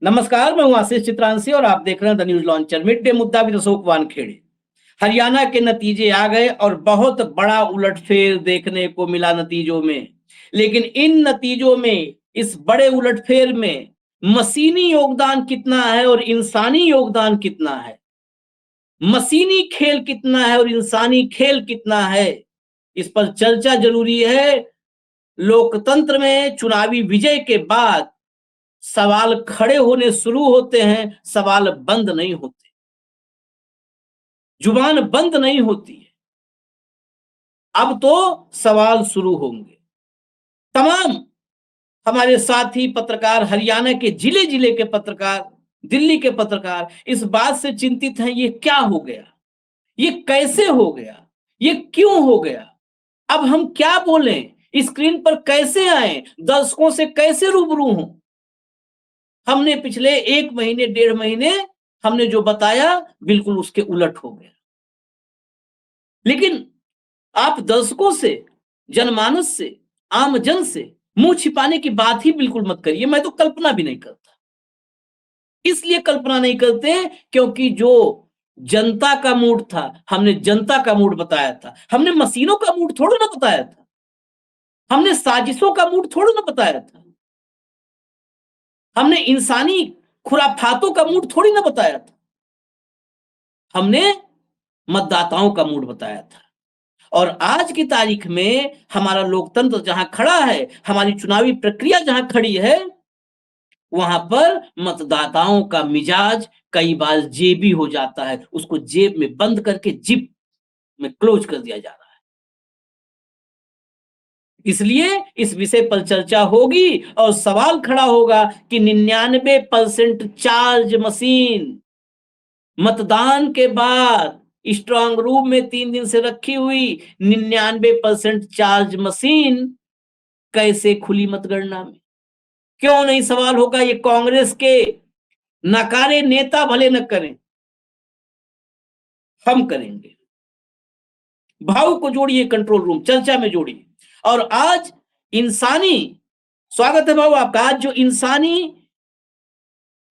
नमस्कार, मैं हूं आशीष चित्रांशी और आप देख रहे हैं the news launcher. Mid day मुद्दा विद अशोक वानखेड़े। हरियाणा के नतीजे आ गए और बहुत बड़ा उलटफेर देखने को मिला नतीजों में। लेकिन इन नतीजों में, इस बड़े उलटफेर में मशीनी योगदान कितना है और इंसानी योगदान कितना है, मशीनी खेल कितना है और इंसानी खेल कितना है, इस पर चर्चा जरूरी है। लोकतंत्र में चुनावी विजय के बाद सवाल खड़े होने शुरू होते हैं, सवाल बंद नहीं होते, जुबान बंद नहीं होती है। अब तो सवाल शुरू होंगे। तमाम हमारे साथी पत्रकार, हरियाणा के जिले जिले के पत्रकार, दिल्ली के पत्रकार इस बात से चिंतित हैं, ये क्या हो गया, ये कैसे हो गया, ये क्यों हो गया। अब हम क्या बोलें, स्क्रीन पर कैसे आए, दर्शकों से कैसे रूबरू हों। हमने पिछले 1 महीने 1.5 महीने हमने जो बताया बिल्कुल उसके उलट हो गया। लेकिन आप दर्शकों से, जनमानस से, आम जन से मुंह छिपाने की बात ही बिल्कुल मत करिए। मैं तो कल्पना भी नहीं करता। इसलिए कल्पना नहीं करते क्योंकि जो जनता का मूड था, हमने जनता का मूड बताया था। हमने मशीनों का मूड थोड़ा ना बताया था, हमने साजिशों का मूड थोड़ा ना बताया था, हमने इंसानी खुराफातों का मूड थोड़ी ना बताया था। हमने मतदाताओं का मूड बताया था। और आज की तारीख में हमारा लोकतंत्र जहां खड़ा है, हमारी चुनावी प्रक्रिया जहां खड़ी है, वहां पर मतदाताओं का मिजाज कई बार जेबी हो जाता है। उसको जेब में बंद करके जिप में क्लोज कर दिया जा रहा है। इसलिए इस विषय पर चर्चा होगी और सवाल खड़ा होगा कि 99% चार्ज मशीन मतदान के बाद स्ट्रांग रूम में 3 दिन से रखी हुई 99% चार्ज मशीन कैसे खुली मतगणना में। क्यों नहीं, सवाल होगा। ये कांग्रेस के नकारे नेता भले न करें, हम करेंगे। भाव को जोड़िए, कंट्रोल रूम चर्चा में जोड़िए। और आज इंसानी स्वागत है भाव आपका। आज जो इंसानी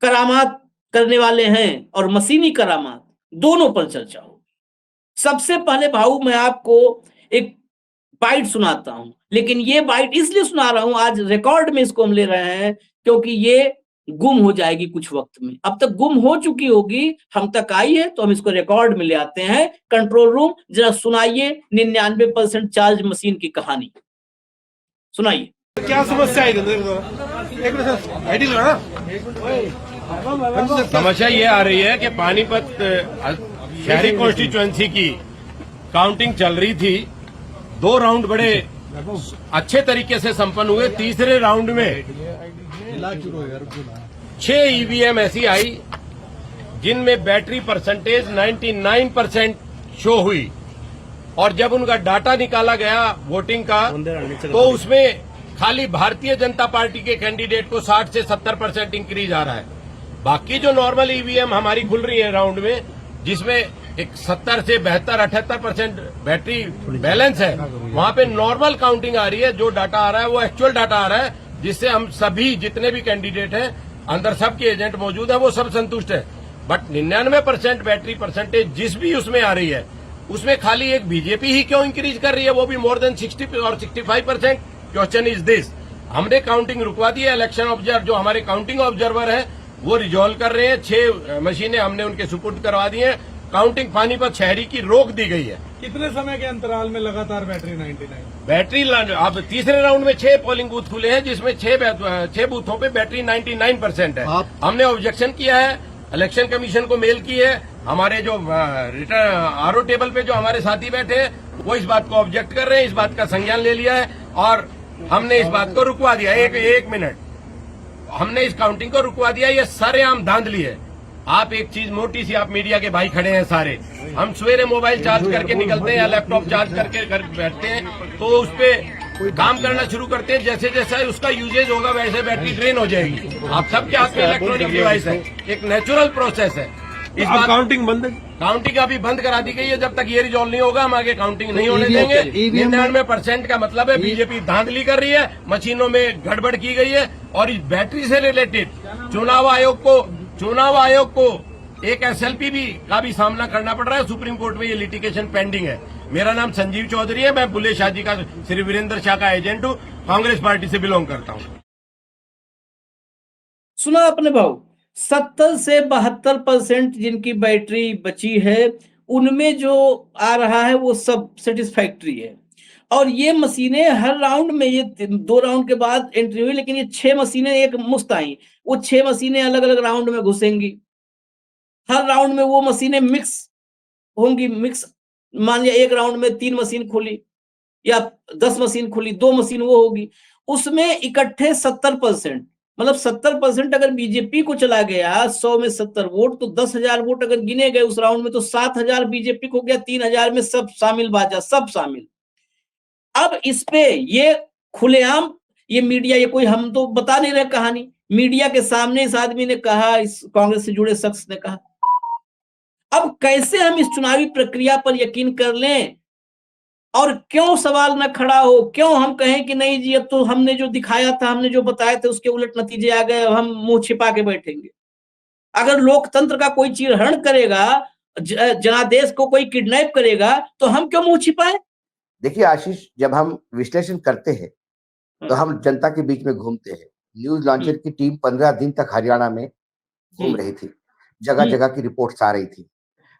करामात करने वाले हैं और मशीनी करामात, दोनों पर चर्चा होगी। सबसे पहले भाऊ मैं आपको एक बाइट सुनाता हूं, लेकिन ये बाइट इसलिए सुना रहा हूं, आज रिकॉर्ड में इसको हम ले रहे हैं क्योंकि ये गुम हो जाएगी कुछ वक्त में। अब तक गुम हो चुकी होगी, हम तक आई है तो हम इसको रिकॉर्ड में ले आते हैं। कंट्रोल रूम जरा सुनाइए 99% चार्ज मशीन की कहानी सुनाइए। क्या समस्या है? समस्या ये आ रही है कि पानीपत शहरी कॉन्स्टिट्यूएंसी की काउंटिंग चल रही थी। 2 राउंड बड़े अच्छे तरीके से संपन्न हुए। तीसरे राउंड में 6 ईवीएम ऐसी आई जिनमें बैटरी परसेंटेज 99% शो हुई। और जब उनका डाटा निकाला गया वोटिंग का, तो उसमें खाली भारतीय जनता पार्टी के कैंडिडेट को 60 से 70% इंक्रीज आ रहा है। बाकी जो नॉर्मल ईवीएम हमारी खुल रही है राउंड में, जिसमें एक 70 से 72-78% बैटरी बैलेंस है, वहां पे नॉर्मल काउंटिंग आ रही है। जो डाटा आ रहा है वो एक्चुअल डाटा आ रहा है, जिससे हम सभी जितने भी कैंडिडेट हैं, अंदर सबके एजेंट मौजूद है, वो सब संतुष्ट है। बट 99% बैटरी परसेंटेज जिस भी उसमें आ रही है, उसमें खाली एक बीजेपी ही क्यों इंक्रीज कर रही है, वो भी मोर देन 60 और 65%। Question is this. हमने काउंटिंग रुकवा दी है। इलेक्शन ऑब्जर्वर जो हमारे काउंटिंग ऑब्जर्वर है वो रिजॉल्व कर रहे हैं। 6 मशीनें हमने उनके सुपुर्द करवा दी हैं। काउंटिंग पानीपत शहरी की रोक दी गई है। कितने समय के अंतराल में लगातार बैटरी 99? बैटरी अब तीसरे राउंड में 6 पोलिंग बूथ खुले हैं, जिसमें 6 बूथों पे बैटरी 99% है। हमने ऑब्जेक्शन किया है, इलेक्शन कमीशन को मेल की है। हमारे जो रिटर्न आरओ टेबल पे जो हमारे साथी बैठे हैं वो इस बात को ऑब्जेक्ट कर रहे हैं, इस बात का संज्ञान ले लिया है और हमने इस बात को रुकवा दिया। एक मिनट, हमने इस काउंटिंग को रुकवा दिया। ये सरेआम धांधली है। आप एक चीज मोटी सी, आप मीडिया के भाई खड़े हैं सारे, हम सवेरे मोबाइल चार्ज करके निकलते हैं या लैपटॉप चार्ज करके घर बैठते हैं, तो उस पे काम करना शुरू करते हैं। जैसे जैसा उसका यूजेज होगा वैसे बैटरी ड्रेन हो जाएगी। आप सबके हाथ में इलेक्ट्रॉनिक डिवाइस है, एक नेचुरल प्रोसेस है। इस बार काउंटिंग बंद है। काउंटिंग अभी बंद करा दी गई है। जब तक ये रिजॉल्व नहीं होगा हम आगे काउंटिंग नहीं होने देंगे। 99% का मतलब है बीजेपी धांधली कर रही है, मशीनों में गड़बड़ की गई है। और इस बैटरी से रिलेटेड चुनाव आयोग को एक एसएलपी का भी सामना करना पड़ रहा है। सुप्रीम कोर्ट में ये लिटिगेशन पेंडिंग है। मेरा नाम संजीव चौधरी है, मैं बुल्ले शाह जी का, श्री वीरेंद्र शाह का एजेंट हूँ, कांग्रेस पार्टी से बिलोंग करता हूँ। सुना आपने भाव, 70 से 72% जिनकी बैटरी बची है उनमें जो आ रहा है वो सब सेटिस्फैक्ट्री है। और ये मशीनें हर राउंड में, ये 2 राउंड के बाद एंट्री हुई, लेकिन ये 6 मशीनें एक मुश्त आई। वो 6 मशीनें अलग अलग राउंड में घुसेंगी। हर राउंड में वो मशीनें मिक्स होंगी। मान लिया एक राउंड में 3 मशीन खुली या 10 मशीन खुली, 2 मशीन वो होगी, उसमें इकट्ठे 70%, मतलब 70% अगर बीजेपी को चला गया, 100 में 70 वोट, तो 10,000 वोट अगर गिने गए उस राउंड में, तो 7,000 बीजेपी को गया, 3,000 में सब शामिल, बाजा सब शामिल। अब इस पे ये खुलेआम, ये मीडिया, ये कोई हम तो बता नहीं रहे कहानी, मीडिया के सामने इस आदमी ने कहा, इस कांग्रेस से जुड़े शख्स ने कहा। अब कैसे हम इस चुनावी प्रक्रिया पर यकीन कर लें और क्यों सवाल न खड़ा हो? क्यों हम कहें कि नहीं जी अब तो हमने जो दिखाया था, हमने जो बताए थे उसके उलट नतीजे आ गए, अब हम मुंह छिपा के बैठेंगे? अगर लोकतंत्र का कोई चीरहरण करेगा, जनादेश को कोई किडनैप करेगा, तो हम क्यों मुंह छिपाए? देखिए आशीष, जब हम विश्लेषण करते हैं तो हम जनता के बीच में घूमते हैं। न्यूज लॉन्चर की टीम 15 दिन तक हरियाणा में घूम रही थी, जगह जगह की रिपोर्ट्स आ रही थी।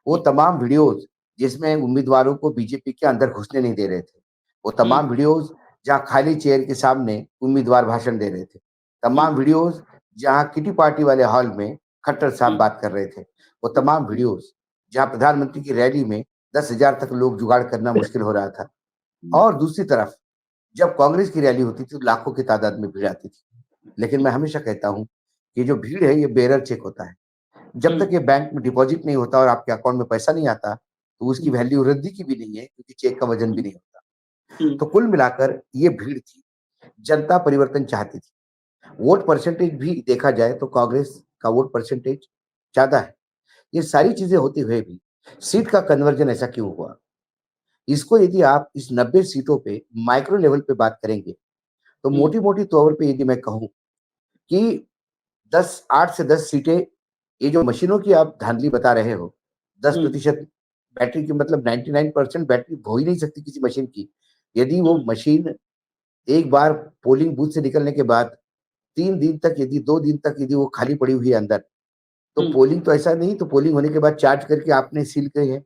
वो तमाम वीडियोस जिसमें उम्मीदवारों को बीजेपी के अंदर घुसने नहीं दे रहे थे, वो तमाम वीडियोस जहां खाली चेयर के सामने उम्मीदवार भाषण दे रहे थे, तमाम वीडियोस जहां किटी पार्टी वाले हॉल में खट्टर साहब बात कर रहे थे, वो तमाम वीडियोस जहां प्रधानमंत्री की रैली में 10,000 तक लोग जुगाड़ करना मुश्किल हो रहा था, और दूसरी तरफ जब कांग्रेस की रैली होती थी तो लाखों की तादाद में भीड़ आती थी। लेकिन मैं हमेशा कहता हूं कि जो भीड़ है ये बेरर चेक होता है। जब तक ये बैंक में डिपॉजिट नहीं होता और आपके अकाउंट में पैसा नहीं आता, तो उसकी वैल्यू रद्दी की भी नहीं है, क्योंकि चेक का वजन भी नहीं होता। तो कुल मिलाकर ये भीड़ थी, जनता परिवर्तन चाहती थी। वोट परसेंटेज भी देखा जाए तो कांग्रेस का वोट परसेंटेज ज्यादा है। ये सारी चीजें होते हुए भी सीट का कन्वर्जन ऐसा क्यों हुआ? इसको यदि आप इस 90 सीटों पे माइक्रो लेवल पे बात करेंगे, तो मोटी-मोटी तौर पे यदि मैं कहूँ कि 8 से 10 सीटें, ये जो मशीनों की आप धांधली बता रहे हो, 10% बैटरी की, मतलब 99% बैटरी हो ही नहीं सकती किसी मशीन की। यदि वो मशीन एक बार पोलिंग बूथ से निकलने के बाद 3 दिन तक, यदि 2 दिन तक यदि वो खाली पड़ी हुई है अंदर, तो पोलिंग तो ऐसा नहीं, तो पोलिंग होने के बाद चार्ज करके आपने सील की है।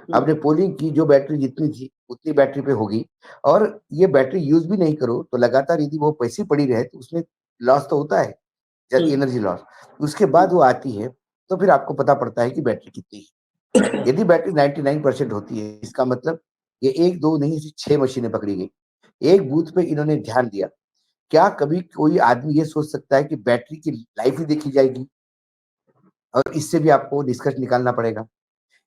आपने पोलिंग की, जो बैटरी जितनी थी उतनी बैटरी पे होगी, और ये बैटरी यूज भी नहीं करो तो लगातार यदि वो पैसे पड़ी रहे तो उसमें लॉस तो होता है, एनर्जी लॉस। उसके बाद वो आती है तो फिर आपको पता पड़ता है कि बैटरी कितनी है। यदि बैटरी 99% होती है, इसका मतलब ये 1-2 नहीं, 6 मशीनें पकड़ी गई। एक बूथ पे इन्होंने ध्यान दिया। क्या कभी कोई आदमी ये सोच सकता है कि बैटरी की लाइफ ही देखी जाएगी और इससे भी आपको निष्कर्ष निकालना पड़ेगा?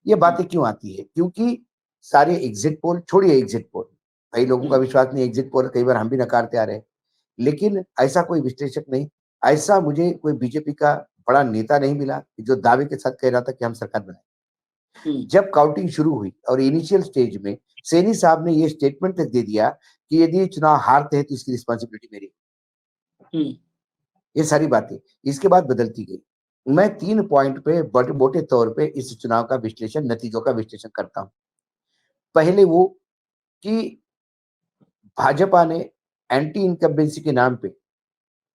ये बातें क्यों आती है? क्योंकि सारे एग्जिट पोल छोड़िए, एग्जिट पोल कई लोगों का विश्वास नहीं, एग्जिट पोल कई बार हम भी नकारते आ रहे हैं, लेकिन ऐसा कोई विश्लेषक नहीं, ऐसा मुझे कोई बीजेपी का बड़ा नेता नहीं मिला जो दावे के साथ कह रहा था कि हम सरकार बनाए। जब काउंटिंग शुरू हुई और इनिशियल स्टेज में सैनी साहब ने ये स्टेटमेंट तक दे दिया कि यदि ये चुनाव हारते हैं तो इसकी रिस्पॉन्सिबिलिटी मेरी। ये सारी बातें इसके बाद बदलती गई। मैं 3 पॉइंट पे मोटे तौर पे इस चुनाव का विश्लेषण, नतीजों का विश्लेषण करता हूं। पहले वो कि भाजपा ने एंटी इनकम्बेंसी के नाम पे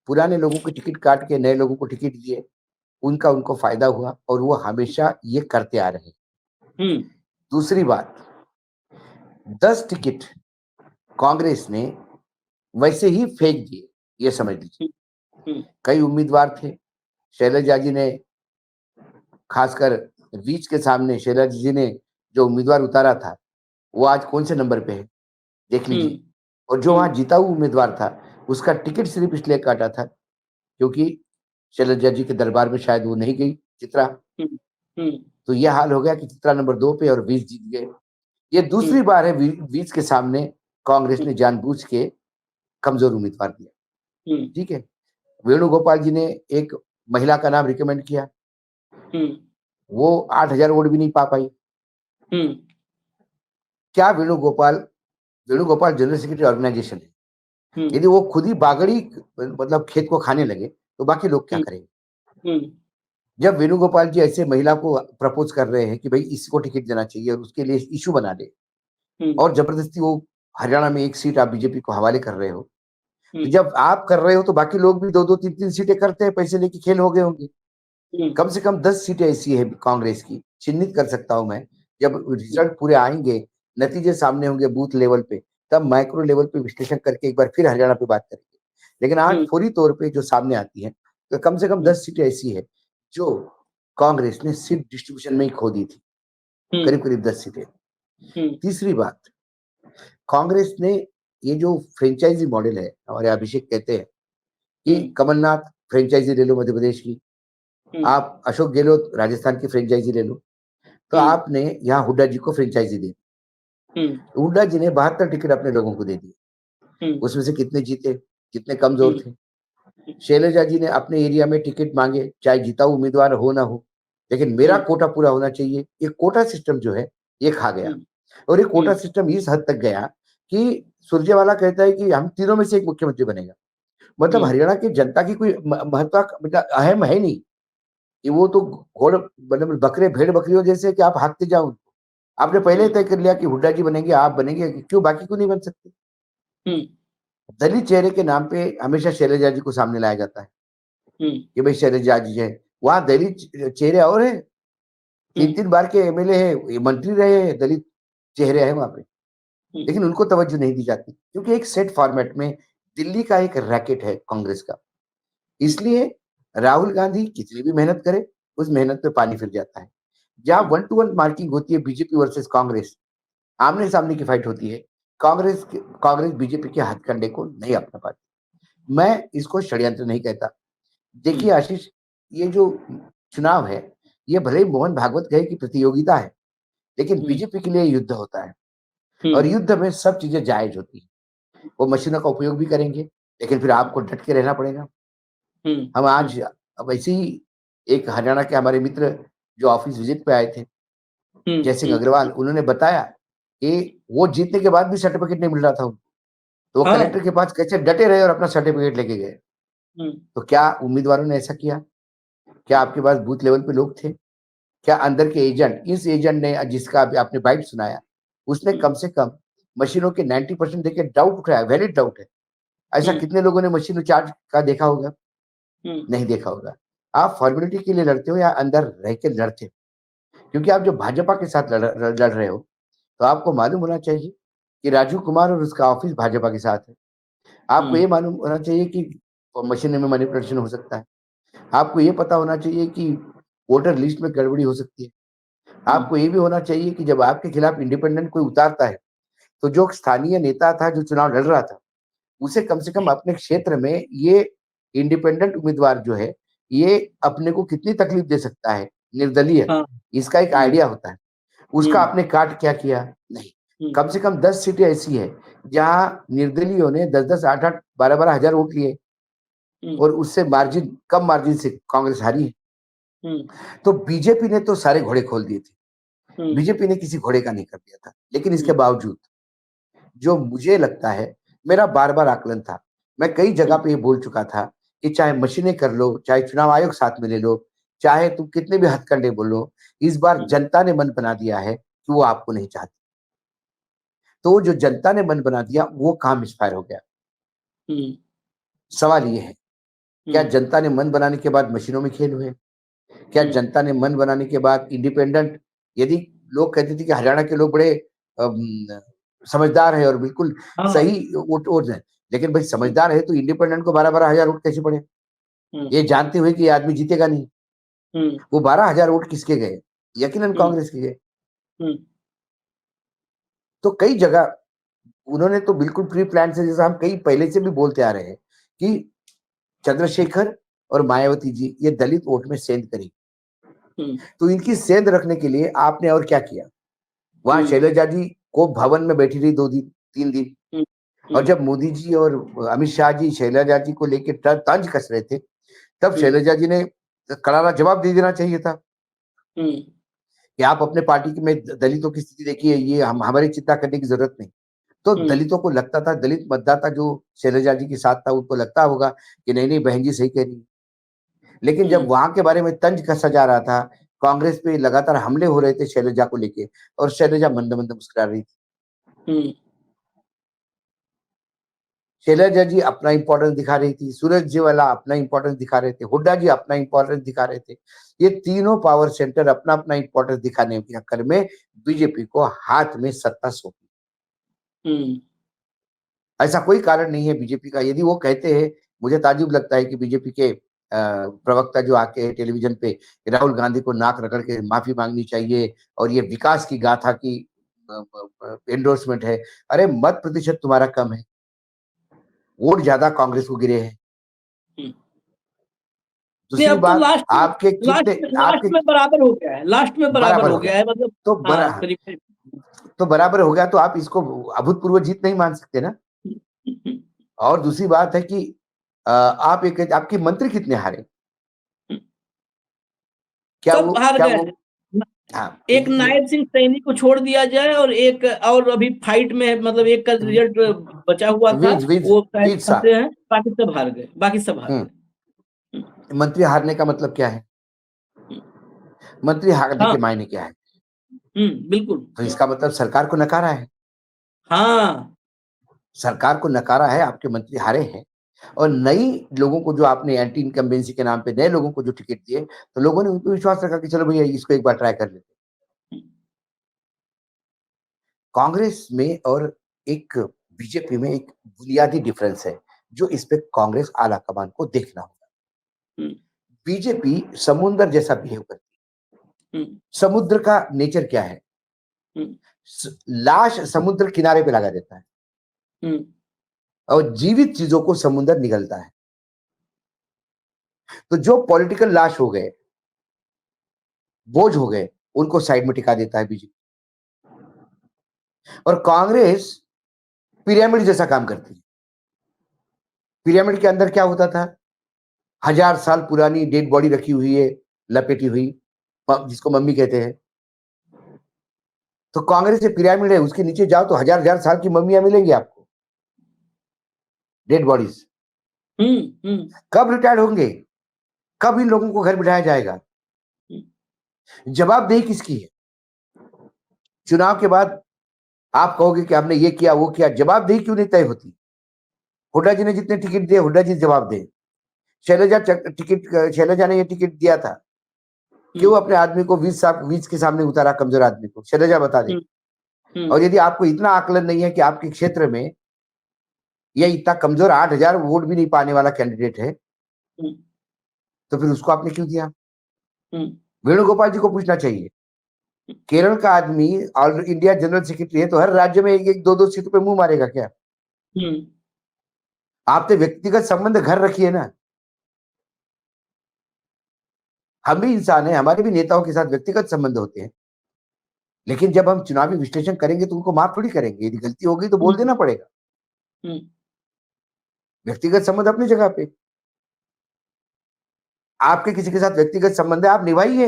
पुराने लोगों को टिकट काट के नए लोगों को टिकट दिए, उनको फायदा हुआ, और वो हमेशा ये करते आ रहे हैं। दूसरी बात, 10 टिकट कांग्रेस ने वैसे ही फेंक दिए, ये समझ लीजिए। कई उम्मीदवार थे, शैलजा जी ने, खासकर बीच के सामने शैलजा जी ने जो उम्मीदवार उतारा था वो आज कौन से नंबर पे है देख लीजिए। और जो वहां जीता हुआ उम्मीदवार था उसका टिकट सिर्फ इसलिए काटा था क्योंकि शैलजा जी के दरबार में शायद वो नहीं गई चित्रा। तो यह हाल हो गया कि चित्रा नंबर 2 पे और 20 जीत गए। ये दूसरी बार है 20 के सामने कांग्रेस ने जानबूझ के कमजोर उम्मीदवार दिया। ठीक है, वेणुगोपाल जी ने एक महिला का नाम रिकमेंड किया, वो 8,000 वोट भी नहीं पा पाई। क्या वेणुगोपाल जनरल सेक्रेटरी ऑर्गेनाइजेशन है, यदि वो खुद ही बागड़ी मतलब खेत को खाने लगे तो बाकी लोग क्या करेंगे? जब वेणुगोपाल जी ऐसे महिला को प्रपोज कर रहे हैं कि भाई इसको टिकट देना चाहिए और उसके लिए इशू बना दे, और जबरदस्ती वो हरियाणा में एक सीट आप बीजेपी को हवाले कर रहे हो, तो जब आप कर रहे हो तो बाकी लोग भी 2-2 3-3 सीटें करते हैं, पैसे लेके खेल हो गए होंगे। कम से कम 10 सीटें ऐसी है कांग्रेस की, चिन्हित कर सकता हूं मैं। जब रिजल्ट पूरे आएंगे, नतीजे सामने होंगे बूथ लेवल पे, तब माइक्रो लेवल पे विश्लेषण करके एक बार फिर हरियाणा पे बात करेंगे। लेकिन आज फौरी तौर पे जो सामने आती है, तो कम से कम 10 सीटें ऐसी है जो कांग्रेस ने सीट डिस्ट्रीब्यूशन में ही खो दी थी, करीब करीब 10 सीटें। तीसरी बात, कांग्रेस ने ये जो फ्रेंचाइजी मॉडल है, हमारे अभिषेक कहते हैं कि कमलनाथ फ्रेंचाइजी ले लो मध्य प्रदेश की, आप अशोक गहलोत राजस्थान की फ्रेंचाइजी ले लो, तो आपने यहाँ हुड्डा जी को फ्रेंचाइजी दी। हुड्डा जी ने 72 टिकट अपने लोगों को दे दिए, उसमें से कितने जीते, कितने कमजोर थे। शैलजा जी ने अपने एरिया में टिकट मांगे, चाहे जीता उम्मीदवार हो ना हो, लेकिन मेरा कोटा पूरा होना चाहिए। ये कोटा सिस्टम जो है ये खा गया, और ये कोटा सिस्टम इस हद तक गया कि सुरजेवाला कहता है कि हम तीनों में से एक मुख्यमंत्री बनेगा। मतलब हरियाणा की जनता की कोई महत्व मतलब अहम है नहीं कि वो तो घोड़ मतलब बकरे भेड़ बकरियों जैसे कि आप हाँकते जाओ। आपने पहले ही तय कर लिया कि हुड्डा जी बनेंगे, आप बनेंगे, क्यों बाकी क्यों नहीं बन सकते? दलित चेहरे के नाम पे हमेशा शैलजा जी को सामने लाया जाता है कि भाई शैलजा जी है। वहां दलित चेहरे और है, 3-3 बार के एमएलए है, मंत्री रहे हैं, दलित चेहरे हैं वहां पे, लेकिन उनको तवज्जो नहीं दी जाती क्योंकि एक सेट फॉर्मेट में दिल्ली का एक रैकेट है कांग्रेस का। इसलिए राहुल गांधी कितनी भी मेहनत करे, उस मेहनत पे पानी फिर जाता है। जहां 1 to 1 मार्किंग होती है बीजेपी वर्सेस कांग्रेस, आमने सामने की फाइट होती है, कांग्रेस बीजेपी के हथकंडे को नहीं अपना पाती। मैं इसको षड्यंत्र नहीं कहता। देखिए आशीष, ये जो चुनाव है, ये भले ही मोहन भागवत कहे कि प्रतियोगिता है, लेकिन बीजेपी के लिए युद्ध होता है, और युद्ध में सब चीजें जायज होती है। वो मशीनों का उपयोग भी करेंगे, लेकिन फिर आपको डट के रहना पड़ेगा। हम आज अब ऐसे ही एक हरियाणा के हमारे मित्र जो ऑफिस विजिट पे आए थे, जय सिंह अग्रवाल, उन्होंने बताया कि वो जीतने के बाद भी सर्टिफिकेट नहीं मिल रहा था उनको, तो वो कलेक्टर के पास कैसे डटे रहे और अपना सर्टिफिकेट लेके गए। तो क्या उम्मीदवारों ने ऐसा किया? क्या आपके पास बूथ लेवल पे लोग थे? क्या अंदर के एजेंट, इस एजेंट ने जिसका अभी आपने बाइट सुनाया, उसने कम से कम मशीनों के 90% देखे डाउट उठाया, वैलिड डाउट है। ऐसा कितने लोगों ने मशीन चार्ज का देखा होगा? नहीं देखा होगा। आप फॉर्मेलिटी के लिए लड़ते हो या अंदर रह के लड़ते हो? क्योंकि आप जो भाजपा के साथ लड़ रहे हो, तो आपको मालूम होना चाहिए कि राजीव कुमार और उसका ऑफिस भाजपा के साथ है। आपको ये मालूम होना चाहिए कि मशीन में मैनिपुलेशन हो सकता है। आपको ये पता होना चाहिए कि वोटर लिस्ट में गड़बड़ी हो सकती है। आपको ये भी होना चाहिए कि जब आपके खिलाफ इंडिपेंडेंट कोई उतारता है, तो जो स्थानीय नेता था जो चुनाव लड़ रहा था, उसे कम से कम अपने क्षेत्र में ये इंडिपेंडेंट उम्मीदवार जो है, ये अपने को कितनी तकलीफ दे सकता है, निर्दलीय, इसका एक आइडिया होता है। उसका आपने काट क्या किया? नहीं। कम से कम 10 सीटें ऐसी है जहां निर्दलीयों ने 10-10, 8-8, 12-12 हजार वोट लिए, और उससे मार्जिन, कम मार्जिन से कांग्रेस हारी है। तो बीजेपी ने तो सारे घोड़े खोल दिए थे, बीजेपी ने किसी घोड़े का नहीं कर दिया था। लेकिन इसके बावजूद जो मुझे लगता है, मेरा बार-बार आकलन था, मैं कई जगह पे ये बोल चुका था कि चाहे मशीनें कर लो, चाहे चुनाव आयोग साथ में ले लो, चाहे तुम कितने भी हथकंडे बोलो, इस बार जनता ने मन बना दिया है कि वो आपको नहीं चाहती। तो जो जनता ने मन बना दिया, वो काम मिसफायर हो गया। सवाल ये है, क्या जनता ने मन बनाने के बाद मशीनों में खेल हुए? क्या जनता ने मन बनाने के बाद इंडिपेंडेंट, यदि लोग कहते थे कि हरियाणा के लोग बड़े समझदार है और बिल्कुल सही वोट है, लेकिन भाई समझदार है तो इंडिपेंडेंट को 12-12 हजार वोट कैसे पड़े? ये जानते हुए कि ये आदमी जीतेगा नहीं। वो 12 हजार वोट किसके गए? यकीनन कांग्रेस के गए। तो कई जगह उन्होंने तो बिल्कुल प्री प्लान से, जैसा हम कई पहले से भी बोलते आ रहे हैं कि चंद्रशेखर और मायावती जी ये दलित वोट में सेंध करेगी। तो इनकी सेंध रखने के लिए आपने और क्या किया? वहां शैलजा जी को भवन में बैठी रही 2 दिन 3 दिन, और जब मोदी जी और अमित शाह जी शैलजा जी को लेकर तंज कस रहे थे, तब शैलजा जी ने करारा जवाब दे देना चाहिए था कि आप अपने पार्टी में दलितों की स्थिति देखिए, ये हमारी चिंता करने की जरूरत नहीं। तो दलितों को लगता था, दलित मतदाता जो शैलजा जी के साथ था, उनको लगता होगा कि नहीं नहीं बहन जी सही कह रही है। लेकिन जब वहां के बारे में तंज कसा जा रहा था, कांग्रेस पे लगातार हमले हो रहे थे शैलजा को लेके, और शैलजा मंद मंद मुस्कुरा रही थी। शैलजा जी अपना इंपॉर्टेंस दिखा रही थी, सुरजेवाला अपना इंपॉर्टेंस दिखा रहे थे, हुड्डा जी अपना इंपॉर्टेंस दिखा रहे थे। ये तीनों पावर सेंटर अपना अपना इंपॉर्टेंस दिखाने के चक्कर में बीजेपी को हाथ में सत्ता सौंपी। ऐसा कोई कारण नहीं है बीजेपी का। यदि वो कहते हैं, मुझे ताज्जुब लगता है कि बीजेपी के प्रवक्ता जो आके टेलीविजन पे राहुल गांधी को नाक रगड़ के माफी मांगनी चाहिए और ये विकास की गाथा की एंडोर्समेंट है। अरे मत प्रतिशत तुम्हारा कम है, वोट ज्यादा कांग्रेस को गिरे हैं। दूसरी बात, आपके कितने लास्ट में बराबर हो गया है, लास्ट में बराबर हो गया है, मतलब तो बराबर हो गया, तो आप इसको अभूतपूर्व जीत नहीं मान सकते ना। और दूसरी बात है कि आप एक, आपके मंत्री कितने हारे? क्या सब वो हार क्या गए वो हैं। हाँ, एक नायब सिंह सैनी को छोड़ दिया जाए और एक और अभी फाइट में, मतलब एक का रिजल्ट बचा हुआ था, वो शायद फंसे हैं, बाकी सब हार गए, बाकी सब हार गए। मंत्री हारने का मतलब क्या है? मंत्री हारने के मायने क्या है? बिल्कुल। तो इसका मतलब सरकार को नकारा है। हाँ, सरकार को नकारा है, आपके मंत्री हारे हैं। और नई लोगों को जो आपने एंटी इनकम्बेंसी के नाम पे नए लोगों को जो टिकट दिए, तो लोगों ने उन पर विश्वास रखा कि चलो भैया इसको एक बार ट्राई कर लेते। कांग्रेस में और एक बीजेपी में एक बुनियादी डिफरेंस है, जो इस पे कांग्रेस आला कमान को देखना होगा। बीजेपी समुद्र जैसा बिहेव करती है। समुद्र का नेचर क्या है? लाश समुद्र किनारे पे लगा देता है और जीवित चीजों को समुद्र निगलता है। तो जो पॉलिटिकल लाश हो गए, बोझ हो गए, उनको साइड में टिका देता है बीजेपी। और कांग्रेस पिरामिड जैसा काम करती है। पिरामिड के अंदर क्या होता था? 1000 साल पुरानी डेड बॉडी रखी हुई है, लपेटी हुई, जिसको मम्मी कहते हैं। तो कांग्रेस एक पिरामिड है, उसके नीचे जाओ तो 1000 साल की मम्मियां मिलेंगी आपको, डेड बॉडीज। कब रिटायर्ड होंगे? कब इन लोगों को घर बिठाया जाएगा? जवाबदेही किसकी है? चुनाव के बाद आप कहोगे कि आपने ये किया वो किया, जवाबदेही क्यों नहीं तय होती? हुड्डा जी ने जितने टिकट दिए, हुड्डा जी जवाब दे। शैलजा ने ये टिकट दिया था, क्यों अपने आदमी को वीज के सामने उतारा, कमजोर आदमी को? शैलजा बता दे। और यदि आपको इतना आकलन नहीं है कि आपके क्षेत्र में यह इतना कमजोर 8000 वोट भी नहीं पाने वाला कैंडिडेट है, तो फिर उसको आपने क्यों दिया? वेणुगोपाल जी को पूछना चाहिए। केरल का आदमी ऑल इंडिया जनरल सेक्रेटरी है, तो हर राज्य में एक दो दो सीटों पे मुंह मारेगा क्या? आपने व्यक्तिगत संबंध घर रखिए ना। हम भी इंसान हैं, हमारे भी नेताओं के साथ व्यक्तिगत संबंध होते हैं, लेकिन जब हम चुनावी विश्लेषण करेंगे तो उनको माफ थोड़ी करेंगे। यदि गलती होगी तो बोल देना पड़ेगा। व्यक्तिगत संबंध अपनी जगह पे, आपके किसी के साथ व्यक्तिगत संबंध है, आप निभाइए,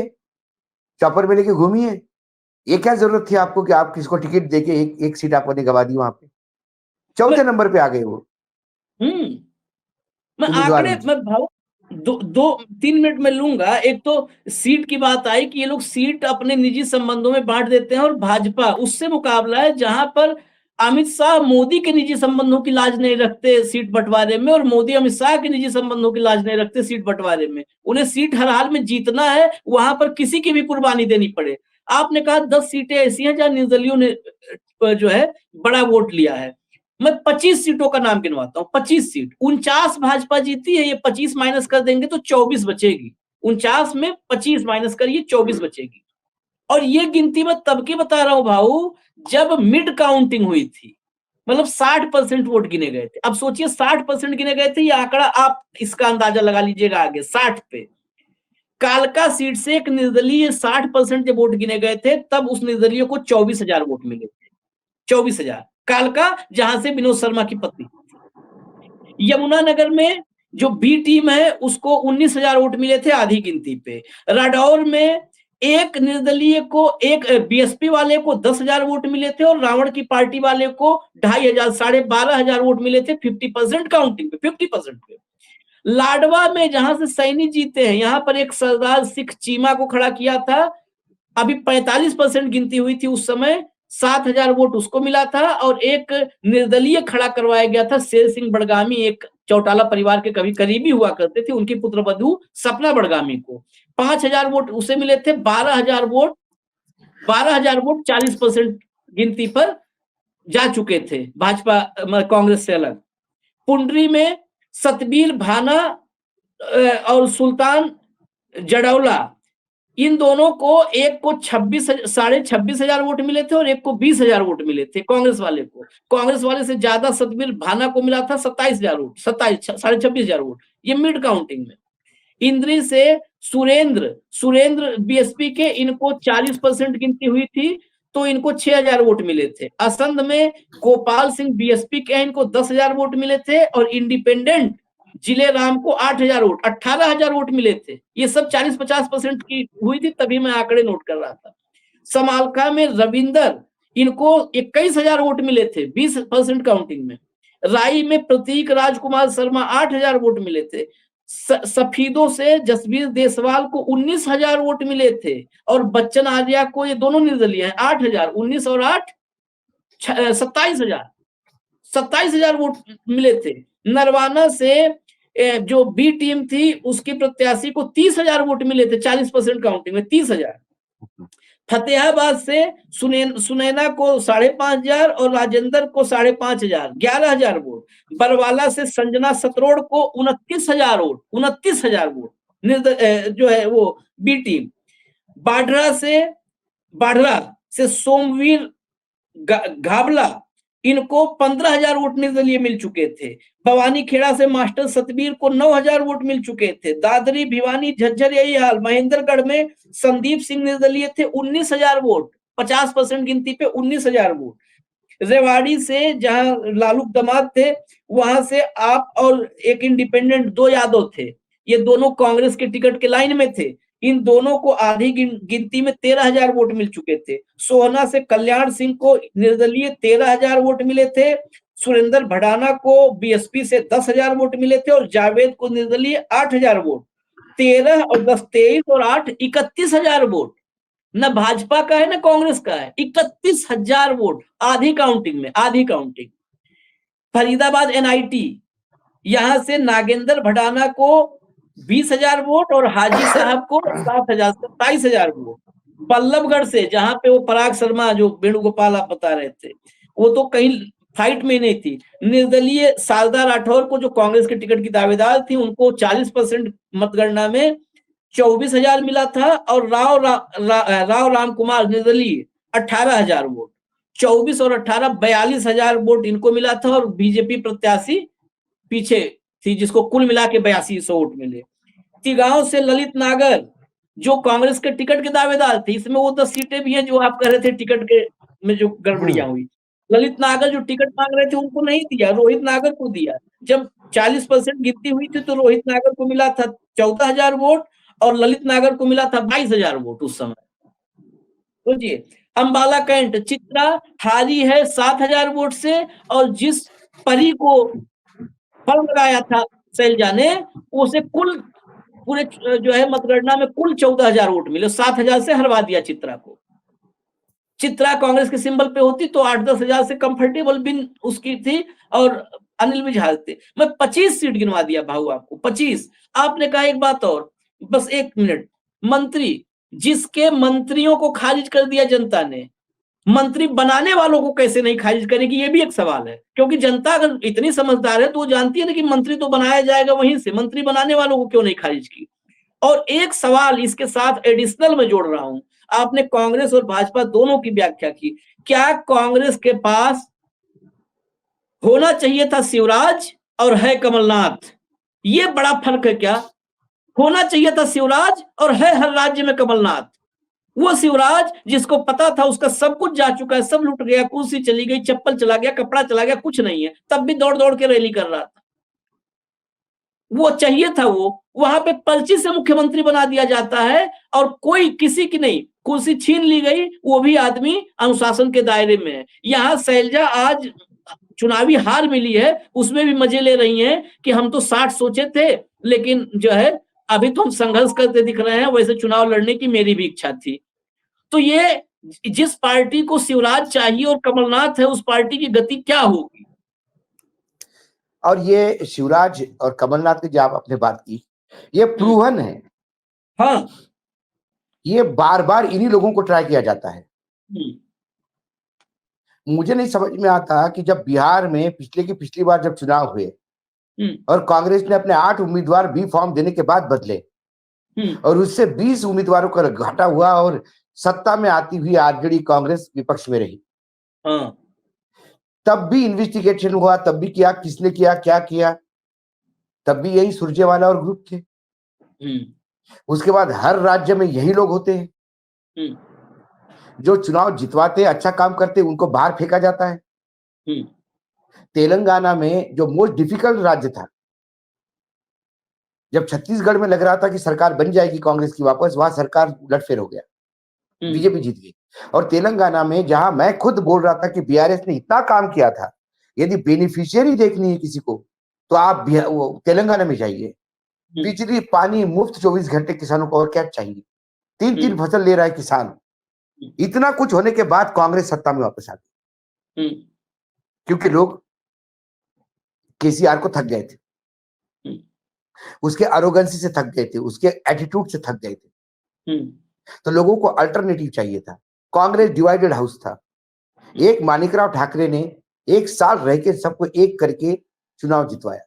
चॉपर में लेके घूमिए। ये क्या जरूरत थी आपको कि आप किसको टिकट देके एक सीट आपने गवा दी? वहां पे चौथे नंबर पे आ गए वो। मैं आंकड़े मैं भाव 2-3 मिनट में लूंगा। एक तो सीट की बात आई कि ये लोग सीट अपने निजी संबंधों में बांट देते हैं, और भाजपा उससे मुकाबला है जहां पर अमित शाह मोदी के निजी संबंधों की लाज नहीं रखते सीट बंटवारे में, और मोदी अमित शाह के निजी संबंधों की लाज नहीं रखते सीट बंटवारे में। उन्हें सीट हर हाल में जीतना है, वहां पर किसी की भी कुर्बानी देनी पड़े। आपने कहा 10 सीटें ऐसी हैं जहां निर्दलियों ने जो है बड़ा वोट लिया है। मैं 25 सीटों का नाम गिनवाता हूं। 25 सीट, 49 भाजपा जीती है, ये 25 माइनस कर देंगे तो 24 बचेगी। 49 में 25 माइनस करिए, 24 बचेगी। और ये गिनती मैं तब की बता रहा हूं भाऊ, जब मिड काउंटिंग हुई थी, मतलब 60% वोट गिने गए थे। अब सोचिए 60% गिने गए थे, ये आंकड़ा आप इसका अंदाजा लगा लीजिएगा आगे 60 पे। कालका सीट से एक निर्दलीय 60% जब वोट गिने गए थे, तब उस निर्दलीय को 24,000 वोट मिले थे। 24,000। कालका, जहां से विनोद शर्मा की पत्नी। यमुनानगर में जो बी टीम है उसको 19,000 वोट मिले थे आधी गिनती पे। राडौर में एक निर्दलीय को, एक बीएसपी वाले को 10,000 वोट मिले थे और रावण की पार्टी वाले को 2,500 12,500 वोट मिले थे 50% काउंटिंग पे, 50% पे। लाडवा में जहां से सैनी जीते हैं, यहां पर एक सरदार सिख चीमा को खड़ा किया था, अभी 45% गिनती हुई थी उस समय, 7,000 वोट उसको मिला था। और एक निर्दलीय खड़ा करवाया गया था, शेर सिंह बड़गामी, एक चौटाला परिवार के कभी करीबी हुआ करते थे, उनकी पुत्रवधू सपना बड़गामी को 5,000 वोट उसे मिले थे। 12,000 वोट 40% गिनती पर जा चुके थे भाजपा कांग्रेस से अलग। पुंडरी में सतबीर भाना और सुल्तान जडौला, इन दोनों को, एक को 26,500 वोट मिले थे और एक को 20,000 वोट मिले थे कांग्रेस वाले को। कांग्रेस वाले से ज्यादा सतबीर भाना को मिला था 27,000 वोट, 26,500 वोट, ये मिड काउंटिंग में। इंद्री से सुरेंद्र बीएसपी के, इनको 40% गिनती हुई थी तो इनको 6,000 वोट मिले थे। असंध में गोपाल सिंह बीएसपी के, इनको 10,000 वोट मिले थे और इंडिपेंडेंट जिले राम को 8,000 वोट, 18,000 वोट मिले थे। ये सब 40-50% की हुई थी, तभी मैं आंकड़े नोट कर रहा था। समालखा में रविंदर, इनको 21,000 वोट मिले थे 20% काउंटिंग में। राई में प्रतीक राजकुमार शर्मा 8,000 वोट मिले थे। सफीदों से जसबीर देसवाल को 19,000 वोट मिले थे और बच्चन आर्या को, ये दोनों निर्दलीय हैं, 8,000, 19 और 8 27,000 वोट मिले थे। नरवाना से जो बी टीम थी उसकी प्रत्याशी को 30,000 वोट मिले थे 40% काउंटिंग में, 30,000। फतेहाबाद से सुनैना को 5,500 और राजेंद्र को 5,500, 11,000 वोट। बरवाला से संजना सतरोड़ को 29,000 वोट, 29,000 वोट जो है वो बी टीम। बाढ़रा से सोमवीर घाबला, इनको 15,000 वोट निर्दलीय मिल चुके थे। भवानी खेड़ा से मास्टर सतबीर को 9,000 वोट मिल चुके थे। दादरी भिवानी झज्जर यही हाल। महेंद्रगढ़ में संदीप सिंह निर्दलीय थे, 19,000 वोट, 50% गिनती पे 19,000 वोट। रेवाड़ी से जहां लालू दामाद थे, वहां से आप और एक इंडिपेंडेंट, 2 यादव थे, ये दोनों कांग्रेस के टिकट के लाइन में थे। इन दोनों को आधी गिनती में 13,000 वोट मिल चुके थे। सोहना से कल्याण सिंह को निर्दलीय 13,000 वोट मिले थे। सुरेंद्र भडाना को बीएसपी से 10,000 वोट मिले थे और जावेद को निर्दलीय 8,000 वोट। 13 और 10, 23 और 8, 31,000 वोट। न भाजपा का है न कांग्रेस का है, 31,000 वोट आधी काउंटिंग में, आधी काउंटिंग। फरीदाबाद एनआईटी, यहां से नागेंद्र भडाना को 20,000 वोट और हाजी साहब को 7,000, 27,000 वोट। बल्लभगढ़ से, जहां पे वो पराग शर्मा जो वेणुगोपाल आप बता रहे थे, वो तो कहीं फाइट में नहीं थी। निर्दलीय शारदा राठौर को, जो कांग्रेस के टिकट की दावेदार थी, उनको 40% मतगणना में 24,000 मिला था और राव राम कुमार निर्दलीय 18,000 वोट। 24 और 18, 42,000 वोट इनको मिला था और बीजेपी प्रत्याशी पीछे थी, जिसको कुल मिला के 8200 वोट मिले। तिगांव से ललित नागर, जो कांग्रेस के टिकट के दावेदार थे, इसमें वो 10 सीटें भी हैं जो आप कह रहे थे टिकट के में जो गड़बड़ियां हुई। ललित नागर जो टिकट मांग रहे थे उनको नहीं दिया, रोहित नागर को दिया। जब 40% गिनती हुई थी तो रोहित नागर को मिला था 14,000 वोट और ललित नागर को मिला था 22,000 वोट उस समय। सोचिए, अंबाला कैंट, चित्रा हारी है 7,000 वोट से और जिस परी को फल लगाया था शैलजा ने, उसे कुल पूरे जो है मतगणना में कुल 14,000 वोट मिले, 7,000 से हरवा दिया चित्रा को। चित्रा कांग्रेस के सिंबल पे होती तो 8-10 हजार से कंफर्टेबल बिन उसकी थी और अनिल विजहाज थे। मैं 25 सीट गिनवा दिया भाऊ आपको, 25। आपने कहा एक बात और, बस 1 मिनट, मंत्री, जिसके मंत्रियों को खारिज कर दिया जनता ने, मंत्री बनाने वालों को कैसे नहीं खारिज करेगी, ये भी एक सवाल है। क्योंकि जनता अगर इतनी समझदार है तो वो जानती है ना कि मंत्री तो बनाया जाएगा वहीं से, मंत्री बनाने वालों को क्यों नहीं खारिज की। और एक सवाल इसके साथ एडिशनल में जोड़ रहा हूं, आपने कांग्रेस और भाजपा दोनों की व्याख्या की, क्या कांग्रेस के पास होना चाहिए था शिवराज और है कमलनाथ? ये बड़ा फर्क है क्या? होना चाहिए था शिवराज और है हर राज्य में कमलनाथ। वो शिवराज जिसको पता था उसका सब कुछ जा चुका है, सब लुट गया, कुर्सी चली गई, चप्पल चला गया, कपड़ा चला गया, कुछ नहीं है, तब भी दौड़ दौड़ के रैली कर रहा था। वो चाहिए था, वो वहां पे पर्ची से मुख्यमंत्री बना दिया जाता है और कोई किसी की नहीं, कुर्सी छीन ली गई, वो भी आदमी अनुशासन के दायरे में है। यहाँ शैलजा आज चुनावी हार मिली है, उसमें भी मजे ले रही हैं कि हम तो 60 सोचे थे, लेकिन जो है अभी तो हम संघर्ष करते दिख रहे हैं, वैसे चुनाव लड़ने की मेरी भी इच्छा थी। तो ये जिस पार्टी को शिवराज चाहिए और कमलनाथ है, उस पार्टी की गति क्या होगी? और ये शिवराज और कमलनाथ की जो आप आपने बात की, ये प्रूवन है। हाँ। ये बार बार इन्हीं लोगों को ट्राई किया जाता है। मुझे नहीं समझ में आता कि जब बिहार में पिछली बार जब चुनाव हुए और कांग्रेस ने अपने 8 उम्मीदवार बी फॉर्म देने के बाद बदले और उससे 20 उम्मीदवारों का घाटा हुआ और सत्ता में आती हुई आरजेडी कांग्रेस विपक्ष में रही। हाँ। तब भी इन्वेस्टिगेशन हुआ, तब भी किया, किसने किया, क्या किया, तब भी यही सुरजेवाला और ग्रुप थे। उसके बाद हर राज्य में यही लोग होते हैं। जो चुनाव जितवाते, अच्छा काम करते, उनको बाहर फेंका जाता है। तेलंगाना में जो मोस्ट डिफिकल्ट राज्य था, जब छत्तीसगढ़ में लग रहा था कि सरकार बन जाएगी कांग्रेस की वापस, वहां सरकार उलटफेर हो गया, बीजेपी जीत गई। और तेलंगाना में जहां मैं खुद बोल रहा था कि बीआरएस ने इतना काम किया था, यदि बेनिफिशियरी देखनी है किसी को तो आप तेलंगाना में जाइए। बिजली पानी मुफ्त 24 घंटे किसानों को, और क्या चाहिए? 3 फसल ले रहा है किसान। इतना कुछ होने के बाद कांग्रेस सत्ता में वापस आ गई, क्योंकि लोग केसीआर को थक गए थे, उसके अरोगेंसी से थक गए थे, उसके एटीट्यूड से थक गए थे। तो लोगों को अल्टरनेटिव चाहिए था। कांग्रेस डिवाइडेड हाउस था। एक माणिकराव ठाकरे ने 1 साल रह के सबको एक करके चुनाव जितवाया।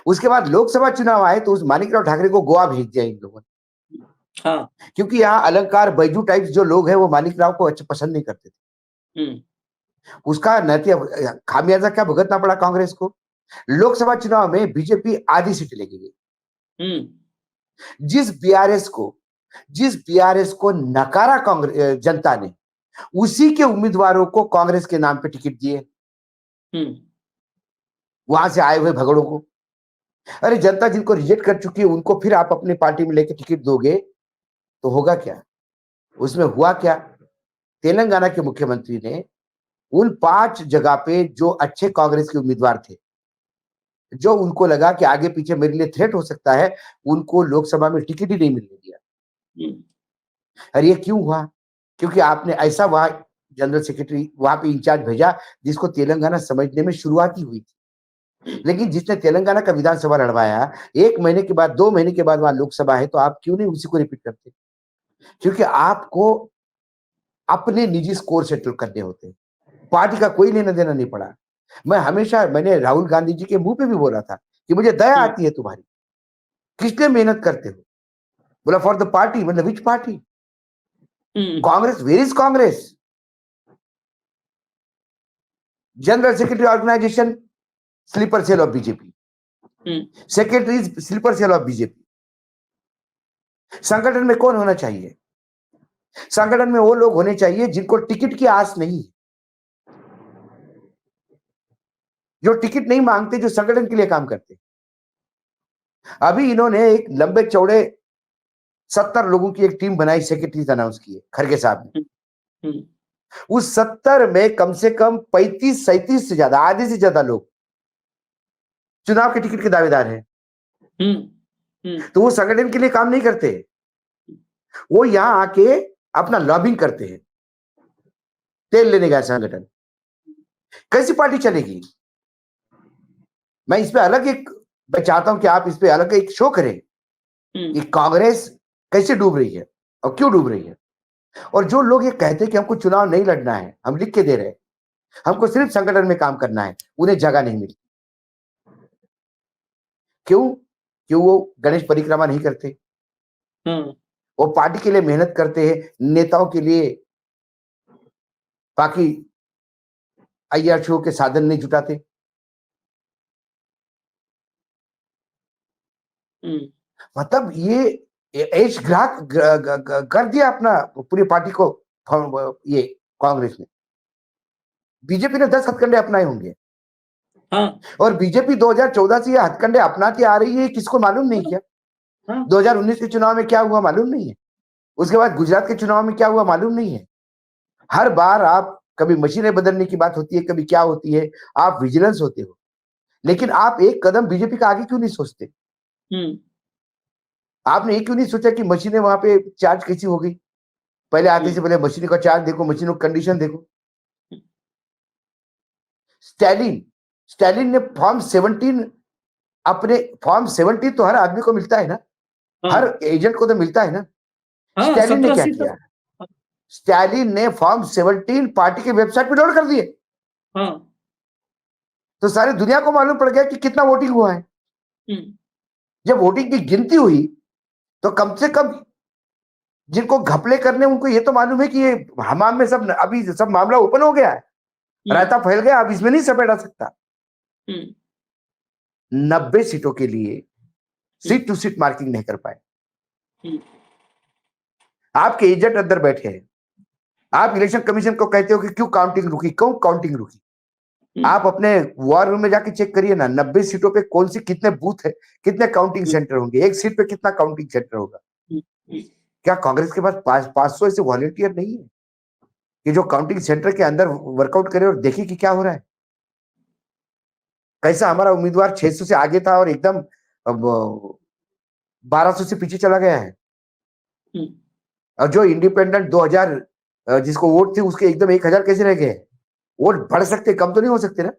उसके बाद लोकसभा चुनाव आए तो उस माणिकराव ठाकरे को गोवा भेज दिया इन लोगों ने। हाँ, क्योंकि यहाँ अलंकार बैजू टाइप्स जो लोग हैं वो माणिकराव को अच्छे पसंद नहीं करते थे। उसका नतीजा खामियाजा क्या भुगतना पड़ा कांग्रेस को? लोकसभा चुनाव में बीजेपी आधी सीट लेके गई। जिस बीआरएस को नकारा कांग्रेस जनता ने, उसी के उम्मीदवारों को कांग्रेस के नाम पे टिकट दिए, वहां से आए हुए भगड़ों को। अरे जनता जिनको रिजेक्ट कर चुकी है उनको फिर आप अपनी पार्टी में लेके टिकट दोगे तो होगा क्या? उसमें हुआ क्या? तेलंगाना के मुख्यमंत्री ने उन 5 जगह पे जो अच्छे कांग्रेस के उम्मीदवार थे, जो उनको लगा कि आगे पीछे मेरे लिए थ्रेट हो सकता है, उनको लोकसभा में टिकट ही नहीं मिलने दिया। और ये क्यों हुआ? क्योंकि आपने ऐसा वहां जनरल सेक्रेटरी वहां पे इंचार्ज भेजा जिसको तेलंगाना समझने में शुरुआती हुई थी। लेकिन जिसने तेलंगाना का विधानसभा लड़वाया, 1 महीने के बाद 2 महीने के बाद वहां लोकसभा है, तो आप क्यों नहीं उसी को रिपीट करते? क्योंकि आपको अपने निजी स्कोर सेटल करने होते हैं। पार्टी का कोई लेना देना नहीं पड़ा। मैंने राहुल गांधी जी के मुंह पे भी बोला था कि मुझे दया आती है तुम्हारी, किस लिए मेहनत करते हो? बोला फॉर द पार्टी। मतलब which party? Congress. Where is Congress? General secretary organisation sleeper cell of BJP, secretary sleeper cell of BJP. संगठन में कौन होना चाहिए? संगठन में वो लोग होने चाहिए जिनको टिकट की आस नहीं, जो टिकट नहीं मांगते, जो संगठन के लिए काम करते। अभी इन्होंने एक लंबे चौड़े 70 लोगों की एक टीम बनाई, सेक्रेटरीज अनाउंस किए खड़गे साहब ने। उस 70 में कम से कम 35-37 से ज्यादा, आधे से ज्यादा लोग चुनाव के टिकट के दावेदार हैं। तो वो संगठन के लिए काम नहीं करते, वो यहां आके अपना लॉबिंग करते हैं। तेल लेने गया संगठन, कैसी पार्टी चलेगी? मैं इस पे अलग मैं चाहता हूं कि आप इस पे अलग एक शो करें कि कांग्रेस कैसे डूब रही है और क्यों डूब रही है। और जो लोग ये कहते हैं कि हमको चुनाव नहीं लड़ना है, हम लिख के दे रहे हैं, हमको सिर्फ संगठन में काम करना है, उन्हें जगह नहीं मिलती। क्यों वो गणेश परिक्रमा नहीं करते? वो पार्टी के लिए मेहनत करते हैं, नेताओं के लिए बाकी अय्याशियों के साधन नहीं जुटाते। मतलब ये ऐश ग्राहक कर दिया अपना पूरी पार्टी को ये कांग्रेस ने। बीजेपी ने 10 हथकंडे अपनाए होंगे। हाँ। और बीजेपी 2014 से ये हथकंडे अपनाती आ रही है, किसको मालूम नहीं किया? हाँ 2019 के चुनाव में क्या हुआ मालूम नहीं है, उसके बाद गुजरात के चुनाव में क्या हुआ मालूम नहीं है। हर बार आप कभी मशीनें बदलने की बात होती है, कभी क्या होती है, आप विजिलेंस होते हो, लेकिन आप एक कदम बीजेपी का आगे क्यों नहीं सोचते? हम्म आपने ये क्यों नहीं सोचा कि मशीनें वहां पे चार्ज कैसी हो गई? पहले आते से पहले मशीनों का चार्ज देखो, मशीनों की कंडीशन देखो। स्टैलिन स्टैलिन ने फॉर्म 17, अपने फॉर्म 17 तो हर आदमी को मिलता है ना, हाँ हर एजेंट को तो मिलता है ना। हाँ स्टैलिन ने 17 क्या अस्सी किया? तक। स्टैलिन ने फॉर्म 17 पार्टी के वेबसाइट पे डाउनलोड कर दिए, हाँ तो सारी दुनिया को मालूम पड़ गया कि कितना वोटिंग हुआ है। हम्म जब वोटिंग की गिनती हुई तो कम से कम जिनको घपले करने उनको ये तो मालूम है कि ये हमाम में सब अभी सब मामला ओपन हो गया है, रायता फैल गया, अब इसमें नहीं समेटा सकता। हम्म 90 सीटों के लिए सीट टू सीट मार्किंग नहीं कर पाए। हम्म आपके एजेंट अंदर बैठे हैं, आप इलेक्शन कमीशन को कहते हो कि क्यों काउंटिंग रुकी, क्यों काउंटिंग रुकी? आप अपने वॉर रूम में जाके चेक करिए ना, 90 सीटों पे कौन सी कितने बूथ है, कितने काउंटिंग सेंटर होंगे, एक सीट पे कितना काउंटिंग सेंटर होगा? क्या कांग्रेस के पास 500 ऐसे वॉलंटियर नहीं है कि जो काउंटिंग सेंटर के अंदर वर्कआउट करे और देखे कि क्या हो रहा है? कैसा हमारा उम्मीदवार 600 से आगे था और एकदम अब 1200 से पीछे चला गया है, और जो इंडिपेंडेंट 2000 जिसको वोट थे उसके एकदम 1000 कैसे रह गए? वोट बढ़ सकते, कम तो नहीं हो सकते ना?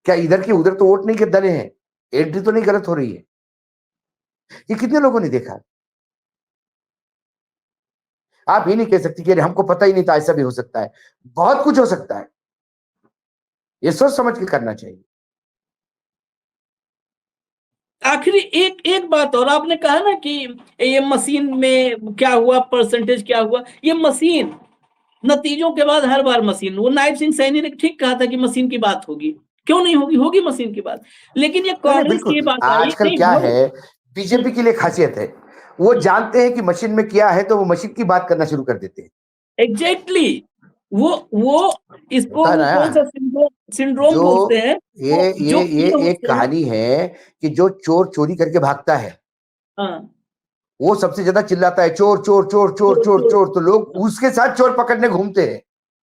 क्या इधर के उधर तो वोट नहीं के डले हैं, एंट्री तो नहीं गलत हो रही है? ये कितने लोगों ने देखा? आप ये नहीं कह सकती कि अरे हमको पता ही नहीं था, ऐसा भी हो सकता है। बहुत कुछ हो सकता है, ये सोच समझ के करना चाहिए। आखिरी एक एक बात और, आपने कहा ना कि ये मशीन में क्या हुआ, परसेंटेज क्या हुआ, ये मशीन नतीजों के बाद हर बार मशीन, वो नायब सिंह सैनी ने ठीक कहा था कि मशीन की बात होगी, क्यों नहीं होगी, होगी मशीन की बात। लेकिन ये नहीं नहीं कांग्रेस की ये बिल्कुल, बात आई आजकल नहीं क्या हो। है, बीजेपी की लिए खासियत है, वो जानते हैं कि मशीन में किया है तो वो मशीन की बात करना शुरू कर देते हैं। एग्जैक्टली वो इसको होता है वो कौन सा ना, सिंड्रोम सिंड्रोम जो बोलते हैं, ये वो ये जो ये किए एक होते हैं। कहानी है कि जो चोर चोरी करके भागता है हाँ वो सबसे ज्यादा चिल्लाता है चोर चोर चोर चोर चोर चोर चोर। चोर, तो लोग उसके साथ चोर पकड़ने घूमते हैं।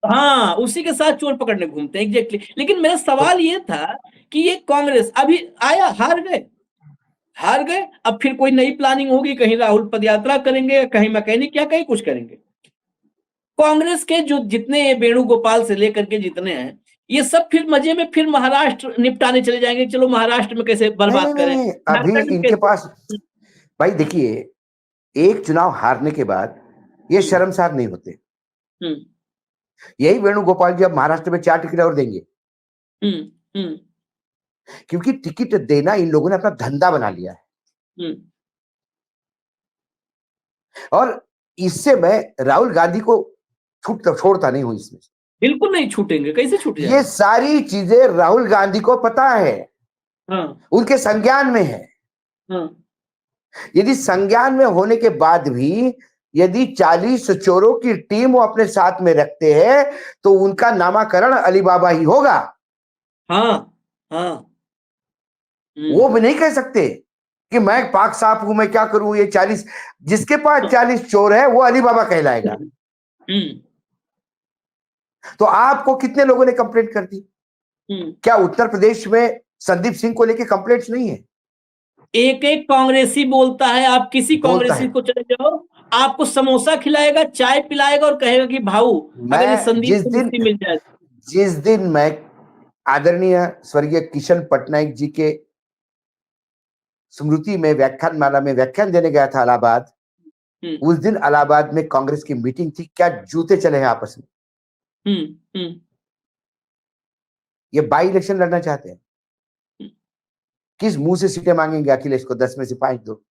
हाँ उसी के साथ चोर पकड़ने घूमते हैं, एग्जैक्टली। लेकिन मेरा तो सवाल ये था कि ये कांग्रेस अभी आया, हार गए, अब फिर कोई नई प्लानिंग होगी, कहीं राहुल पदयात्रा करेंगे, कहीं मैकेनिक, या कहीं कुछ करेंगे। कांग्रेस के जो जितने वेणुगोपाल से लेकर के जितने हैं, ये सब फिर मजे में फिर महाराष्ट्र निपटाने चले जाएंगे, चलो महाराष्ट्र में कैसे नहीं नहीं बर्बाद नहीं करें, नहीं, अभी झारखंड में इनके कैसे। पास, भाई देखिए, एक चुनाव हारने के बाद ये शर्मसार नहीं होते। हम्म यही वेणुगोपाल जी अब महाराष्ट्र में 4 टिकट और देंगे, हम्म हम्म क्योंकि टिकट देना इन लोगों ने अपना धंधा बना लिया है। हम्म और इससे मैं राहुल गांधी को छोड़ता नहीं हूं इसमें। बिल्कुल नहीं छूटेंगे, कैसे छूट ये जाएंगे। सारी चीजें राहुल गांधी को पता है, हाँ उनके संज्ञान में है। हाँ यदि संज्ञान में होने के बाद भी यदि 40 चोरों की टीम वो अपने साथ में रखते हैं तो उनका नामाकरण अलीबाबा ही होगा। हाँ हाँ वो भी नहीं कह सकते कि मैं पाक साफ हूं, मैं क्या करूं, ये 40, जिसके पास 40 चोर है वो अलीबाबा कहलाएगा। हम्म तो आपको कितने लोगों ने कंप्लेंट कर दी? क्या उत्तर प्रदेश में संदीप सिंह को लेके कंप्लेंट्स नहीं है? एक एक कांग्रेसी बोलता है, आप किसी बोलता कांग्रेसी है। को चले जाओ, आपको समोसा खिलाएगा, चाय पिलाएगा और कहेगा कि भाऊ अगर ये मैं संदीप को मुक्ति मिल जाए। जिस दिन मैं आदरणीय स्वर्गीय किशन पटनायक जी के स्मृति में व्याख्यान माला में व्याख्यान देने गया था इलाहाबाद, उस दिन इलाहाबाद में कांग्रेस की मीटिंग थी, क्या जूते चले हैं आपस में। ये बाई इलेक्शन लड़ना चाहते हैं, किस मुंह से सीटें मांगेंगे अखिलेश को? 10 में से 5 दो,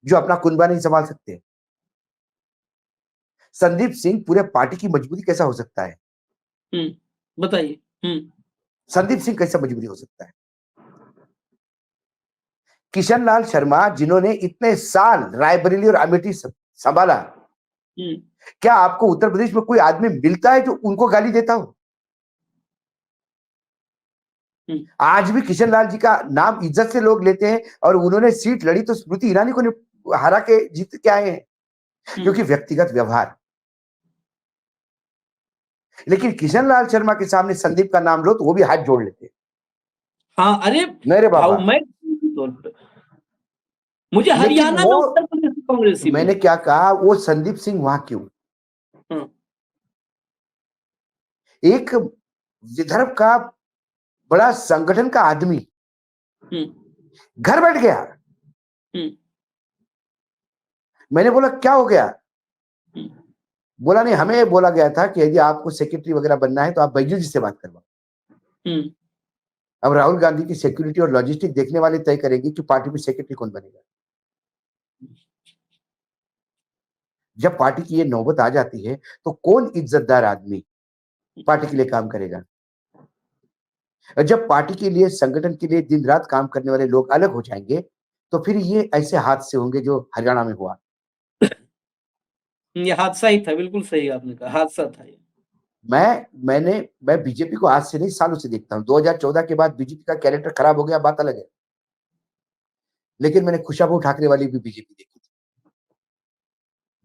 जो अपना कुनबा नहीं संभाल सकते। संदीप सिंह पूरे पार्टी की मजबूरी कैसा हो सकता है? बताइए। संदीप सिंह कैसा मजबूरी हो सकता है? किशन लाल शर्मा जिन्होंने इतने साल रायबरेली और अमेठी संभाला, क्या आपको उत्तर प्रदेश में कोई आदमी मिलता है जो उनको गाली देता हो? आज भी किशन लाल जी का नाम इज्जत से लोग लेते हैं, और उन्होंने सीट लड़ी तो स्मृति ईरानी को हरा के जीत के आए हैं, क्योंकि व्यक्तिगत व्यवहार। लेकिन किशन लाल शर्मा के सामने संदीप का नाम लो तो वो भी हाथ जोड़ लेते हैं। हाँ, अरे मेरे बाबा, मैं मुझे लेकिन हरियाणा में वो उत्तर प्रदेश में कांग्रेसी मैंने क्या कहा, वो संदीप सिंह वहां क्यों? एक विदर्भ का बड़ा संगठन का आदमी घर बैठ गया। मैंने बोला क्या हो गया? बोला नहीं, हमें बोला गया था कि यदि आपको सेक्रेटरी वगैरह बनना है तो आप बैजू जी से बात करवाओ। अब राहुल गांधी की सिक्योरिटी और लॉजिस्टिक देखने वाले तय करेंगे कि पार्टी में सेक्रेटरी कौन बनेगा। जब पार्टी की ये नौबत आ जाती है तो कौन इज्जतदार आदमी पार्टी के लिए काम करेगा? और जब पार्टी के लिए, संगठन के लिए दिन रात काम करने वाले लोग अलग हो जाएंगे तो फिर ये ऐसे हादसे होंगे जो हरियाणा में हुआ। ये हादसा ही था, बिल्कुल सही आपने कहा, हादसा था ये। मैं बीजेपी को आज से नहीं, सालों से देखता हूं। 2014 के बाद बीजेपी का कैरेक्टर खराब हो गया, बात अलग है, लेकिन मैंने खुशबू ठाकरे वाली भी बीजेपी देखी थी।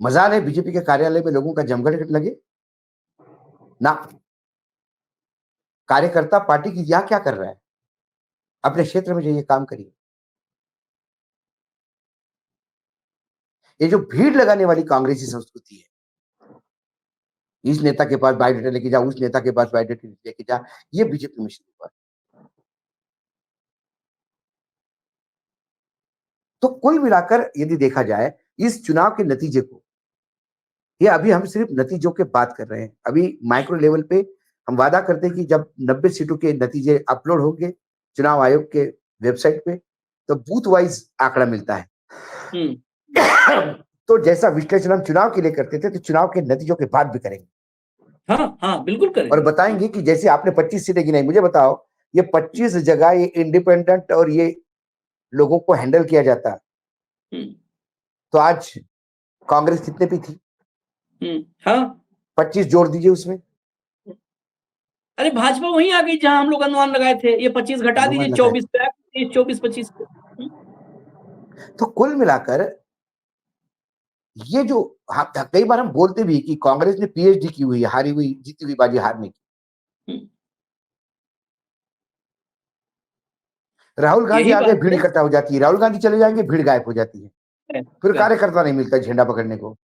मजाल है बीजेपी के कार्यालय में लोगों का जमघट लगे ना। कार्यकर्ता पार्टी की यहां क्या कर रहा है? अपने क्षेत्र में जाइए, काम करिए। ये जो भीड़ लगाने वाली कांग्रेसी संस्कृति है, इस नेता के पास बायोडेटा लेके जा, उस नेता के पास बायोडेटा लेके जा, ये बीजेपी में शुरू हुआ। तो कुल मिलाकर यदि देखा जाए इस चुनाव के नतीजे को, ये अभी हम सिर्फ नतीजों के बात कर रहे हैं। अभी माइक्रो लेवल पे हम वादा करते हैं कि जब 90 सीटों के नतीजे अपलोड होंगे चुनाव आयोग के वेबसाइट पे, तो बूथ वाइज आंकड़ा मिलता है। तो जैसा विश्लेषण हम चुनाव के लिए करते थे, तो चुनाव के नतीजों के बाद भी करेंगे। हाँ, बिल्कुल करेंगे। और बताएंगे कि जैसे आपने 25 सीटें गिनाई, मुझे बताओ ये 25 जगह ये इंडिपेंडेंट और ये लोगों को हैंडल किया जाता तो आज कांग्रेस कितने पे थी? हाँ, 25 जोड़ दीजिए उसमें। अरे भाजपा वहीं आ गई जहां हम लोग अनुमान लगाए थे। ये 25 घटा दीजिए, 24 पे, 24-25 पे। तो कुल मिलाकर ये जो कई बार हम बोलते भी कि कांग्रेस ने पीएचडी की हुई, हारी हुई, जीती हुई बाजी हारने की। राहुल गांधी आगे भीड़ इकट्ठा हो जाती है, राहुल गांधी चले जाएंगे भीड़ गायब हो जाती है, फिर कार्यकर्ता नहीं मिलता झंडा पकड़ने को।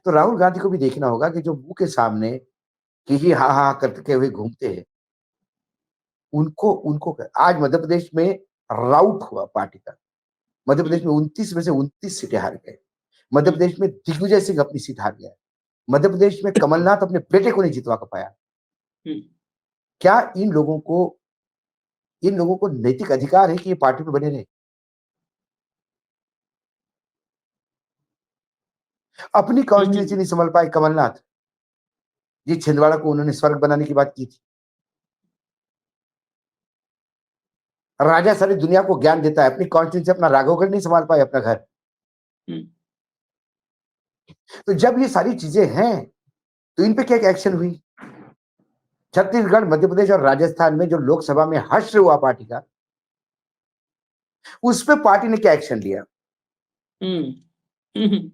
तो राहुल गांधी को भी देखना होगा कि जो मुंह के सामने ही हा हा करते हुए घूमते हैं, उनको आज मध्य प्रदेश में राउट हुआ पार्टी का। मध्य प्रदेश में 29 में से 29 सीटें हार गए। मध्य प्रदेश में दिग्विजय सिंह अपनी सीट हार गया। मध्य प्रदेश में कमलनाथ अपने बेटे को नहीं जितवा कर पाया। क्या इन लोगों को नैतिक अधिकार है कि ये पार्टी में बने रहे? अपनी कॉन्स्टिट्यूंसी नहीं संभाल पाए कमलनाथ जी। छिंदवाड़ा को उन्होंने स्वर्ग बनाने की बात की थी। राजा सारी दुनिया को ज्ञान देता है, अपनी कॉन्स्टिट्यूंसी अपना राघवगढ़ नहीं संभाल पाए, अपना घर। तो जब ये सारी चीजें हैं तो इन पे क्या एक्शन हुई? छत्तीसगढ़, मध्य प्रदेश और राजस्थान में जो लोकसभा में हश्र हुआ पार्टी का, उस पे पार्टी ने क्या एक्शन लिया?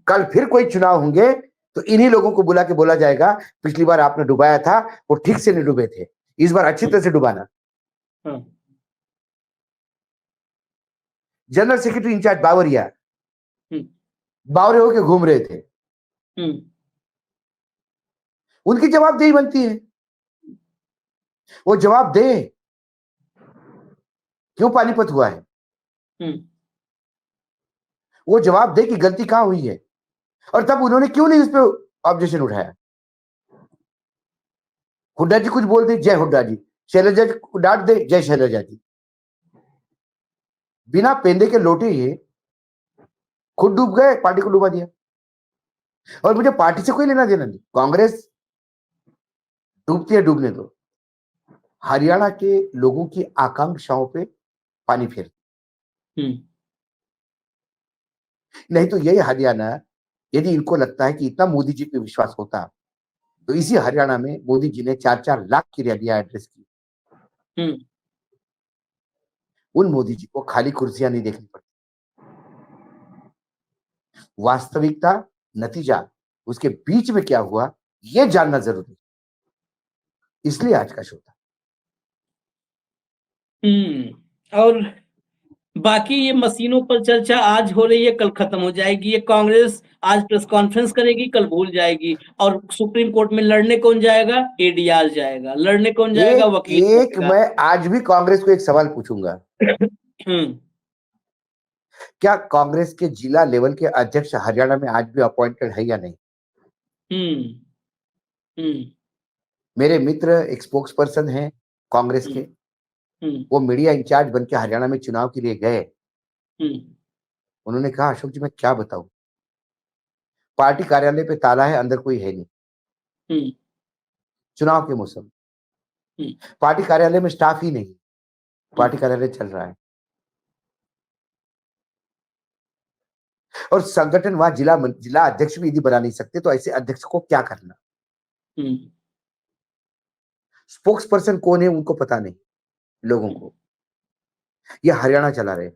कल फिर कोई चुनाव होंगे तो इन्हीं लोगों को बुला के बोला जाएगा पिछली बार आपने डुबाया था, वो ठीक से नहीं डूबे थे, इस बार अच्छी तरह से डुबाना। जनरल सेक्रेटरी इंचार्ज बावरिया बावरे होके घूम रहे थे, उनकी जवाबदेही बनती है। वो जवाब दे क्यों पानीपत हुआ है, वो जवाब दे कि गलती कहां हुई है, और तब उन्होंने क्यों नहीं उस पर ऑब्जेक्शन उठाया। हुड्डा जी कुछ बोल दे, जय हुड्डा जी। शैलजा जी को डांट दे, जय शैलजा जी। बिना पेंदे के लोटे ये खुद डूब गए, पार्टी को डूबा दिया। और मुझे पार्टी से कोई लेना देना नहीं, कांग्रेस डूबती है डूबने दो। हरियाणा के लोगों की आकांक्षाओं पे पानी फेर, नहीं तो यही हरियाणा, यदि इनको लगता है कि इतना मोदी जी पे विश्वास होता तो इसी हरियाणा में मोदी जी ने 4-4 लाख की रैलियां एड्रेस की। हम्म उन मोदी जी को खाली कुर्सियां नहीं देखनी पड़ती, वास्तविकता, नतीजा, उसके बीच में क्या हुआ ये जानना जरूरी है। इसलिए आज का शो था। और बाकी ये मशीनों पर चर्चा आज हो रही है, कल खत्म हो जाएगी। ये कांग्रेस आज प्रेस कॉन्फ्रेंस करेगी, कल भूल जाएगी। और सुप्रीम कोर्ट में लड़ने कौन जाएगा? एडीआर जाएगा। लड़ने कौन जाएगा? एक वकील एक जाएगा। मैं आज भी कांग्रेस को एक सवाल पूछूंगा, हम्म क्या कांग्रेस के जिला लेवल के अध्यक्ष हरियाणा में आज भी अपॉइंटेड है या नहीं? हम्म हम्म मेरे मित्र एक स्पोक्स पर्सन है कांग्रेस के, हम्म वो मीडिया इंचार्ज बन के हरियाणा में चुनाव के लिए गए। हम्म उन्होंने कहा, अशोक जी मैं क्या बताऊं, पार्टी कार्यालय पे ताला है, अंदर कोई है नहीं। हम्म चुनाव के मौसम, हम्म पार्टी कार्यालय में स्टाफ ही नहीं, पार्टी कार्यालय चल रहा है। और संगठन वहां जिला अध्यक्ष भी यदि बना नहीं सकते तो ऐसे अध्यक्ष को क्या करना? हम्म स्पोक्स पर्सन कौन है उनको पता नहीं, लोगों को। ये हरियाणा चला रहे।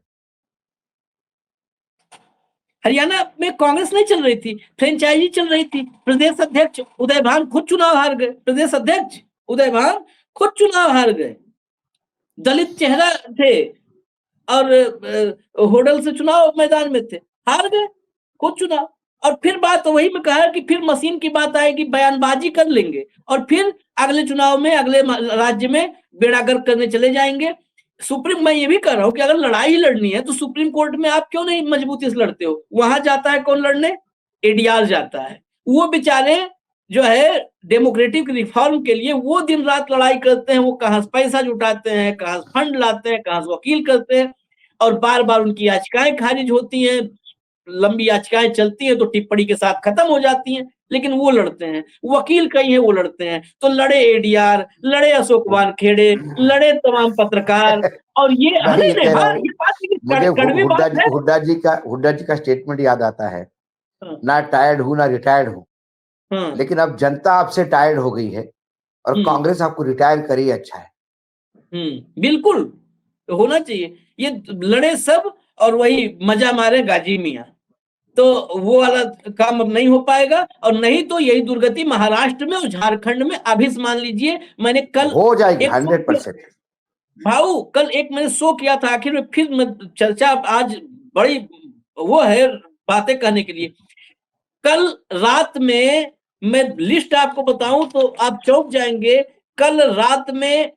हरियाणा में कांग्रेस नहीं चल रही थी, फ्रेंचाइजी चल रही थी। प्रदेश अध्यक्ष उदय भान खुद चुनाव हार गए। प्रदेश अध्यक्ष उदय भान खुद चुनाव हार गए। दलित चेहरा थे और होडल से चुनाव मैदान में थे, हार गए खुद चुनाव। और फिर बात वही में कहा कि फिर मशीन की बात आएगी, बयानबाजी कर लेंगे और फिर अगले चुनाव में अगले राज्य में बेड़ागर्क करने चले जाएंगे। सुप्रीम, मैं ये भी कह रहा हूं कि अगर लड़ाई ही लड़नी है तो सुप्रीम कोर्ट में आप क्यों नहीं मजबूती से लड़ते हो? वहां जाता है कौन लड़ने? एडीआर जाता है। वो बेचारे जो है डेमोक्रेटिक रिफॉर्म के लिए वो दिन रात लड़ाई करते हैं। वो कहां से पैसा जुटाते हैं, कहां से फंड लाते हैं, कहां से वकील करते हैं, और बार बार उनकी याचिकाएं खारिज होती हैं। लंबी याचिकाएं चलती हैं तो टिप्पणी के साथ खत्म हो जाती हैं, लेकिन वो लड़ते हैं। वकील कई हैं, वो लड़ते हैं। तो लड़े एडीआर, लड़े अशोक वानखेड़े, लड़े तमाम पत्रकार। और ये मैं नहीं ये नहीं कह रहा बात, हूँ, ये बात मुझे कड़वी बात है। हुड्डा जी का स्टेटमेंट याद आता है, हाँ, ना टायर्ड हूं ना रिटायर्ड हूं, हाँ, लेकिन अब जनता आपसे टायर्ड हो गई है और हम्म कांग्रेस आपको रिटायर करे, अच्छा है। बिल्कुल होना चाहिए। ये लड़े सब और वही मजा मारे गाजी मियां। तो वो वाला काम अब नहीं हो पाएगा। और नहीं तो यही दुर्गति महाराष्ट्र में और झारखंड में अभी मान लीजिए। मैंने कल हो जाएगी एक 100%। भाऊ कल एक मैंने शो किया था, आखिर में फिर मैं चर्चा आज बड़ी वो है बातें कहने के लिए। कल रात में मैं लिस्ट आपको बताऊं तो आप चौंक जाएंगे। कल रात में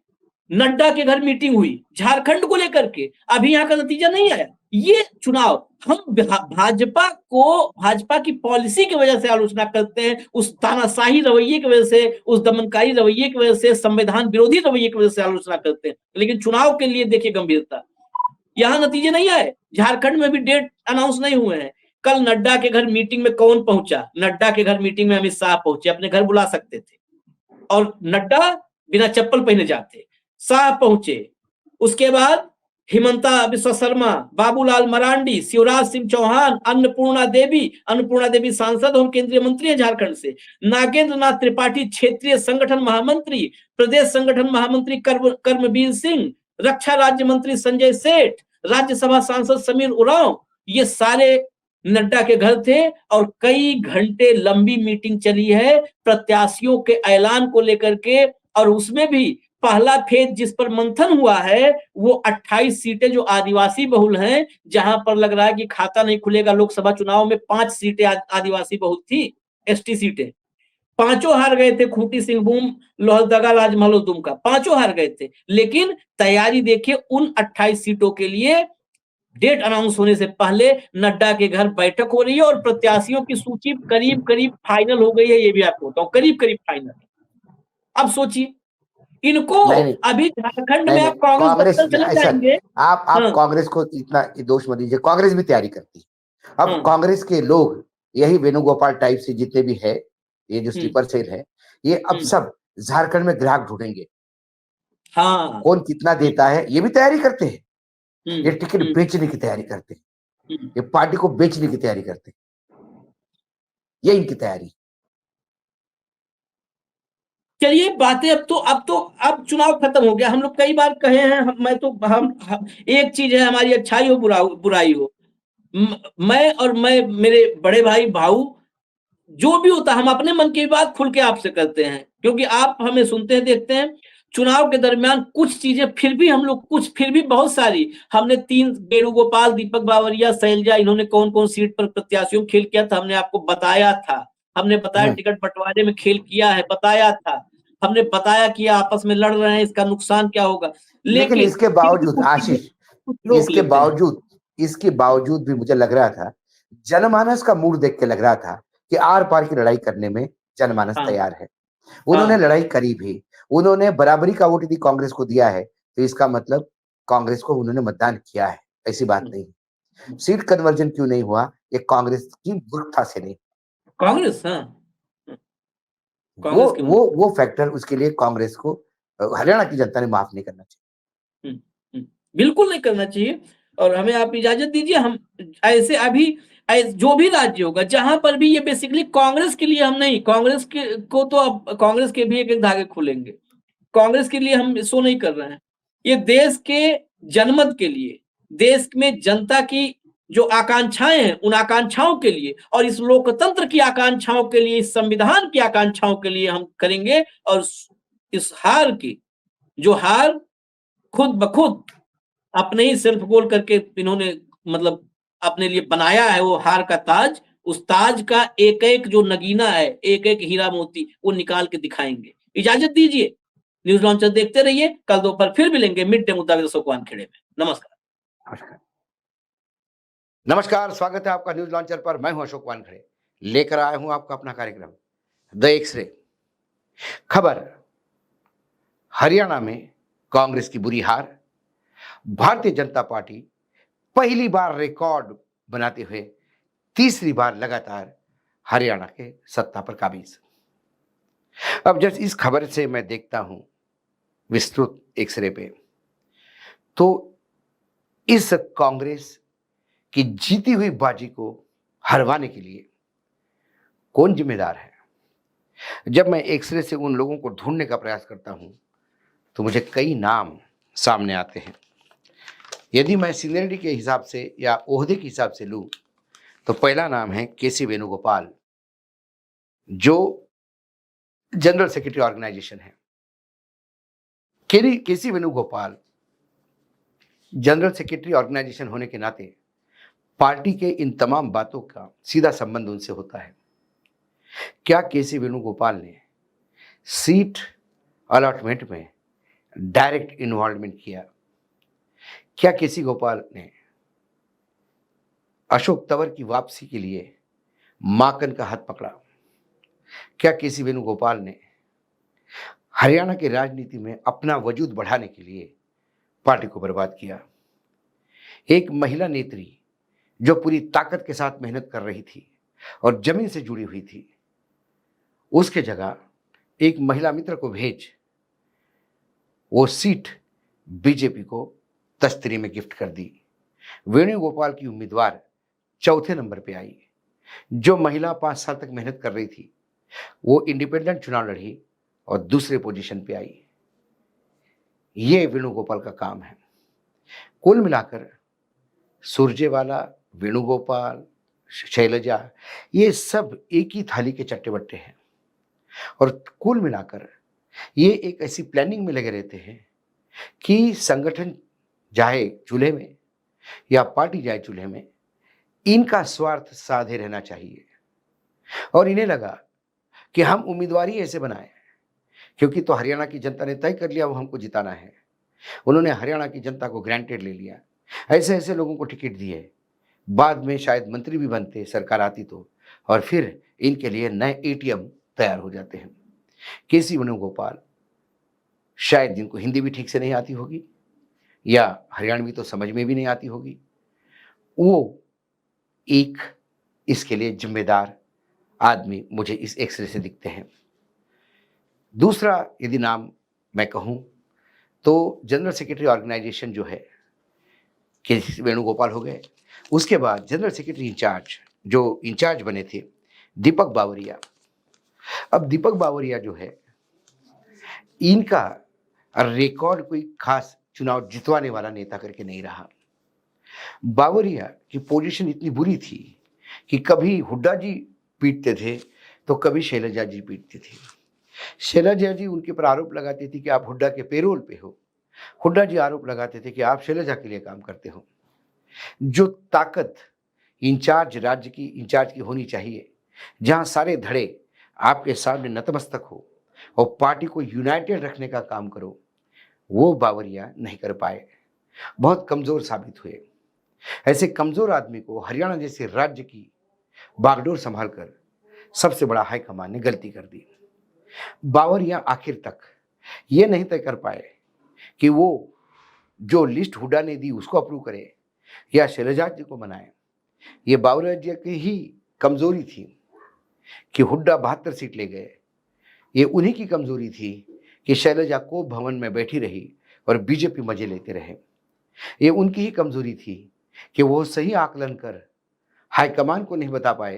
नड्डा के घर मीटिंग हुई झारखंड को लेकर के। अभी यहां का नतीजा नहीं आया। ये चुनाव हम भाजपा की पॉलिसी की वजह से आलोचना करते हैं, उस तानाशाही रवैये की वजह से, उस दमनकारी रवैये की वजह से, संविधान विरोधी रवैये की वजह से आलोचना करते हैं। लेकिन चुनाव के लिए देखिए गंभीरता। यहां नतीजे नहीं आए, झारखंड में भी डेट अनाउंस नहीं हुए हैं। कल नड्डा के घर मीटिंग में कौन पहुंचा? नड्डा के घर मीटिंग में अमित शाह पहुंचे, अपने घर बुला सकते थे और नड्डा बिना चप्पल पहने जाते। शाह पहुंचे। उसके बाद हिमंता बिस्वा शर्मा, बाबूलाल मरांडी, शिवराज सिंह चौहान, अन्नपूर्णा देवी सांसद और केंद्रीय मंत्री है झारखंड से, नागेंद्र नाथ त्रिपाठी क्षेत्रीय संगठन महामंत्री, प्रदेश संगठन महामंत्री कर्मवीर सिंह, रक्षा राज्य मंत्री संजय सेठ, राज्यसभा सांसद समीर उरांव, ये सारे नड्डा के घर थे। और कई घंटे लंबी मीटिंग चली है प्रत्याशियों के ऐलान को लेकर के। और उसमें भी पहला फेज जिस पर मंथन हुआ है वो 28 सीटें जो आदिवासी बहुल हैं, जहां पर लग रहा है कि खाता नहीं खुलेगा। लोकसभा चुनाव में 5 सीटें आदिवासी बहुल थी, एसटी सीटें। पांचों हार गए थे, खूंटी सिंहभूम, लोहरदगा, राजमहल, दुमका, पांचों हार गए थे। लेकिन तैयारी देखिए उन 28 सीटों के लिए डेट अनाउंस होने से पहले नड्डा के घर बैठक हो रही है और प्रत्याशियों की सूची करीब करीब फाइनल हो गई है। ये भी आपको बताऊं, करीब करीब फाइनल। अब सोचिए इनको नहीं अभी झारखंड नहीं में नहीं, आप कांग्रेस कांग्रेस दफ्तर चले ऐसा, जाएंगे। आप हाँ, कांग्रेस को इतना दोष मत दीजिए, कांग्रेस भी तैयारी करती है। अब हाँ, कांग्रेस के लोग यही वेणुगोपाल टाइप से जितने भी है, ये जो हम्म, स्लीपर सेल है, ये अब हम्म, सब झारखंड में ग्राहक ढूंढेंगे, हाँ, कौन कितना देता है, ये भी तैयारी करते हैं। ये हम्म, टिकट हम्म, बेचने की तैयारी करते हैं, हम्म, ये पार्टी को बेचने की तैयारी करते हैं, ये इनकी तैयारी। चलिए बातें अब चुनाव खत्म हो गया। हम लोग कई बार कहे हैं, हम एक चीज है, हमारी अच्छाई हो बुराई हो, मैं मेरे बड़े भाई भाऊ जो भी होता, हम अपने मन की बात खुल के आपसे करते हैं, क्योंकि आप हमें सुनते हैं, देखते हैं। चुनाव के दरमियान कुछ चीजें फिर भी बहुत सारी हमने 3 वेणुगोपाल, दीपक बावरिया, शैलजा, इन्होंने कौन-कौन सीट पर प्रत्याशियों खेल किया था, हमने आपको बताया था। हमने बताया हम्म। टिकट बंटवारे में खेल किया है, बताया था। हमने बताया कि आपस में लड़ रहे हैं, इसका नुकसान क्या होगा। लेकिन लेकिन इसके फिर भी बावजूद कुछ चीजें आशीष, कुछ रोक इसके लेते हैं। बावजूद इसके बावजूद भी मुझे लग रहा था, जनमानस का मूड देख के लग रहा था कि आर पार की लड़ाई करने में जनमानस हाँ, तैयार है। उन्होंने हाँ। लड़ाई करी भी, उन्होंने बराबरी का वोट यदि कांग्रेस को दिया है तो इसका मतलब कांग्रेस को उन्होंने मतदान किया है, ऐसी बात हुँ, नहीं। हुँ। सीट कन्वर्जन क्यों नहीं हुआ, ये कांग्रेस की मूर्खता से नहीं। कांग्रेस, हाँ। हुँ, वो कांग्रेस के मुँह। वो फैक्टर उसके लिए कांग्रेस को हरियाणा की जनता ने माफ नहीं करना चाहिए। हुँ, हुँ। बिल्कुल नहीं करना चाहिए, और हमें आप इजाज़त दीजिए, हम ऐसे अभी जो भी राज्य होगा, जहाँ पर भी ये बेसिकली कांग्रेस के लिए हम नहीं, कांग्रेस के को तो अब कांग्रेस के भी एक-एक धागे खुलेंगे। कांग्रेस के लिए हम शो नहीं कर रहे हैं। ये देश के जनमत के लिए, देश में जनता की जो आकांक्षाएँ हैं, उन आकांक्षाओं के लिए और इस लोकतंत्र की आकांक्षाओं के लिए, इस संविधान की आकांक्षाओं के लिए हम करेंगे, और इस हार की, जो हार खुद ब खुद अपने ही सेल्फ गोल करके इन्होंने मतलब अपने लिए बनाया है, वो हार का ताज, उस ताज का एक-एक जो नगीना है, एक-एक हीरा मोती, वो निकाल के दिखाएँगे। इजाज़त दीजिए, न्यूज़ लॉन्चर देखते रहिए, कल दोपहर फिर मिलेंगे मिड डे मुद्दा विद अशोक वानखेड़े में। नमस्कार। नमस्कार। नमस्कार, स्वागत है आपका न्यूज लॉन्चर पर। मैं हूं अशोक वानखड़े, लेकर आया हूं आपका अपना कार्यक्रम द एक्सरे। खबर, हरियाणा में कांग्रेस की बुरी हार, भारतीय जनता पार्टी पहली बार रिकॉर्ड बनाते हुए तीसरी बार लगातार हरियाणा के सत्ता पर काबिज। अब जब इस खबर से मैं देखता हूं विस्तृत एक्सरे पे, तो इस कांग्रेस की जीती हुई बाजी को हरवाने के लिए कौन जिम्मेदार है? जब मैं एक्सरे से उन लोगों को ढूंढने का प्रयास करता हूं तो मुझे कई नाम सामने आते हैं। यदि मैं सीनियरिटी के हिसाब से या ओहदे के हिसाब से लूं तो पहला नाम है केसी वेणुगोपाल, जो जनरल सेक्रेटरी ऑर्गेनाइजेशन है। केसी वेणुगोपाल जनरल सेक्रेटरी ऑर्गेनाइजेशन होने के नाते पार्टी के इन तमाम बातों का सीधा संबंध उनसे होता है। क्या केसी वेणुगोपाल ने सीट अलॉटमेंट में डायरेक्ट इन्वॉल्वमेंट किया? क्या केसी गोपाल ने अशोक तंवर की वापसी के लिए माकन का हाथ पकड़ा? क्या केसी वेणुगोपाल ने हरियाणा की राजनीति में अपना वजूद बढ़ाने के लिए पार्टी को बर्बाद किया? एक महिला नेत्री जो पूरी ताकत के साथ मेहनत कर रही थी और जमीन से जुड़ी हुई थी, उसके जगह एक महिला मित्र को भेज वो सीट बीजेपी को तश्तरी में गिफ्ट कर दी। वेणुगोपाल की उम्मीदवार चौथे नंबर पे आई। जो महिला 5 साल तक मेहनत कर रही थी, वो इंडिपेंडेंट चुनाव लड़ी और दूसरे पोजीशन पे आई। ये वेणुगोपाल का काम है। कुल मिलाकर सुरजेवाला, वेणुगोपाल, शैलजा, ये सब एक ही थाली के चट्टे बट्टे हैं, और कुल मिलाकर ये एक ऐसी प्लानिंग में लगे रहते हैं कि संगठन जाए चूल्हे में या पार्टी जाए चूल्हे में, इनका स्वार्थ साधे रहना चाहिए। और इन्हें लगा कि हम उम्मीदवार ही ऐसे बनाए, क्योंकि तो हरियाणा की जनता ने तय कर लिया वो हमको जिताना है। उन्होंने हरियाणा की जनता को ग्रांटेड ले लिया, ऐसे ऐसे लोगों को टिकट दिए। बाद में शायद मंत्री भी बनते, सरकार आती तो, और फिर इनके लिए नए एटीएम तैयार हो जाते हैं। केसी वेणुगोपाल, शायद जिनको हिंदी भी ठीक से नहीं आती होगी या हरियाणवी तो समझ में भी नहीं आती होगी, वो एक इसके लिए जिम्मेदार आदमी मुझे इस एक्सरे से दिखते हैं। दूसरा यदि नाम मैं कहूं तो जनरल सेक्रेटरी ऑर्गेनाइजेशन जो है, केसी वेणुगोपाल हो गए। उसके बाद जनरल सेक्रेटरी इंचार्ज, जो इंचार्ज बने थे, दीपक बावरिया। अब दीपक बावरिया जो है, इनका रिकॉर्ड कोई खास चुनाव जितवाने वाला नेता करके नहीं रहा। बावरिया की पोजीशन इतनी बुरी थी कि कभी हुड्डा जी पीटते थे तो कभी शैलजा जी पीटते थे। शैलजा जी उनके पर आरोप लगाती थी कि आप हुड्डा के पेरोल पे हो, हुड्डा जी आरोप लगाते थे कि आप शैलजा के लिए काम करते हो। जो ताकत राज्य की इंचार्ज की होनी चाहिए, जहां सारे धड़े आपके सामने नतमस्तक हो और पार्टी को यूनाइटेड रखने का काम करो, वो बावरिया नहीं कर पाए, बहुत कमजोर साबित हुए। ऐसे कमजोर आदमी को हरियाणा जैसे राज्य की बागडोर संभालकर सबसे बड़ा हाईकमान ने गलती कर दी। बावरिया आखिर तक ये नहीं तय कर पाए कि वो जो लिस्ट हुड्डा ने दी उसको अप्रूव करे या शैलजा जी को मनाए। ये बावरिया जी की ही कमजोरी थी कि हुड्डा 72 सीट ले गए। ये उन्हीं की कमजोरी थी कि शैलजा को भवन में बैठी रही और बीजेपी मजे लेते रहे। ये उनकी ही कमजोरी थी कि वो सही आकलन कर हाईकमान को नहीं बता पाए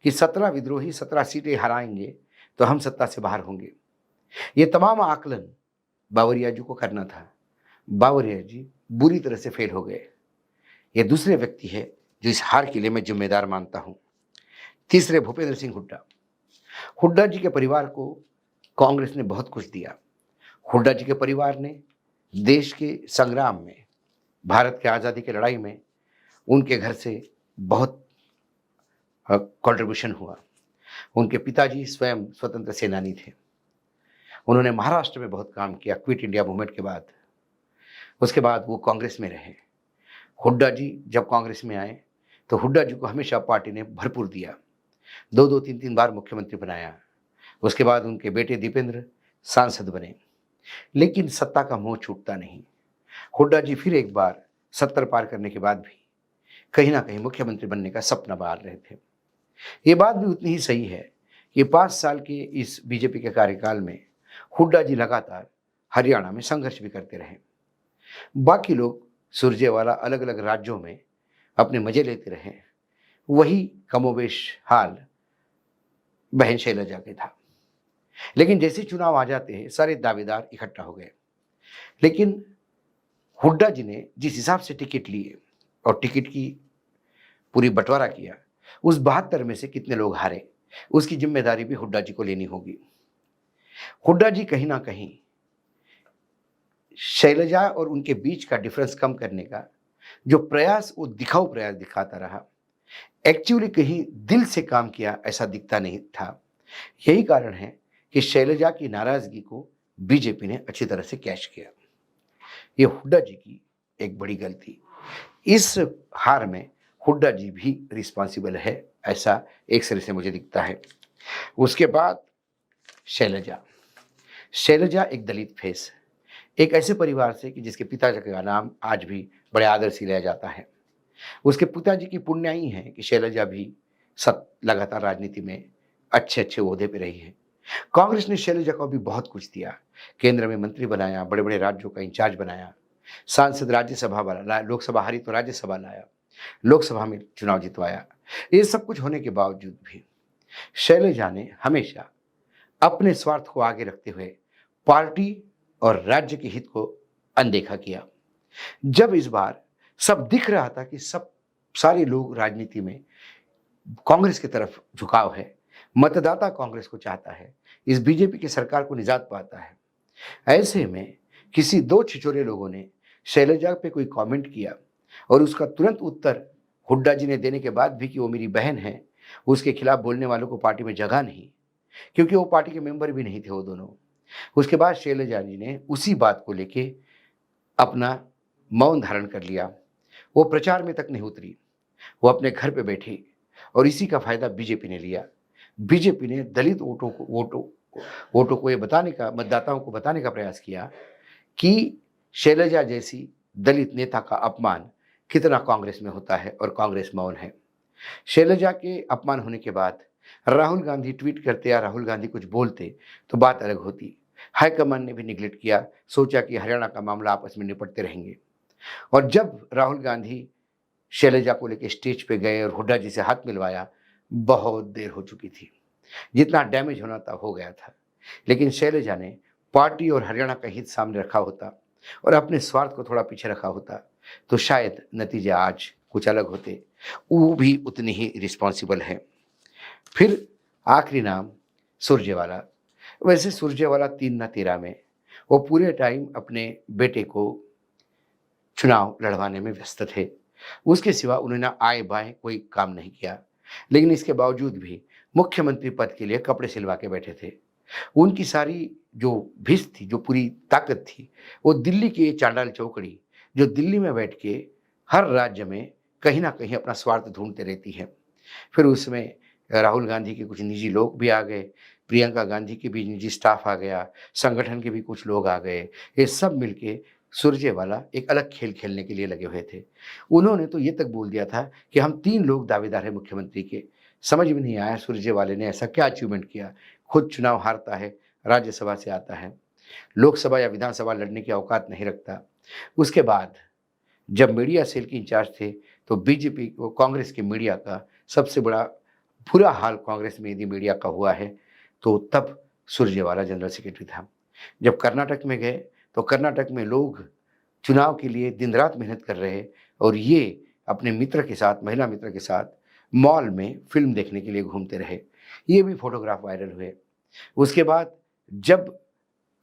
कि 17 विद्रोही 17 सीटें हराएंगे तो हम सत्ता से बाहर होंगे। ये तमाम आकलन बावरिया जी को करना था। बावरिया जी बुरी तरह से फेल हो गए। ये दूसरे व्यक्ति है जो इस हार के लिए मैं जिम्मेदार मानता हूं। तीसरे, भूपेंद्र सिंह हुड्डा। हुड्डा जी के परिवार को कांग्रेस ने बहुत कुछ दिया। हुड्डा जी के परिवार ने देश के संग्राम में, भारत की आज़ादी की लड़ाई में उनके घर से बहुत कंट्रीब्यूशन हुआ। उनके पिताजी स्वयं स्वतंत्र सेनानी थे। उन्होंने महाराष्ट्र में बहुत काम किया क्विट इंडिया मूवमेंट के बाद। उसके बाद वो कांग्रेस में रहे। हुड्डा जी जब कांग्रेस में आए तो हुड्डा जी को हमेशा पार्टी ने भरपूर दिया, 2-2, 3-3 बार मुख्यमंत्री बनाया। उसके बाद उनके बेटे दीपेंद्र सांसद बने, लेकिन सत्ता का मोह छूटता नहीं। हुड्डा जी फिर एक बार 70 पार करने के बाद भी कहीं ना कहीं मुख्यमंत्री बनने का सपना बार रहे थे। ये बात भी उतनी ही सही है कि 5 साल के इस बीजेपी के कार्यकाल में हुड्डा जी लगातार हरियाणा में संघर्ष भी करते रहे। बाकी लोग सुरजेवाला अलग अलग राज्यों में अपने मजे लेते रहे। वही कमोबेश हाल बहन शैलजा के था। लेकिन जैसे चुनाव आ जाते हैं सारे दावेदार इकट्ठा हो गए। लेकिन हुड्डा जी ने जिस हिसाब से टिकट लिए और टिकट की पूरी बंटवारा किया, उस 72 में से कितने लोग हारे, उसकी जिम्मेदारी भी हुड्डा जी को लेनी होगी। हुड्डा जी कहीं ना कहीं शैलजा और उनके बीच का डिफरेंस कम करने का जो प्रयास, वो दिखाऊ प्रयास दिखाता रहा। एक्चुअली कहीं दिल से काम किया ऐसा दिखता नहीं था। यही कारण है कि शैलजा की नाराजगी को बीजेपी ने अच्छी तरह से कैच किया। ये हुड्डा जी की एक बड़ी गलती। इस हार में हुड्डा जी भी रिस्पॉन्सिबल है, ऐसा एक तरह से मुझे दिखता है। उसके बाद शैलजा एक दलित फेस, एक ऐसे परिवार से कि जिसके पिताजी का नाम आज भी बड़े आदर से लिया जाता है। उसके पिताजी की पुण्याई है कि शैलजा भी लगातार राजनीति में अच्छे अच्छे ओहदे पे रही है। कांग्रेस ने शैलजा को भी बहुत कुछ दिया, केंद्र में मंत्री बनाया, बड़े बड़े राज्यों का इंचार्ज बनाया, सांसद राज्यसभा वाला, लोकसभा हारी तो राज्यसभा लाया, लोकसभा में चुनाव जितवाया। ये सब कुछ होने के बावजूद भी शैलजा ने हमेशा अपने स्वार्थ को आगे रखते हुए पार्टी और राज्य के हित को अनदेखा किया। जब इस बार सब दिख रहा था कि सारे लोग राजनीति में कांग्रेस की तरफ झुकाव है, मतदाता कांग्रेस को चाहता है, इस बीजेपी की सरकार को निजात पाता है, ऐसे में किसी 2 छिछोरे लोगों ने शैलजा पे कोई कमेंट किया और उसका तुरंत उत्तर हुड्डा जी ने देने के बाद भी कि वो मेरी बहन है, उसके खिलाफ बोलने वालों को पार्टी में जगह नहीं, क्योंकि वो पार्टी के मेंबर भी नहीं थे वो दोनों। उसके बाद शैलजा जी ने उसी बात को लेके अपना मौन धारण कर लिया। वो प्रचार में तक नहीं उतरी, वो अपने घर पे बैठी और इसी का फायदा बीजेपी ने लिया। बीजेपी ने दलित वोटों को ये बताने का, मतदाताओं को बताने का प्रयास किया कि शैलजा जैसी दलित नेता का अपमान कितना कांग्रेस में होता है और कांग्रेस मौन है। शैलजा के अपमान होने के बाद राहुल गांधी ट्वीट करते या राहुल गांधी कुछ बोलते तो बात अलग होती। हाईकमान ने भी निगलेक्ट किया, सोचा कि हरियाणा का मामला आपस में निपटते रहेंगे। और जब राहुल गांधी शैलजा को लेकर स्टेज पे गए और हुड्डा जी से हाथ मिलवाया, बहुत देर हो चुकी थी। जितना डैमेज होना था हो गया था। लेकिन शैलजा ने पार्टी और हरियाणा का हित सामने रखा होता और अपने स्वार्थ को थोड़ा पीछे रखा होता तो शायद नतीजे आज कुछ अलग होते। वो भी उतनी ही रिस्पॉन्सिबल है। फिर आखिरी नाम सुरजेवाला। वैसे सुरजेवाला 3 ना 13 में वो पूरे टाइम अपने बेटे को चुनाव लड़वाने में व्यस्त थे। उसके सिवा उन्होंने आए बाएं कोई काम नहीं किया, लेकिन इसके बावजूद भी मुख्यमंत्री पद के लिए कपड़े सिलवा के बैठे थे। उनकी सारी जो भिष थी, जो पूरी ताकत थी, वो दिल्ली की चांडाल चौकड़ी जो दिल्ली में बैठ के हर राज्य में कहीं ना कहीं अपना स्वार्थ ढूंढते रहती है। फिर उसमें राहुल गांधी के कुछ निजी लोग भी आ गए, प्रियंका गांधी के भी निजी स्टाफ आ गया, संगठन के भी कुछ लोग आ गए। ये सब मिलके सुरजेवाला एक अलग खेल खेलने के लिए लगे हुए थे। उन्होंने तो ये तक बोल दिया था कि हम 3 लोग दावेदार हैं मुख्यमंत्री के। समझ में नहीं आया सुरजेवाले ने ऐसा क्या अचीवमेंट किया। खुद चुनाव हारता है, राज्यसभा से आता है, लोकसभा या विधानसभा लड़ने की औकात नहीं रखता। उसके बाद जब मीडिया सेल के इंचार्ज थे तो बीजेपी को, कांग्रेस के मीडिया का सबसे बड़ा बुरा हाल कांग्रेस में यदि मीडिया का हुआ है तो तब सुरजेवाला जनरल सेक्रेटरी था। जब कर्नाटक में गए तो कर्नाटक में लोग चुनाव के लिए दिन रात मेहनत कर रहे और ये अपने मित्र के साथ, महिला मित्र के साथ मॉल में फिल्म देखने के लिए घूमते रहे। ये भी फोटोग्राफ वायरल हुए। उसके बाद जब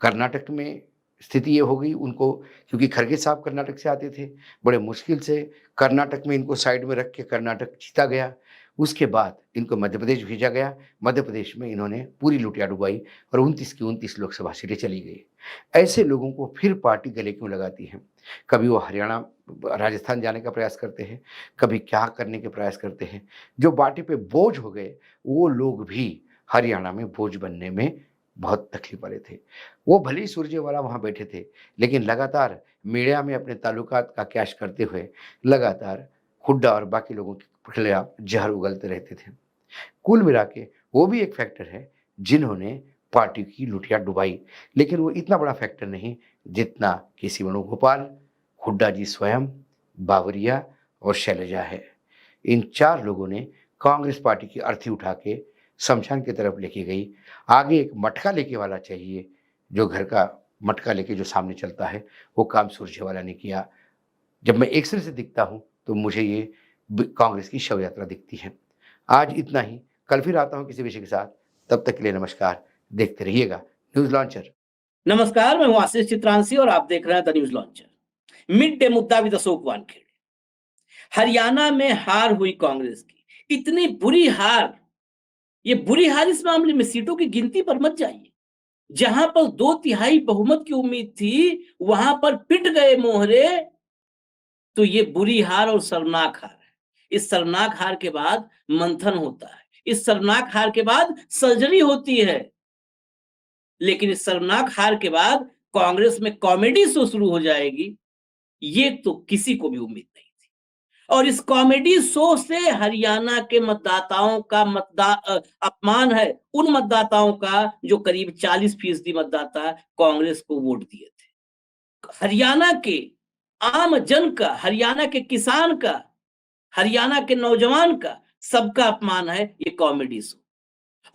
कर्नाटक में स्थिति ये हो गई उनको, क्योंकि खरगे साहब कर्नाटक से आते थे, बड़े मुश्किल से कर्नाटक में इनको साइड में रख के कर्नाटक जीता गया। उसके बाद इनको मध्य प्रदेश भेजा गया। मध्य प्रदेश में इन्होंने पूरी लुटिया डुबाई और 29 की 29 लोकसभा सीटें चली गई। ऐसे लोगों को फिर पार्टी गले क्यों लगाती है? कभी वो हरियाणा, राजस्थान जाने का प्रयास करते हैं, कभी क्या करने के प्रयास करते हैं। जो पार्टी पे बोझ हो गए वो लोग भी हरियाणा में बोझ बनने में बहुत तकलीफ वाले थे। वो भले ही सुरजेवाला वहाँ बैठे थे, लेकिन लगातार मीडिया में अपने ताल्लुकात का कैश करते हुए लगातार हुड्डा और बाकी लोगों के खिलाफ जहर उगलते रहते थे। कुल मिला के वो भी एक फैक्टर है जिन्होंने पार्टी की लुटिया डुबाई, लेकिन वो इतना बड़ा फैक्टर नहीं जितना कि श्री वेणुगोपाल, हुड्डा जी स्वयं, बावरिया और शैलजा है। इन 4 लोगों ने कांग्रेस पार्टी की अर्थी उठा के शमशान की तरफ लेके गई। आगे एक मटका लेके वाला चाहिए, जो घर का मटका लेके जो सामने चलता है, वो काम सुरजेवाला ने किया। जब मैं एक्सरे से दिखता हूं तो मुझे ये कांग्रेस की शव यात्रा दिखती है। आज इतना ही, कल फिर आता हूं किसी विषय के साथ। तब तक के लिए नमस्कार। देखते रहिएगा न्यूज लॉन्चर। नमस्कार, मैं हूं आशीष चित्रांशी और आप देख रहे हैं the news launcher. Mid day मुद्दा विद अशोक वानखेड़े। हरियाणा में हार हुई कांग्रेस की, इतनी बुरी हार, ये बुरी हार इस मामले में सीटों की गिनती पर मत जाइए। जहां पर 2/3 बहुमत की उम्मीद थी वहां पर पिट गए मोहरे। तो ये बुरी हार और शर्मनाक हार है। इस शर्मनाक हार के बाद मंथन होता है, इस शर्मनाक हार के बाद सर्जरी होती है। लेकिन इस शर्मनाक हार के बाद कांग्रेस में कॉमेडी शो शुरू हो जाएगी, ये तो किसी को भी उम्मीद नहीं थी। और इस कॉमेडी शो से हरियाणा के मतदाताओं का अपमान है, उन मतदाताओं का जो करीब 40% मतदाता कांग्रेस को वोट दिए थे। हरियाणा के आम जन का, हरियाणा के किसान का, हरियाणा के नौजवान का, सबका अपमान है ये कॉमेडी शो।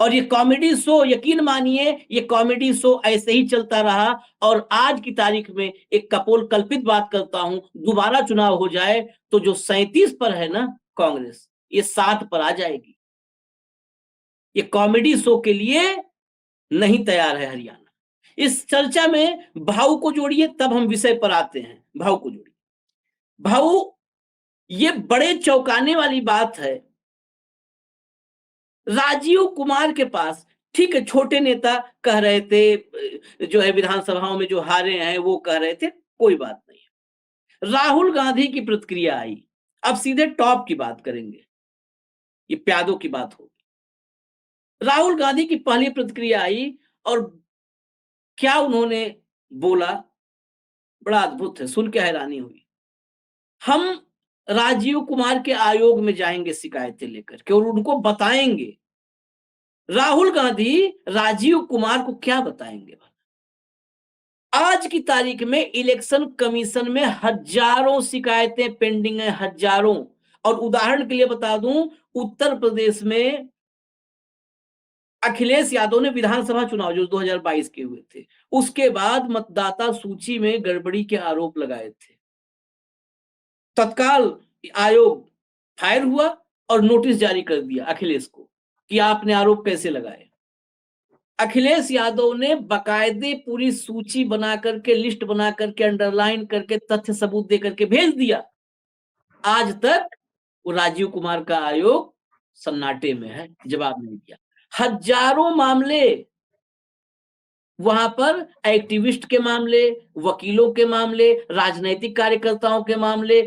और ये कॉमेडी शो, यकीन मानिए, ये कॉमेडी शो ऐसे ही चलता रहा। और आज की तारीख में एक कपोल कल्पित बात करता हूं, दोबारा चुनाव हो जाए तो जो 37 पर है ना कांग्रेस, ये 7 पर आ जाएगी। ये कॉमेडी शो के लिए नहीं तैयार है हरियाणा। इस चर्चा में भाऊ को जोड़िए, तब हम विषय पर आते हैं। भाऊ को जोड़िए। भाऊ, ये बड़े चौंकाने वाली बात है। राजीव कुमार के पास, ठीक है, छोटे नेता कह रहे थे, जो है विधानसभाओं में जो हारे हैं वो कह रहे थे, कोई बात नहीं है। राहुल गांधी की प्रतिक्रिया आई। अब सीधे टॉप की बात करेंगे, ये प्यादों की बात होगी। राहुल गांधी की पहली प्रतिक्रिया आई और क्या उन्होंने बोला, बड़ा अद्भुत है, सुन के हैरानी हुई। हम राजीव कुमार के आयोग में जाएंगे शिकायतें लेकर के और उनको बताएंगे। राहुल गांधी राजीव कुमार को क्या बताएंगे? आज की तारीख में इलेक्शन कमीशन में हजारों शिकायतें पेंडिंग है, हजारों। और उदाहरण के लिए बता दूं, उत्तर प्रदेश में अखिलेश यादव ने विधानसभा चुनाव जो 2022 के हुए थे, उसके बाद मतदाता सूची में गड़बड़ी के आरोप लगाए थे। तत्काल आयोग फायर हुआ और नोटिस जारी कर दिया अखिलेश को कि आपने आरोप कैसे लगाए। अखिलेश यादव ने बाकायदे पूरी सूची बना करके, लिस्ट बना करके, अंडरलाइन करके, तथ्य सबूत दे करके भेज दिया। आज तक वो राजीव कुमार का आयोग सन्नाटे में है, जवाब नहीं दिया। हजारों मामले वहां पर, एक्टिविस्ट के मामले, वकीलों के मामले, राजनीतिक कार्यकर्ताओं के मामले,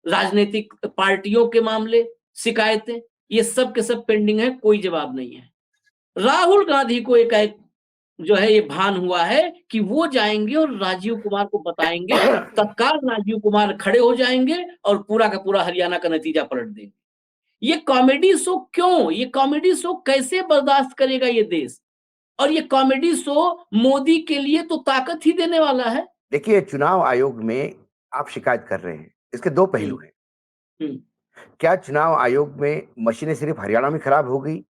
राजनीतिक पार्टियों के मामले, शिकायतें, ये सब के सब पेंडिंग है, कोई जवाब नहीं है। राहुल गांधी को एक जो है ये भान हुआ है कि वो जाएंगे और राजीव कुमार को बताएंगे, तत्काल राजीव कुमार खड़े हो जाएंगे और पूरा का पूरा हरियाणा का नतीजा पलट देंगे। ये कॉमेडी शो क्यों? ये कॉमेडी शो कैसे बर्दाश्त करेगा ये देश? और ये कॉमेडी शो मोदी के लिए तो ताकत ही देने वाला है। देखिए, चुनाव आयोग में आप शिकायत कर रहे हैं, इसके दो पहलू हैं। क्या चुनाव आयोग में मशीनें सिर्फ हरियाणा में खराब हो गई,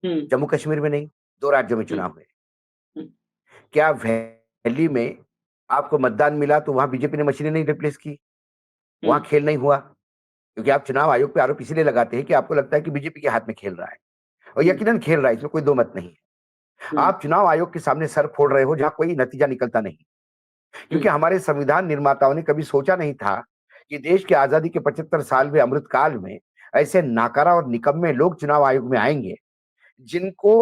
जम्मू कश्मीर में नहीं? दो राज्यों में चुनाव हुए। क्या वैली में आपको मतदान मिला तो वहां बीजेपी ने मशीनें नहीं रिप्लेस की, वहां खेल नहीं हुआ? क्योंकि आप चुनाव आयोग पे आरोप इसलिए लगाते हैं कि आपको लगता है कि बीजेपी के हाथ में खेल रहा है, और यकीनन खेल रहा है, इसमें कोई दो मत नहीं है। आप चुनाव आयोग के सामने सर फोड़ रहे हो जहां कोई नतीजा निकलता नहीं, क्योंकि हमारे संविधान निर्माताओं ने कभी सोचा नहीं था कि देश की आजादी के 75 साल में, अमृत काल में, ऐसे नाकारा और निकम्मे लोग चुनाव आयोग में आएंगे जिनको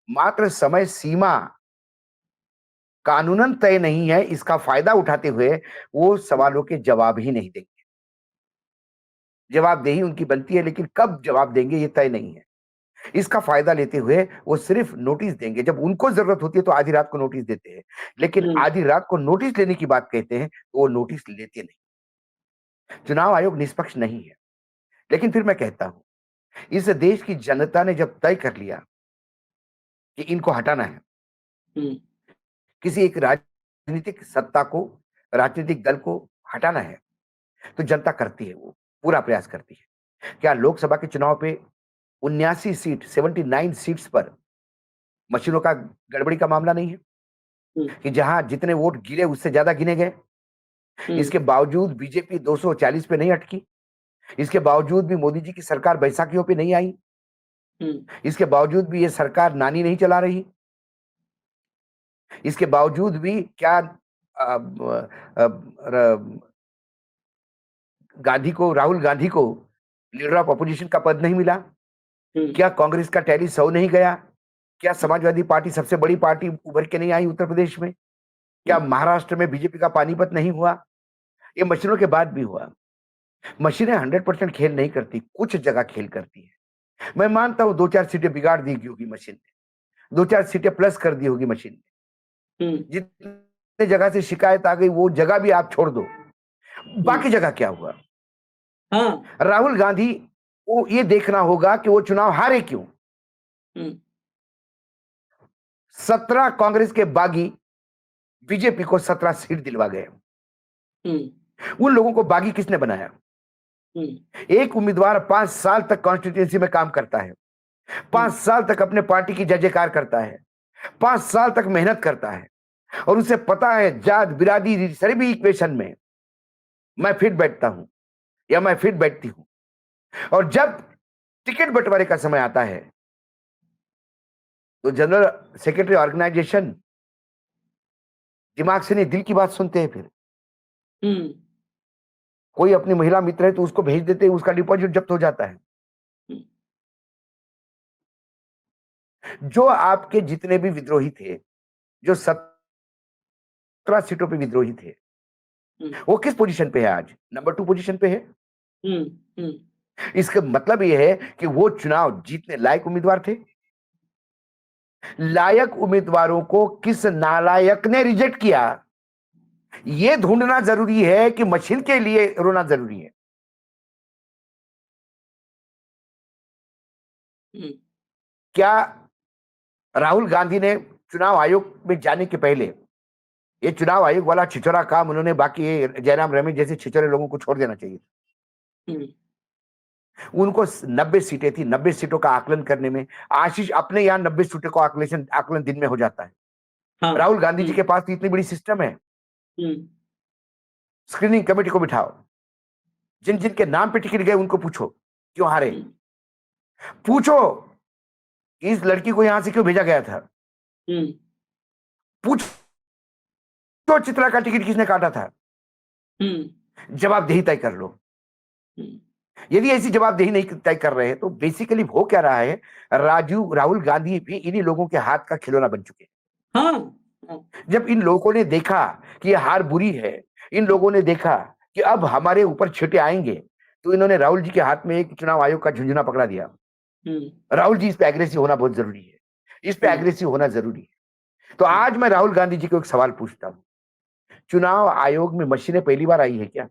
मात्र समय सीमा कानूनन तय नहीं है, इसका फायदा उठाते हुए वो सवालों के जवाब ही नहीं देंगे। जवाबदेही उनकी बनती है, लेकिन कब जवाब देंगे ये तय नहीं है। इसका फायदा लेते हुए वो सिर्फ नोटिस देंगे, जब उनको जरूरत होती है तो आधी रात को नोटिस देते हैं, लेकिन आधी रात को नोटिस लेने की बात कहते हैं तो वो नोटिस लेते नहीं। चुनाव आयोग निष्पक्ष नहीं है, लेकिन फिर मैं कहता हूं, इस देश की जनता ने जब तय कर लिया कि इनको हटाना है, किसी एक राजनीतिक सत्ता को, राजनीतिक दल को हटाना है, तो जनता करती है, वो पूरा प्रयास करती है। क्या लोकसभा के चुनाव पे 79 सीट, 79 सीट्स पर मशीनों का गड़बड़ी का मामला नहीं है कि जहां जितने वोट गिरे उससे ज्यादा गिने गए? इसके बावजूद बीजेपी 240 पे नहीं अटकी, इसके बावजूद भी मोदी जी की सरकार बैसाखियों पे नहीं आई, इसके बावजूद भी ये सरकार नानी नहीं चला रही, इसके बावजूद भी क्या राहुल गांधी को लीडर ऑफ अपोजिशन का पद नहीं मिला? क्या कांग्रेस का टैली 100 नहीं गया? क्या समाजवादी पार्टी, सबसे बड़ी पार्टी, उभर के नहीं आई उत्तर प्रदेश में? क्या महाराष्ट्र में बीजेपी का पानीपत नहीं हुआ? ये मशीनों के बाद भी हुआ। मशीनें 100% खेल नहीं करती, कुछ जगह खेल करती है। मैं मानता हूं 2-4 सीटें बिगाड़ दी होगी मशीन ने, 2-4 सीटें प्लस कर दी होगी मशीन ने। जितने जगह से शिकायत आ गई वो जगह भी आप छोड़ दो, बाकी जगह क्या हुआ? राहुल गांधी को ये देखना होगा कि वो चुनाव हारे क्यों। 17 कांग्रेस के बागी बीजेपी को 17 सीट दिलवा गए। उन लोगों को बागी किसने बनाया? एक उम्मीदवार 5 साल तक कॉन्स्टिट्यूएंसी में काम करता है, 5 साल तक अपने पार्टी की जय जयकार करता है, 5 साल तक मेहनत करता है, और उसे पता है जात बिरादरी सभी इक्वेशन में मैं फिट बैठता हूं या मैं फिट बैठती हूं, और जब टिकट बंटवारे का समय आता है तो जनरल सेक्रेटरी ऑर्गेनाइजेशन दिमाग से नहीं दिल की बात सुनते हैं। फिर कोई अपनी महिला मित्र है तो उसको भेज देते हैं, उसका डिपॉजिट जब्त हो जाता है। जो आपके जितने भी विद्रोही थे, जो 17 सीटों पे विद्रोही थे, वो किस पोजीशन पे है आज? नंबर 2 पोजीशन पे है। इसका मतलब यह है कि वो चुनाव जीतने लायक उम्मीदवार थे। लायक उम्मीदवारों को किस नालायक ने रिजेक्ट किया, यह ढूंढना जरूरी है कि मशीन के लिए रोना जरूरी है। क्या राहुल गांधी ने चुनाव आयोग में जाने के पहले ये चुनाव आयोग वाला छिछोरा काम उन्होंने बाकी जयराम रमेश जैसे छिछोरे लोगों को छोड़ देना चाहिए? उनको 90 सीटें थी, 90 सीटों का आकलन करने में आशीष अपने यहाँ 90 सीटों का आकलन दिन में हो जाता है। हाँ। राहुल गांधी जी के पास तो इतनी बड़ी सिस्टम है। स्क्रीनिंग कमेटी को बिठाओ, जिन जिन के नाम पे टिकट गए उनको पूछो क्यों हारे, पूछो कि इस लड़की को यहां से क्यों भेजा गया था, पूछो चित्रा का टिकट किसने काटा था, जवाबदेही तय कर लो। यदि ऐसी जवाबदेही नहीं तय कर रहे हैं तो बेसिकली हो क्या रहा है, राहुल गांधी भी इन्हीं लोगों के हाथ का खिलौना बन चुके हैं। हाँ। जब इन लोगों ने देखा कि ये हार बुरी है, इन लोगों ने देखा कि अब हमारे ऊपर छींटे आएंगे, तो इन्होंने राहुल जी के हाथ में एक चुनाव आयोग का झुंझुना पकड़ा दिया। राहुल जी इस पे एग्रेसिव होना बहुत जरूरी है, इस पे एग्रेसिव होना जरूरी है। तो आज मैं राहुल गांधी जी को एक सवाल पूछता हूं, चुनाव आयोग में मशीनें पहली बार आई है क्या?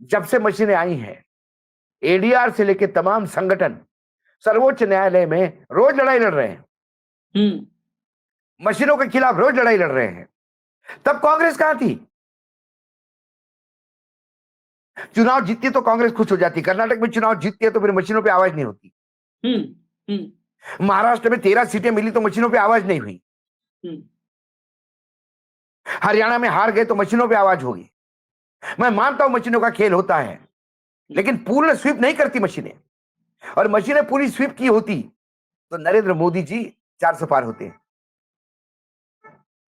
जब से मशीनें आई हैं, एडीआर से लेकर तमाम संगठन सर्वोच्च न्यायालय में रोज लड़ाई लड़ रहे हैं, मशीनों के खिलाफ रोज लड़ाई लड़ रहे हैं। तब कांग्रेस कहां थी? चुनाव जीतती तो कांग्रेस खुश हो जाती, कर्नाटक में चुनाव जीतती है तो फिर मशीनों पे आवाज नहीं होती। महाराष्ट्र में 13 सीटें मिली तो मशीनों पे आवाज नहीं हुई। हरियाणा में हार गए तो मशीनों पे आवाज होगी। मैं मानता हूं मशीनों का खेल होता है, लेकिन पूर्ण स्वीप नहीं करती मशीनें, और मशीनें पूरी स्वीप की होती तो नरेंद्र मोदी जी 400 पार होते।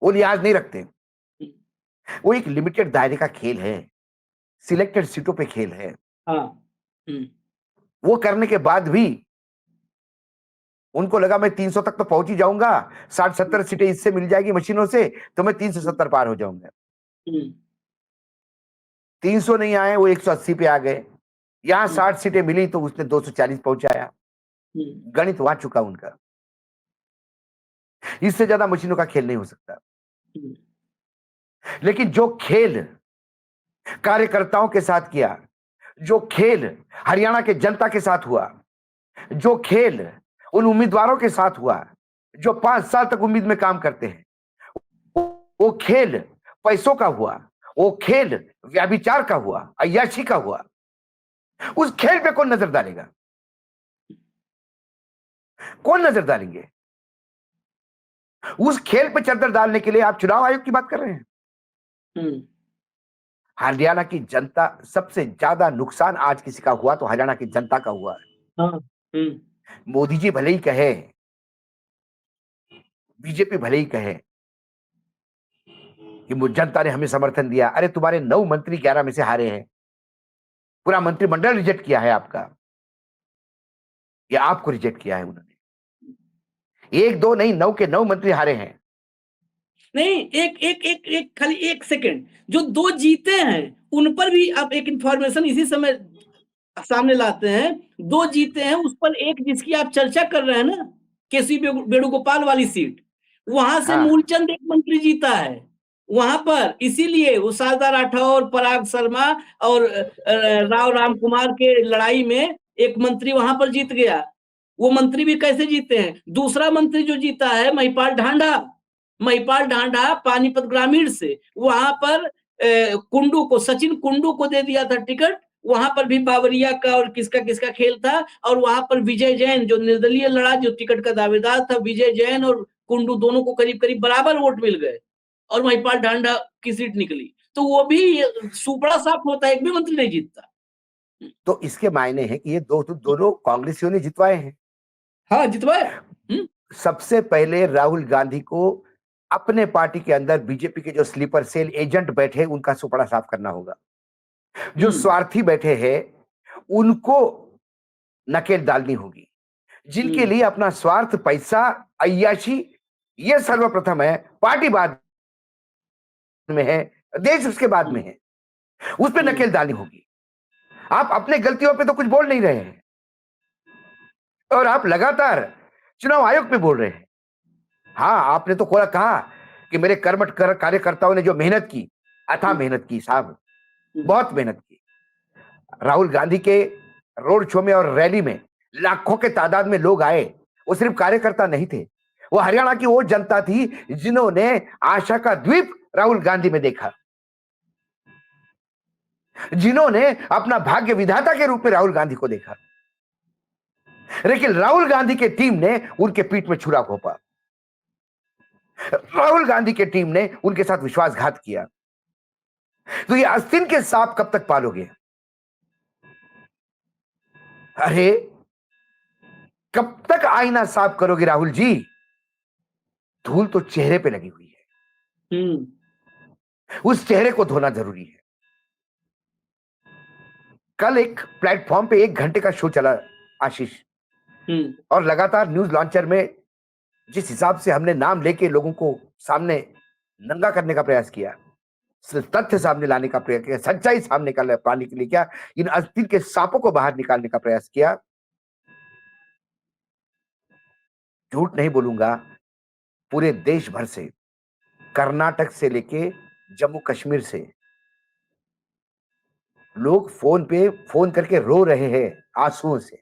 वो लिहाज नहीं रखते। वो एक लिमिटेड दायरे का खेल है, सिलेक्टेड सीटों पे खेल है। वो करने के बाद भी उनको लगा मैं 300 तक तो पहुंच ही जाऊंगा, 60-70 सीटें इससे मिल जाएगी मशीनों से तो मैं 370 पार हो जाऊंगा। 300 नहीं आए, वो 180 पे आ गए। यहां 60 सीटें मिली तो उसने 240 पहुंचाया। गणित वहां चुका उनका। इससे ज्यादा मशीनों का खेल नहीं हो सकता। लेकिन जो खेल कार्यकर्ताओं के साथ किया, जो खेल हरियाणा के जनता के साथ हुआ, जो खेल उन उम्मीदवारों के साथ हुआ जो 5 साल तक उम्मीद में काम करते हैं, वो खेल पैसों का हुआ, वो खेल व्यभिचार का हुआ, अय्याशी का हुआ। उस खेल पे कौन नजर डालेगा? कौन नजर डालेंगे? उस खेल पे चद्दर डालने के लिए आप चुनाव आयोग की बात कर रहे हैं। हरियाणा की जनता, सबसे ज्यादा नुकसान आज किसी का हुआ तो हरियाणा की जनता का हुआ है। मोदी जी भले ही कहे, बीजेपी भले ही कहे कि जनता ने हमें समर्थन दिया, अरे तुम्हारे 9 मंत्री 11 में से हारे हैं, पूरा मंत्रिमंडल रिजेक्ट किया है आपका, या आपको रिजेक्ट किया है उन्होंने। 1-2 नहीं, 9 के 9 मंत्री हारे हैं। नहीं, एक खाली 1 सेकंड, जो 2 जीते हैं उन पर भी आप एक इंफॉर्मेशन इसी समय सामने लाते हैं। 2 जीते हैं, उस पर एक जिसकी आप चर्चा कर रहे हैं ना, केसी वेणुगोपाल वाली सीट, वहां से मूलचंद एक मंत्री जीता है वहां पर। इसीलिए वो शारदा राठौर, पराग शर्मा और राव राम कुमार के लड़ाई में एक मंत्री वहां पर जीत गया। वो मंत्री भी कैसे जीते हैं? दूसरा मंत्री जो जीता है महिपाल ढांढा पानीपत ग्रामीण से, वहां पर कुंडू को, सचिन कुंडू को दे दिया था टिकट। वहां पर भी बावरिया का और किसका खेल था। और वहां पर विजय जैन जो निर्दलीय लड़ा, जो टिकट का दावेदार था, विजय जैन और कुंडू दोनों को करीब करीब बराबर वोट मिल गए और महिपाल ढांढा की सीट निकली। तो वो भी सुपड़ा साफ होता है, एक भी मंत्री नहीं जीतता। तो इसके मायने हैं कि ये दोनों कांग्रेसियों ने जितवाए हैं। हाँ, जितवाया। सबसे पहले राहुल गांधी को अपने पार्टी के अंदर बीजेपी के जो स्लीपर सेल एजेंट बैठे उनका सुपड़ा साफ करना होगा। जो स्वार्थी बैठे हैं उनको नकेल डालनी होगी। जिनके लिए अपना स्वार्थ, पैसा, अय्याशी ये सर्वप्रथम है, पार्टी बाद में है, देश उसके बाद में है, उस पर नकेल डालनी होगी। आप अपने गलतियों पे तो कुछ बोल नहीं रहे हैं और आप लगातार चुनाव आयोग पे बोल रहे हैं। हाँ, आपने तो कहा कि मेरे कर्मठ कार्यकर्ताओं ने जो मेहनत की, अथाह मेहनत की साहब, बहुत मेहनत की। राहुल गांधी के रोड शो में और रैली में लाखों के तादाद में लोग आए। वो सिर्फ कार्यकर्ता नहीं थे, वो हरियाणा की वो जनता थी जिन्होंने आशा का द्वीप राहुल गांधी में देखा। जिन्होंने अपना भाग्य विधाता के रूप में राहुल गांधी को देखा, लेकिन राहुल गांधी की टीम ने उनके पीठ में छुरा घोंपा। राहुल गांधी की टीम ने उनके साथ विश्वासघात किया। तो ये आस्तीन के सांप कब तक पालोगे? अरे कब तक आईना साफ करोगे राहुल जी? धूल तो चेहरे पे लगी हुई है, उस चेहरे को धोना जरूरी है। कल एक प्लेटफॉर्म पे 1 घंटे का शो चला आशीष, और लगातार न्यूज लॉन्चर में जिस हिसाब से हमने नाम लेके लोगों को सामने नंगा करने का प्रयास किया, तथ्य सामने लाने का प्रयास किया, सच्चाई सामने पाने के लिए क्या, इन अस्थिर के सांपों को बाहर निकालने का प्रयास किया। झूठ नहीं बोलूंगा, पूरे देश भर से, कर्नाटक से लेके जम्मू कश्मीर से लोग फोन पे फोन करके रो रहे हैं आंसुओं से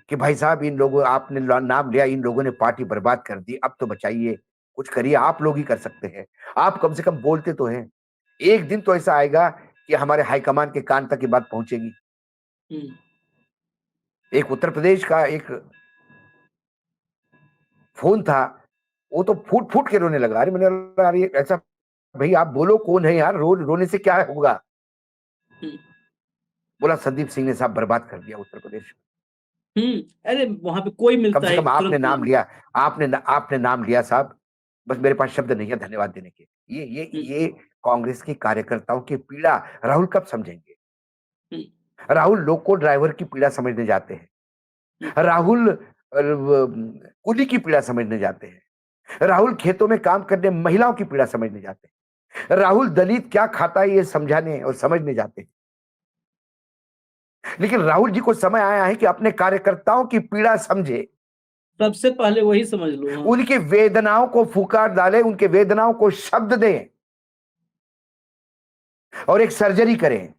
कि भाई साहब, इन लोगों, आपने नाम लिया, इन लोगों ने पार्टी बर्बाद कर दी, अब तो बचाइए, कुछ करिए, आप लोग ही कर सकते हैं, आप कम से कम बोलते तो हैं। एक दिन तो ऐसा आएगा कि हमारे हाईकमान के कान तक ये बात पहुंचेगी। एक उत्तर प्रदेश का एक फोन था, वो तो फूट फूट के रोने लगा। अरे मैंने बोला, अरे ऐसा भाई आप बोलो कौन है यार, रोने से क्या होगा? बोला संदीप सिंह ने साहब बर्बाद कर दिया उत्तर प्रदेश। अरे वहां पे कोई कम मिलता से है कम आपने तुरंत नाम लिया, आपने नाम लिया साहब, बस मेरे पास शब्द नहीं है धन्यवाद देने के। ये कांग्रेस के कार्यकर्ताओं की पीड़ा राहुल कब समझेंगे? राहुल लोको ड्राइवर की पीड़ा समझने जाते हैं, राहुल कुली की पीड़ा समझने जाते हैं, राहुल खेतों में काम करने महिलाओं की पीड़ा समझने जाते हैं, राहुल दलित क्या खाता है ये समझाने और समझने जाते हैं। लेकिन राहुल जी को समय आया है कि अपने कार्यकर्ताओं की पीड़ा समझे, सबसे पहले वही समझ लो। हाँ। उनकी वेदनाओं को फुकार डाले, उनके वेदनाओं को शब्द दें और एक सर्जरी करें।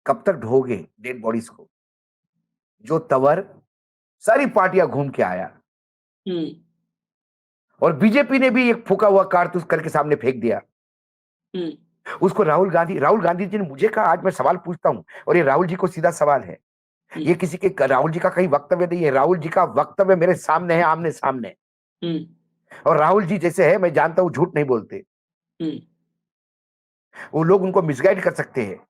कब तक ढोगे डेड बॉडीज को? जो तंवर सारी पार्टियां घूम के आया, और बीजेपी ने भी एक फूका हुआ कारतूस करके सामने फेंक दिया उसको। राहुल गांधी जी ने मुझे कहा, आज मैं सवाल पूछता हूं और ये राहुल जी को सीधा सवाल है, ये किसी के राहुल जी का कहीं वक्तव्य नहीं है, राहुल जी का वक्तव्य मेरे सामने है, आमने सामने। और राहुल जी जैसे है, मैं जानता हूं झूठ नहीं बोलते, वो लोग उनको मिसगाइड कर सकते हैं,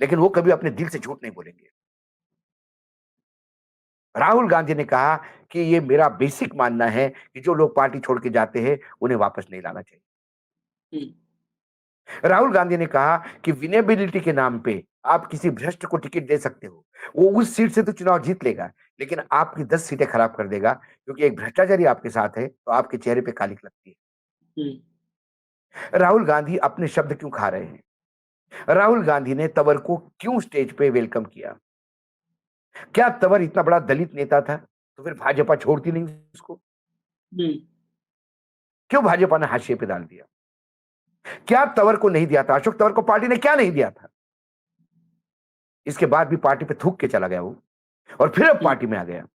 लेकिन वो कभी अपने दिल से झूठ नहीं बोलेंगे। राहुल गांधी ने कहा कि ये मेरा बेसिक मानना है कि जो लोग पार्टी छोड़ के जाते हैं उन्हें वापस नहीं लाना चाहिए। राहुल गांधी ने कहा कि विनेबिलिटी के नाम पे आप किसी भ्रष्ट को टिकट दे सकते हो, वो उस सीट से तो चुनाव जीत लेगा, लेकिन आपकी 10 सीटें खराब कर देगा, क्योंकि एक भ्रष्टाचारी आपके साथ है तो आपके चेहरे पे कालिक लगती है। राहुल गांधी अपने शब्द क्यों खा रहे हैं? राहुल गांधी ने तंवर को क्यों स्टेज पे वेलकम किया? क्या तंवर इतना बड़ा दलित नेता था तो फिर भाजपा छोड़ती नहीं उसको? क्यों भाजपा ने हाशिए पे डाल दिया? क्या तंवर को नहीं दिया था? अशोक तंवर को पार्टी ने क्या नहीं दिया था? इसके बाद भी पार्टी पे थूक के चला गया वो, और फिर अब पार्टी में आ गया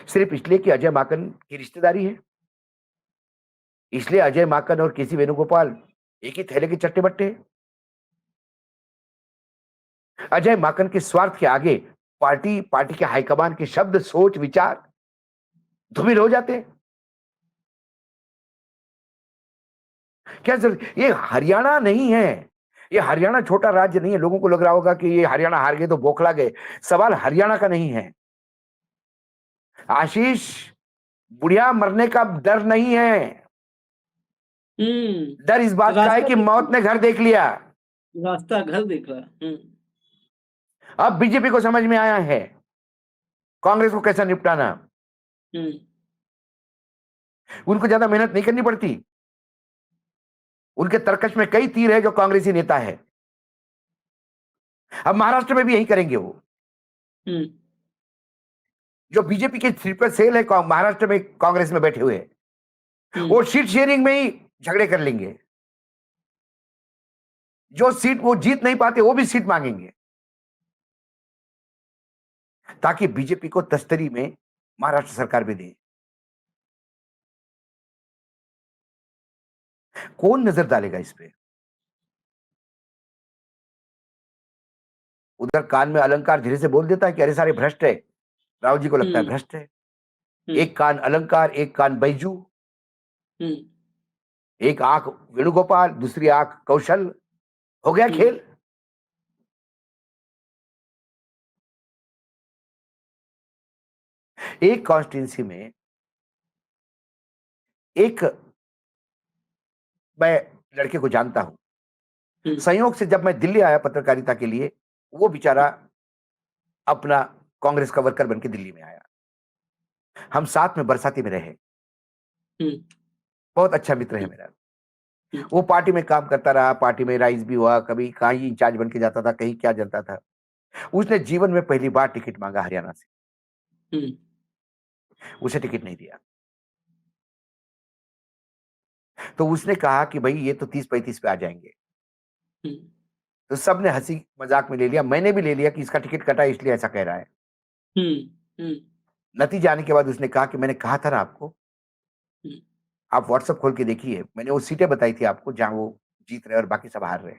सिर्फ इसलिए कि अजय माकन की रिश्तेदारी है, इसलिए अजय माकन और केसी वेणुगोपाल एक ही थैले के चट्टे बट्टे हैं। अजय माकन के स्वार्थ के आगे पार्टी के हाईकमान के शब्द, सोच, विचार धूमिल हो जाते हैं। क्या सर, ये हरियाणा नहीं है, ये हरियाणा छोटा राज्य नहीं है। लोगों को लग रहा होगा कि ये हरियाणा हार गए तो बौखला गए, सवाल हरियाणा का नहीं है आशीष। बुढ़िया मरने का डर नहीं है, डर इस बात का है कि मौत ने घर देख लिया, रास्ता घर देख रहा। अब बीजेपी को समझ में आया है कांग्रेस को कैसा निपटाना। उनको ज्यादा मेहनत नहीं करनी पड़ती, उनके तरकश में कई तीर है जो कांग्रेसी नेता है। अब महाराष्ट्र में भी यही करेंगे वो। जो बीजेपी के स्लीपर सेल है महाराष्ट्र में कांग्रेस में बैठे हुए, वो सीट शेयरिंग में ही झगड़े कर लेंगे। जो सीट वो जीत नहीं पाते वो भी सीट मांगेंगे, ताकि बीजेपी को तस्तरी में महाराष्ट्र सरकार भी दे। कौन नजर डालेगा इस पे? उधर कान में अलंकार धीरे से बोल देता है कि अरे सारे भ्रष्ट है। राहुल जी को लगता है हम्म भ्रष्ट है। हम्म एक कान अलंकार, एक कान बैजू, हम्म एक आंख वेणुगोपाल, दूसरी आंख कौशल। हो गया हम्म खेल। एक कॉन्स्टिट्यूंसी में एक, मैं लड़के को जानता हूं, हम्म संयोग से जब मैं दिल्ली आया पत्रकारिता के लिए, वो बेचारा अपना कांग्रेस का वर्कर बन के दिल्ली में आया। हम साथ में बरसाती में रहे। हम्म बहुत अच्छा मित्र है मेरा। हम्म वो पार्टी में काम करता रहा, पार्टी में राइज भी हुआ, कभी कहीं इंचार्ज बन के जाता था, कहीं क्या जनता था। उसने जीवन में पहली बार टिकट मांगा हरियाणा से। हम्म उसे टिकट नहीं दिया। तो उसने कहा कि भाई ये तो 30-35 पे आ जाएंगे। हम्म तो सबने हंसी मजाक में ले लिया, मैंने भी ले लिया कि इसका टिकट कटा इसलिए ऐसा कह रहा है। हम्म नतीजा आने के बाद उसने कहा कि मैंने कहा था ना आपको, हम्म आप व्हाट्सएप खोल के देखिए, मैंने वो सीटें बताई थी आपको जहां वो जीत रहे और बाकी सब हार रहे।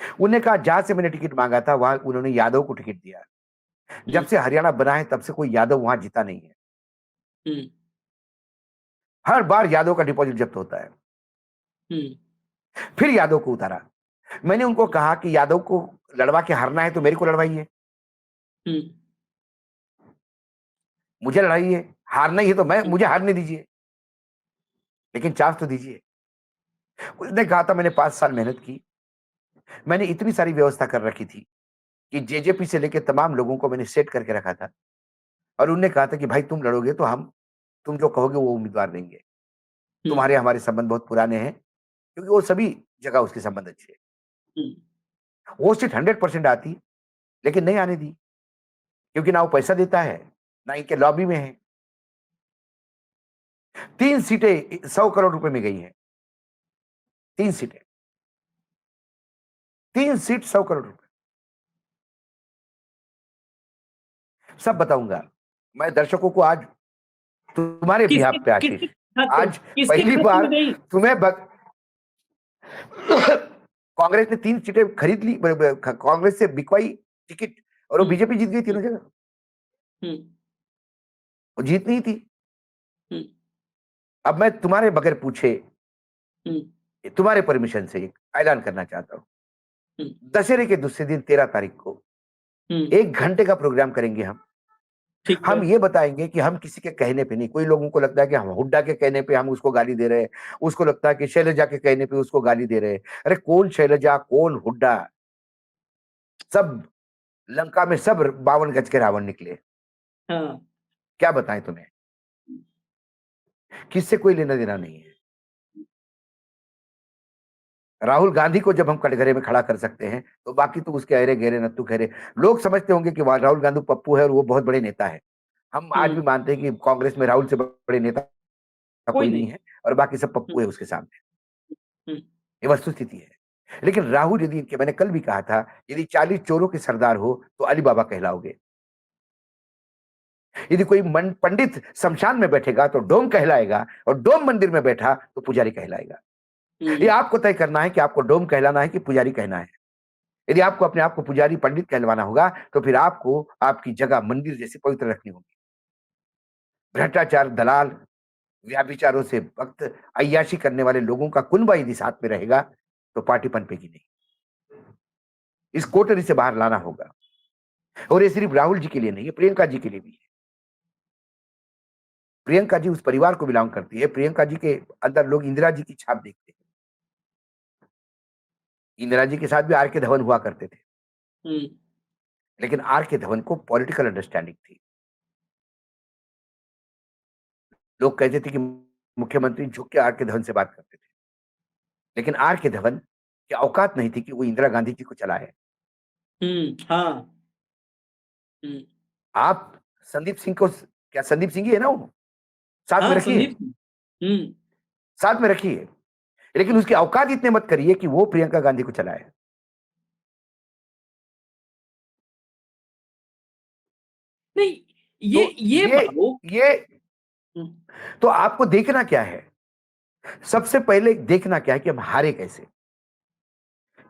उन्होंने कहा जहां से मैंने टिकट मांगा था वहां उन्होंने यादव को टिकट दिया। जब से हरियाणा बना है तब से कोई यादव वहां जीता नहीं है। हम्म हर बार यादव का डिपॉजिट जब्त होता है। हम्म फिर यादव को उतारा। मैंने उनको कहा कि यादव को लड़वा के हारना है तो मेरे को लड़वाइए, हम्म मुझे लड़ाइए। हारना ही है तो मैं, मुझे हारने दीजिए, लेकिन चांस तो दीजिए। उसने कहा था मैंने 5 साल मेहनत की, मैंने इतनी सारी व्यवस्था कर रखी थी कि जेजेपी से लेके तमाम लोगों को मैंने सेट करके रखा था। और उन्होंने कहा था कि भाई तुम लड़ोगे तो हम, तुम जो कहोगे वो उम्मीदवार देंगे। तुम्हारे हमारे संबंध बहुत पुराने हैं, क्योंकि वो सभी जगह उसके संबंध अच्छे हैं। हम्म वो सीट 100% आती, लेकिन नहीं आने दी, क्योंकि ना वो पैसा देता है, ना इनके लॉबी में है। 3 सीटें 100 करोड़ रुपए में गई हैं। 3 सीटें, 3 सीट 100 करोड़ रुपए। सब बताऊंगा मैं दर्शकों को आज, तुम्हारे किसके बिहाफ पे आशीष। किसके खाते आज किसके पहली खाते बार में गई? तुम्हें कांग्रेस ने 3 सीटें खरीद ली, कांग्रेस से बिकवाई टिकट, और वो हम्म बीजेपी जीत गई तीनों जगह। हम्म वो जीत नहीं थी। हम्म अब मैं तुम्हारे बगैर पूछे, हम्म तुम्हारे परमिशन से एक ऐलान करना चाहता हूं। हम्म दशहरे के दूसरे दिन 13 तारीख को हम्म 1 घंटे का प्रोग्राम करेंगे हम। ठीक है। हम ये बताएंगे कि हम किसी के कहने पे नहीं, कोई लोगों को लगता है कि हम हुड्डा के कहने पे हम उसको गाली दे रहे हैं, उसको लगता है कि शैलजा के कहने पे उसको गाली दे रहे हैं। अरे कौन शैलजा, कौन हुड्डा? सब लंका में सब 52 गज के रावण निकले। हाँ क्या बताएं तुम्हें? किससे कोई लेना देना नहीं है। राहुल गांधी को जब हम कटघरे में खड़ा कर सकते हैं, तो बाकी तो उसके अरे गहरे नत्थु खैरे। लोग समझते होंगे कि राहुल गांधी पप्पू है और वो बहुत बड़े नेता है। हम आज भी हम्म मानते हैं कि कांग्रेस में राहुल से बड़े नेता कोई कोई नहीं नहीं। है, और बाकी सब पप्पू है हम्म उसके सामने। हम्म ये वस्तुस्थिति है। लेकिन राहुल, यदि इनके, मैंने कल भी कहा था, यदि 40 चोरों के सरदार हो तो अली बाबा कहलाओगे। यदि कोई पंडित शमशान में बैठेगा तो डोम कहलाएगा, और डोम मंदिर में बैठा तो पुजारी कहलाएगा। ये आपको तय करना है कि आपको डोम कहलाना है कि पुजारी कहना है। यदि आपको अपने आप को पुजारी पंडित कहलवाना होगा, तो फिर आपको आपकी जगह मंदिर जैसी पवित्र रखनी होगी। भ्रष्टाचार, दलाल, व्याभिचारों से वक्त अय्याशी करने वाले लोगों का कुनबा यदि साथ में रहेगा तो पार्टी पनपेगी नहीं। इस कोटरी से बाहर लाना होगा। और ये सिर्फ राहुल जी के लिए नहीं है, प्रियंका जी के लिए भी है। प्रियंका जी उस परिवार को बिलोंग करती है। प्रियंका जी के अंदर लोग इंदिरा जी की छाप देखते हैं। इंदिरा जी के साथ भी आर के धवन हुआ करते थे, हम्म लेकिन आर के धवन को पॉलिटिकल अंडरस्टैंडिंग थी। लोग कहते थे कि मुख्यमंत्री झुक के आर के धवन से बात करते थे, लेकिन आर के धवन की औकात नहीं थी कि वो इंदिरा गांधी जी को चलाए। हाँ हम्म आप संदीप सिंह को, क्या संदीप सिंह ही है ना वो, साथ में हाँ रखिए, संदीप। हम्म साथ में रखिए, लेकिन उसकी औकात इतने मत करिए कि वो प्रियंका गांधी को चलाए। नहीं, तो ये ये बाबू। ये हम्म तो आपको देखना क्या है? सबसे पहले देखना क्या है कि हम हारे कैसे।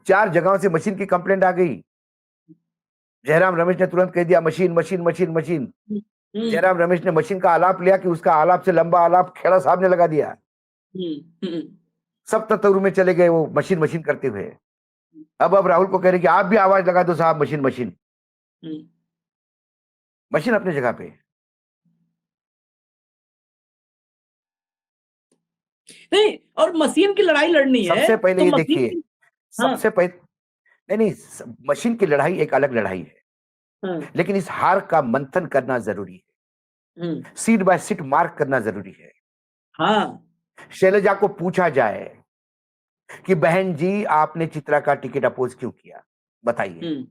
4 जगहों से मशीन की कंप्लेंट आ गई। जयराम रमेश ने तुरंत कह दिया मशीन, मशीन, मशीन, मशीन। हम्म, हम्म, जयराम रमेश ने मशीन का आलाप लिया कि उसका आलाप से लंबा आलाप खेड़ा साहब ने लगा दिया। हम्म, सब तत्वरू में चले गए वो मशीन मशीन करते हुए। अब राहुल को कह रहे कि आप भी आवाज लगा दो साहब, मशीन मशीन। हम्म। मशीन अपनी जगह पे। नहीं, और मशीन की लड़ाई लड़नी है सबसे पहले तो ये मशीन देखिए, की। हाँ, सबसे पहले नहीं नहीं मशीन की लड़ाई एक अलग लड़ाई है, हाँ, लेकिन इस हार का मंथन करना जरूरी है। हम्म, सीट बाय सीट मार्क करना जरूरी है। हाँ, शैलजा को पूछा जाए कि बहन जी आपने चित्रा का टिकट अपोज क्यों किया, बताइए। हम्म,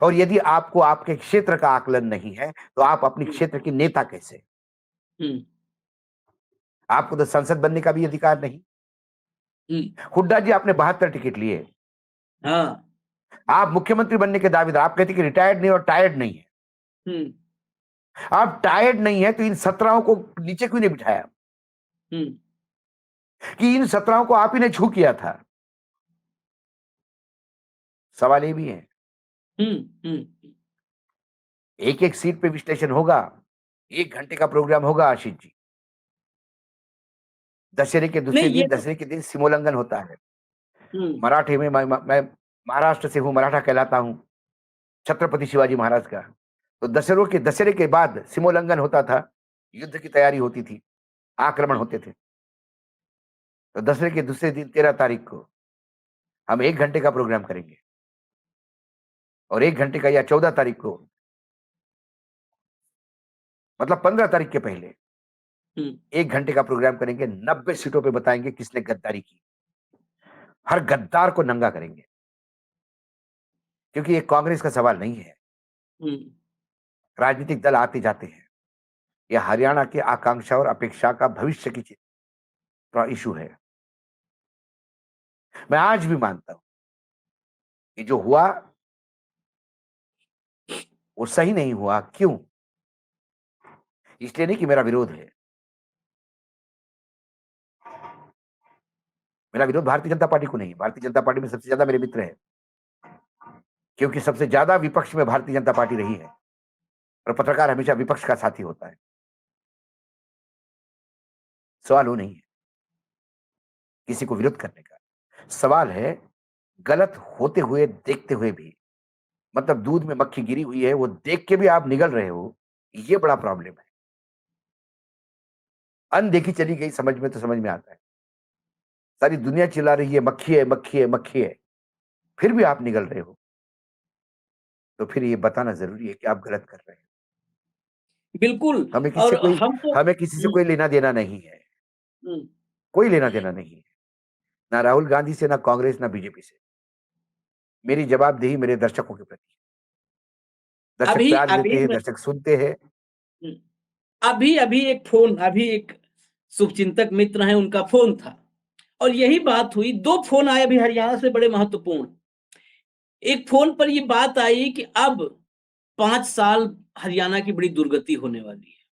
और यदि आपको आपके क्षेत्र का आकलन नहीं है तो आप अपने हम्म, क्षेत्र के नेता कैसे। हम्म, आपको तो संसद बनने का भी अधिकार नहीं। हुड्डा जी आपने 72 टिकट लिए, हाँ, आप मुख्यमंत्री बनने के दावेदार, आप कहते कि रिटायर्ड नहीं और टायर्ड नहीं है। हम्म, आप टायर्ड नहीं है तो इन 17 को नीचे क्यों नहीं बिठाया, हम्म, कि इन 17 को आप ही ने छू किया था। सवाल ये भी है। हम्म, हम्म। एक एक सीट पे विश्लेषण होगा, 1 घंटे का प्रोग्राम होगा आशीष जी। दशहरे के दूसरे नहीं, ये दिन, तो। दशहरे के दिन सिमोल्लंघन होता है। हम्म, मराठे में मैं महाराष्ट्र से हूं, मराठा कहलाता हूं, छत्रपति शिवाजी महाराज का। तो दशहरे के बाद सिमोल्लंघन होता था, युद्ध की तैयारी होती थी, आक्रमण होते थे। तो दशहरे के दूसरे दिन 13 तारीख को हम 1 घंटे का प्रोग्राम करेंगे, और 1 घंटे का, या 14 तारीख को, मतलब 15 तारीख के पहले हम्म, 1 घंटे का प्रोग्राम करेंगे। 90 सीटों पे बताएंगे किसने गद्दारी की। हर गद्दार को नंगा करेंगे, क्योंकि ये कांग्रेस का सवाल नहीं है। हम्म। राजनीतिक दल आते जाते हैं, यह हरियाणा की आकांक्षा और अपेक्षा का भविष्य की इशू है। मैं आज भी मानता हूं कि जो हुआ वो सही नहीं हुआ। क्यों? इसलिए नहीं कि मेरा विरोध है, मेरा विरोध भारतीय जनता पार्टी को नहीं है। भारतीय जनता पार्टी में सबसे ज्यादा मेरे मित्र हैं, क्योंकि सबसे ज्यादा विपक्ष में भारतीय जनता पार्टी रही है, और पत्रकार हमेशा विपक्ष का साथी होता है। सवाल वो नहीं है किसी को विरोध करने का, सवाल है गलत होते हुए देखते हुए भी, मतलब दूध में मक्खी गिरी हुई है वो देख के भी आप निगल रहे हो, ये बड़ा प्रॉब्लम है। अनदेखी चली गई समझ में तो समझ में आता है, सारी दुनिया चिल्ला रही है मक्खी है, मक्खी है, मक्खी है, फिर भी आप निगल रहे हो, तो फिर ये बताना जरूरी है कि आप गलत कर रहे हैं। बिल्कुल। हमें किसी और से कोई हम तो। हमें किसी से कोई लेना देना नहीं है, हम्म। कोई लेना देना नहीं है, ना राहुल गांधी से, ना कांग्रेस, ना बीजेपी से। मेरी जवाबदेही मेरे दर्शकों के प्रति है। दर्शक अभी प्यार देते अभी हैं, मैं। दर्शक सुनते हैं। हम्म, अभी अभी एक फोन, अभी एक शुभचिंतक मित्र हैं, उनका फोन था और यही बात हुई। 2 फोन आए अभी हरियाणा से, बड़े महत्वपूर्ण। एक फोन पर ये बात आई कि अब 5 साल हरियाणा की बड़ी दुर्गति होने वाली है।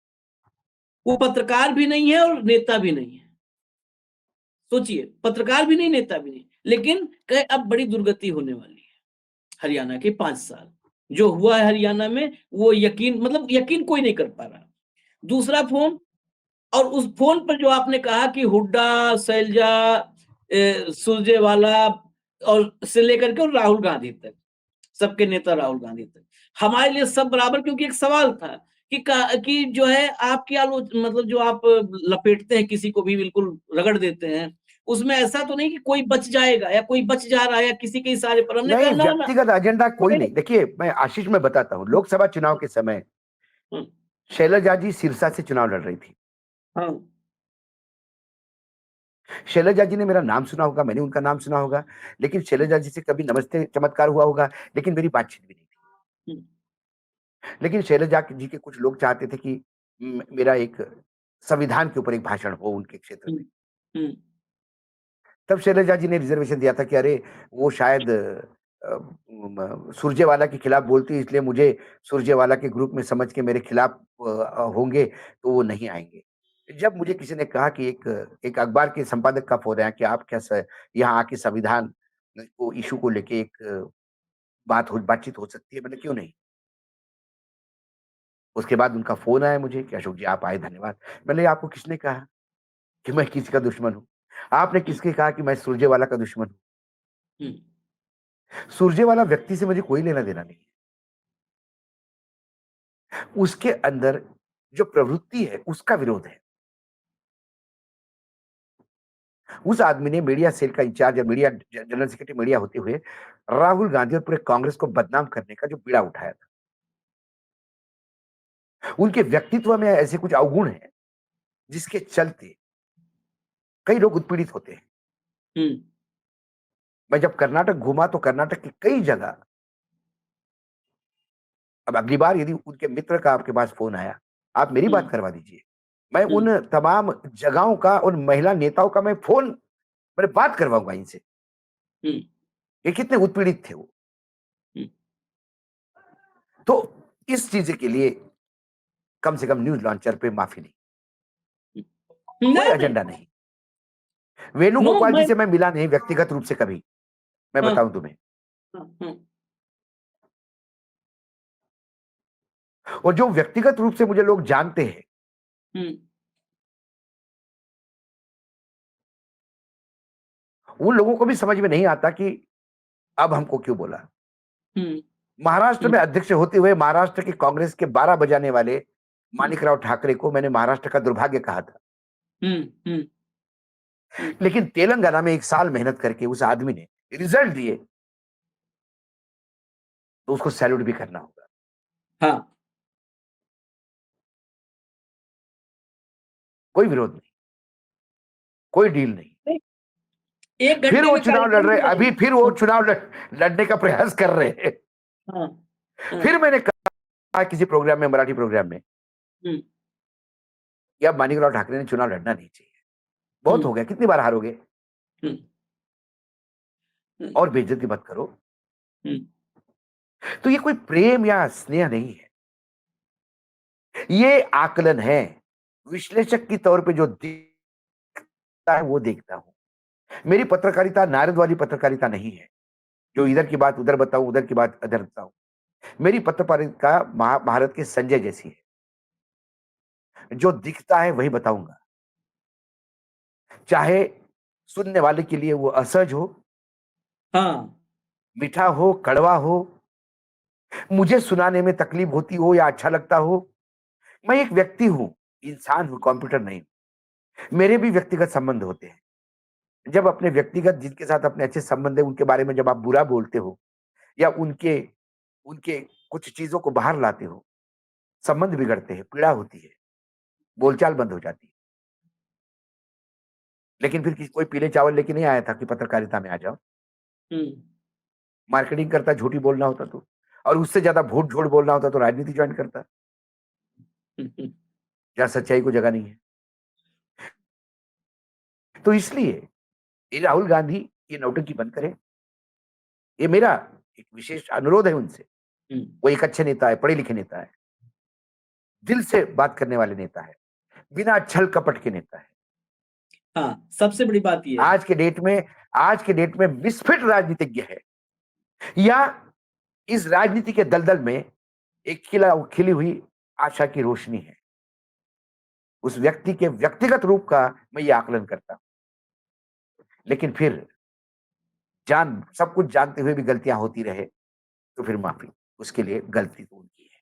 वो पत्रकार भी नहीं है और नेता भी नहीं है। सोचिए, पत्रकार भी नहीं, नेता भी नहीं, लेकिन कहे अब बड़ी दुर्गति होने वाली है हरियाणा के। 5 साल जो हुआ है हरियाणा में, वो यकीन, मतलब यकीन कोई नहीं कर पा रहा। दूसरा फोन, और उस फोन पर जो आपने कहा कि हुड्डा, शैलजा, सुरजेवाला और से लेकर के और राहुल गांधी तक, सबके नेता राहुल गांधी तक, हमारे लिए सब बराबर। क्योंकि एक सवाल था कि जो है आपकी मतलब जो आप लपेटते हैं किसी को भी, बिल्कुल रगड़ देते हैं, उसमें ऐसा तो नहीं कि कोई बच जाएगा या कोई बच जा रहा है या किसी के इशारे पर। हमने कहा नहीं, ना ना। व्यक्तिगत एजेंडा कोई नहीं। देखिए मैं आशीष में बताता हूँ, लोकसभा चुनाव के समय हम्म, शैलजा जी सिरसा से चुनाव लड़ रही थी। हाँ, शैलजा जी ने मेरा नाम सुना होगा, मैंने उनका नाम सुना होगा, लेकिन शैलजा जी से कभी नमस्ते चमत्कार हुआ होगा, लेकिन मेरी बातचीत भी नहीं थी। हम्म, लेकिन शैलजा जी के कुछ लोग चाहते थे कि मेरा एक संविधान के ऊपर एक भाषण हो उनके क्षेत्र हम्म, में। हम्म, तब शैलजा जी ने रिजर्वेशन दिया था कि अरे वो शायद सुरजेवाला के खिलाफ बोलती है, इसलिए मुझे सुरजेवाला के ग्रुप में समझ के मेरे खिलाफ होंगे तो वो नहीं आएंगे। जब मुझे किसी ने कहा कि एक अखबार के संपादक का फोन आया कि आप क्या यहाँ आके संविधान को इशू को लेके एक बातचीत हो सकती है, मैंने क्यों नहीं। उसके बाद उनका फोन आया मुझे कि अशोक जी आप आए, धन्यवाद। मैंने आपको किसने कहा कि मैं किसी का दुश्मन हूँ? आपने किसके कहा कि मैं सुरजेवाला का दुश्मन हूँ? हम्म, सुरजेवाला व्यक्ति से मुझे कोई लेना देना नहीं है। उसके अंदर जो प्रवृत्ति है उसका विरोध है। उस आदमी ने मीडिया सेल का इंचार्ज या मीडिया जनरल सेक्रेटरी मीडिया होते हुए राहुल गांधी और पूरे कांग्रेस को बदनाम करने का जो बीड़ा उठाया था। उनके व्यक्तित्व में ऐसे कुछ अवगुण हैं जिसके चलते कई लोग उत्पीड़ित होते हैं। हम्म, मैं जब कर्नाटक घूमा तो कर्नाटक की कई जगह, अब अगली बार यदि उनके मित्र का आपके पास फोन आया, आप मेरी बात करवा दीजिए। मैं उन तमाम जगहों का, उन महिला नेताओं का मैं बात करवाऊंगा इनसे, हम्म, ये कितने उत्पीड़ित थे वो। हम्म, तो इस चीज के लिए कम से कम न्यूज लॉन्चर पे माफी नहीं, कोई नहीं, एजेंडा नहीं। वेणुगोपाल जी मैं से मैं मिला नहीं व्यक्तिगत रूप से कभी, मैं हाँ, बताऊं तुम्हें। हाँ, हाँ, और जो व्यक्तिगत रूप से मुझे लोग जानते हैं, हम्म, उन लोगों को भी समझ में नहीं आता कि अब हमको क्यों बोला। हम्म, महाराष्ट्र में अध्यक्ष होते हुए महाराष्ट्र के कांग्रेस के 12 बजाने वाले माणिकराव ठाकरे को मैंने महाराष्ट्र का दुर्भाग्य कहा था। हम्म, हम्म, हम्म, लेकिन तेलंगाना में 1 साल मेहनत करके उस आदमी ने रिजल्ट दिए, तो उसको सैल्यूट भी करना होगा। हाँ, कोई विरोध नहीं, कोई डील नहीं। नहीं, 1 घंटे फिर वो के चुनाव लड़ कार्यक्रम रहे, में अभी फिर वो चुनाव लड़ने का प्रयास कर रहे हैं। हाँ, हाँ, फिर मैंने कहा किसी प्रोग्राम में, मराठी प्रोग्राम में, हम्म, कि अब माणिकराव ठाकरे ने चुनाव लड़ना नहीं चाहिए, बहुत हम्म, हो गया, कितनी बार हारोगे, हम्म, हम्म, और बेइज्जती मत करो। हम्म, तो ये कोई प्रेम या स्नेह नहीं है, ये आकलन है। विश्लेषक की तौर पे जो दिखता है वो देखता हूं। मेरी पत्रकारिता नारद वाली पत्रकारिता नहीं है, जो इधर की बात उधर बताऊं, उधर की बात इधर बताऊं। मेरी पत्रकारिता महाभारत के संजय जैसी है, जो दिखता है वही बताऊंगा, चाहे सुनने वाले के लिए वो असहज हो, हाँ, मीठा हो, कड़वा हो, मुझे सुनाने में तकलीफ होती हो या अच्छा लगता हो। मैं एक व्यक्ति हूं, इंसान हूं, कंप्यूटर नहीं। मेरे भी व्यक्तिगत संबंध होते हैं। जब अपने व्यक्तिगत जिनके साथ अपने अच्छे संबंध है उनके बारे में जब आप बुरा बोलते हो या उनके उनके कुछ चीजों को बाहर लाते हो, संबंध बिगड़ते हैं, पीड़ा होती है, बोलचाल बंद हो जाती है। लेकिन फिर कोई पीले चावल लेके नहीं आया था कि पत्रकारिता में आ जाओ। हम्म, मार्केटिंग करता, झूठी बोलना होता तो, और उससे ज्यादा झूठ बोलना होता तो राजनीति ज्वाइन करता, हम्म, जहां सच्चाई को जगह नहीं है। तो इसलिए ये राहुल गांधी ये नौटंकी बंद करें, ये मेरा एक विशेष अनुरोध है उनसे। हम्म, वो एक अच्छे नेता है, पढ़े लिखे नेता है, दिल से बात करने वाले नेता है, बिना छल कपट के नेता है। हाँ, सबसे बड़ी बात ये है। आज के डेट में मिसफिट राजनीतिज्ञ है, या इस राजनीति के दलदल में एक खिली हुई आशा की रोशनी है। उस व्यक्ति के व्यक्तिगत रूप का मैं ये आकलन करता हूं, लेकिन फिर सब कुछ जानते हुए भी गलतियां होती रहे तो फिर माफी, उसके लिए गलती तो उनकी है।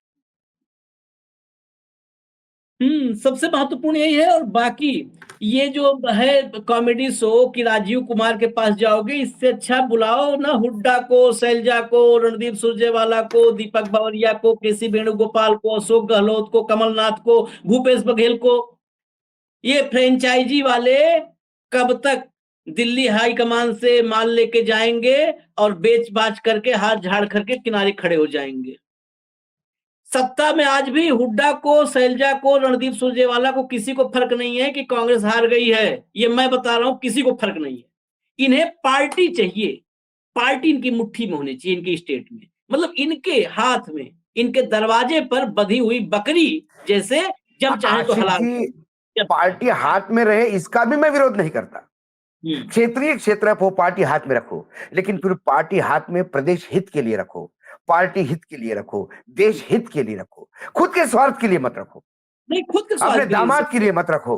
सबसे महत्वपूर्ण यही है। और बाकी ये जो है कॉमेडी शो कि राजीव कुमार के पास जाओगे, इससे अच्छा बुलाओ ना हुड्डा को, शैलजा को, रणदीप सुरजेवाला को, दीपक बावरिया को, केसी वेणुगोपाल को, अशोक गहलोत को, कमलनाथ को, भूपेश बघेल को। ये फ्रेंचाइजी वाले कब तक दिल्ली हाई कमान से माल लेके जाएंगे और बेच बाच करके हाथ झाड़ करके किनारे खड़े हो जाएंगे। सत्ता में आज भी हुड्डा को, शैलजा को, रणदीप सुरजेवाला को किसी को फर्क नहीं है कि कांग्रेस हार गई है। ये मैं बता रहा हूं, किसी को फर्क नहीं है। इन्हें पार्टी चाहिए, पार्टी इनकी मुट्ठी में होनी चाहिए, इनकी स्टेट में, मतलब इनके हाथ में, इनके दरवाजे पर बंधी हुई बकरी जैसे जब चाहे तो आशिक हलाल जी, करें। पार्टी हाथ में रहे इसका भी मैं विरोध नहीं करता। क्षेत्रीय क्षेत्र है वो पार्टी हाथ में रखो, लेकिन फिर पार्टी हाथ में प्रदेश हित के लिए रखो, पार्टी हित के लिए रखो, देश हित के लिए रखो, खुद के स्वार्थ के लिए मत रखो। नहीं, खुद के अपने स्वार्थ के लिए दामाद के लिए मत रखो,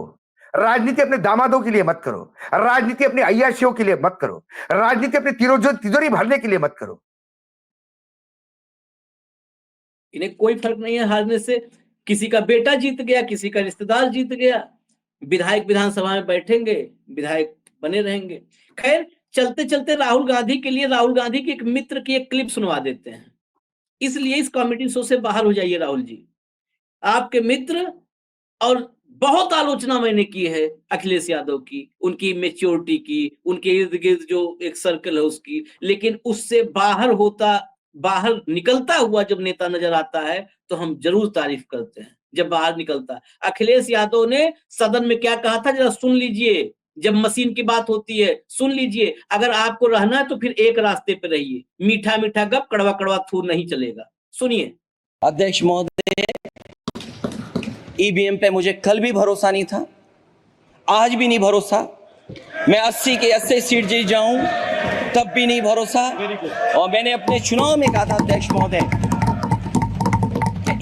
राजनीति अपने दामादों के लिए मत करो, राजनीति अपने अय्याशियों के लिए मत करो, राजनीति अपनी तिजोरी भरने के लिए मत करो। इन्हें कोई फर्क नहीं है हारने से। किसी का बेटा जीत गया, किसी का रिश्तेदार जीत गया, विधायक विधानसभा में बैठेंगे, विधायक बने रहेंगे। खैर, चलते चलते राहुल गांधी के लिए राहुल गांधी के एक मित्र की एक क्लिप सुनवा देते हैं। इसलिए इस कॉमेडी शो से बाहर हो जाइए राहुल जी। आपके मित्र, और बहुत आलोचना मैंने की है अखिलेश यादव की, उनकी मैच्योरिटी की, उनके इर्द गिर्द जो एक सर्कल है उसकी, लेकिन उससे बाहर निकलता हुआ जब नेता नजर आता है तो हम जरूर तारीफ करते हैं। जब बाहर निकलता, अखिलेश यादव ने सदन में क्या कहा था जरा सुन लीजिए। जब मशीन की बात होती है सुन लीजिए, अगर आपको रहना है तो फिर एक रास्ते पे रहिए, मीठा मीठा गप कड़वा कड़वा थूर नहीं चलेगा। सुनिए। अध्यक्ष महोदय, ईवीएम पे मुझे कल भी भरोसा नहीं था, आज भी नहीं भरोसा। मैं 80 के 80 सीट जीत जाऊं तब भी नहीं भरोसा। और मैंने अपने चुनाव में कहा था अध्यक्ष महोदय,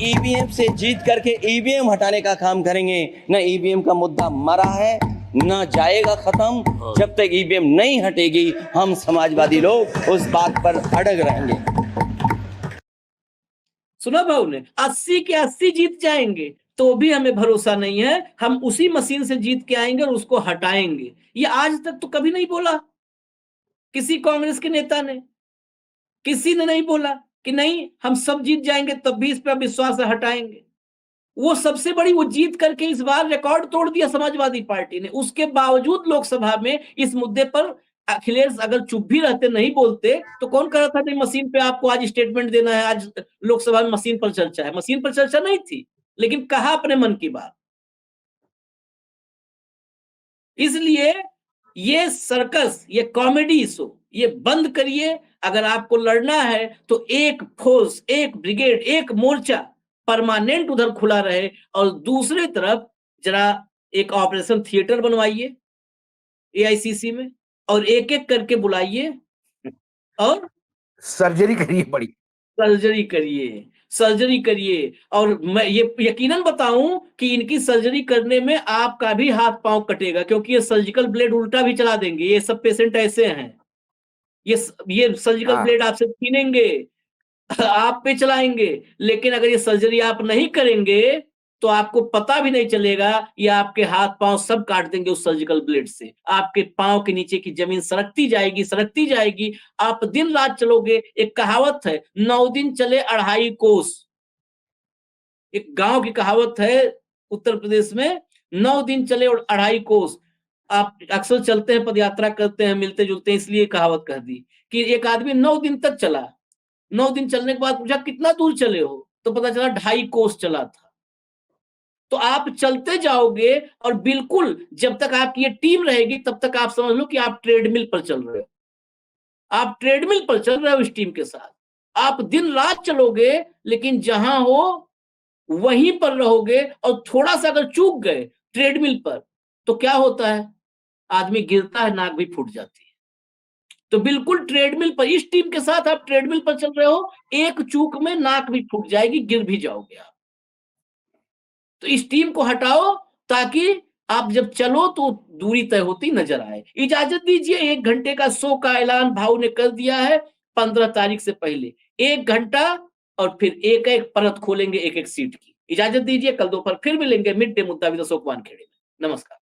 ईवीएम से जीत करके ईवीएम हटाने का काम करेंगे। न ईवीएम का मुद्दा मरा है, न जाएगा खत्म। जब तक ईवीएम नहीं हटेगी हम समाजवादी लोग उस बात पर अड़ग रहेंगे। सुना भाऊ ने, 80 के 80 जीत जाएंगे तो भी हमें भरोसा नहीं है, हम उसी मशीन से जीत के आएंगे और उसको हटाएंगे। ये आज तक तो कभी नहीं बोला किसी कांग्रेस के नेता ने, किसी ने नहीं बोला कि नहीं हम सब जीत जाएंगे तब भी इस पर विश्वास है, हटाएंगे। वो सबसे बड़ी वो जीत करके इस बार रिकॉर्ड तोड़ दिया समाजवादी पार्टी ने। उसके बावजूद लोकसभा में इस मुद्दे पर अखिलेश अगर चुप भी रहते, नहीं बोलते, तो कौन कह रहा था कि मशीन पे आपको आज स्टेटमेंट देना है, आज लोकसभा में मशीन पर चर्चा है। मशीन पर चर्चा नहीं थी, लेकिन कहा अपने मन की बात। इसलिए ये सर्कस, ये कॉमेडी शो, ये बंद करिए। अगर आपको लड़ना है तो एक फोर्स, एक ब्रिगेड, एक मोर्चा परमानेंट उधर खुला रहे, और दूसरी तरफ जरा एक ऑपरेशन थिएटर बनवाइए एआईसीसी में, और एक एक करके बुलाइए और सर्जरी करिए, बड़ी सर्जरी करिए। और मैं ये यकीनन बताऊं कि इनकी सर्जरी करने में आपका भी हाथ पांव कटेगा, क्योंकि ये सर्जिकल ब्लेड उल्टा भी चला देंगे। ये सब पेशेंट ऐसे हैं, ये सर्जिकल ब्लेड आपसे छीनेंगे, आप पे चलाएंगे। लेकिन अगर ये सर्जरी आप नहीं करेंगे तो आपको पता भी नहीं चलेगा, ये आपके हाथ पांव सब काट देंगे उस सर्जिकल ब्लेड से। आपके पांव के नीचे की जमीन सरकती जाएगी। आप दिन रात चलोगे। एक कहावत है, 9 दिन चले 2.5 कोस। एक गांव की कहावत है उत्तर प्रदेश में, 9 दिन चले 2.5 कोस। आप अक्सर चलते हैं, पदयात्रा करते हैं, मिलते जुलते हैं, इसलिए कहावत कह दी कि एक आदमी 9 दिन तक चला। 9 दिन चलने के बाद पूछा कितना दूर चले हो, तो पता चला 2.5 कोस चला था। तो आप चलते जाओगे, और बिल्कुल जब तक आपकी ये टीम रहेगी तब तक आप समझ लो कि आप ट्रेडमिल पर चल रहे हो। आप ट्रेडमिल पर चल रहे हो इस टीम के साथ। आप दिन रात चलोगे, लेकिन जहां हो वहीं पर रहोगे। और थोड़ा सा अगर चूक गए ट्रेडमिल पर तो क्या होता है, आदमी गिरता है, नाक भी फूट जाती है। तो बिल्कुल ट्रेडमिल पर, इस टीम के साथ आप ट्रेडमिल पर चल रहे हो, एक चूक में नाक भी फूट जाएगी, गिर भी जाओगे आप। तो इस टीम को हटाओ ताकि आप जब चलो तो दूरी तय होती नजर आए। इजाजत दीजिए, 1 घंटे का शो का ऐलान भाव ने कर दिया है 15 तारीख से पहले। 1 घंटा, और फिर एक एक परत खोलेंगे एक एक सीट की। इजाजत दीजिए, कल दोपहर फिर मिलेंगे मिड डे मुद्दा विद अशोक वानखेड़े में। नमस्कार।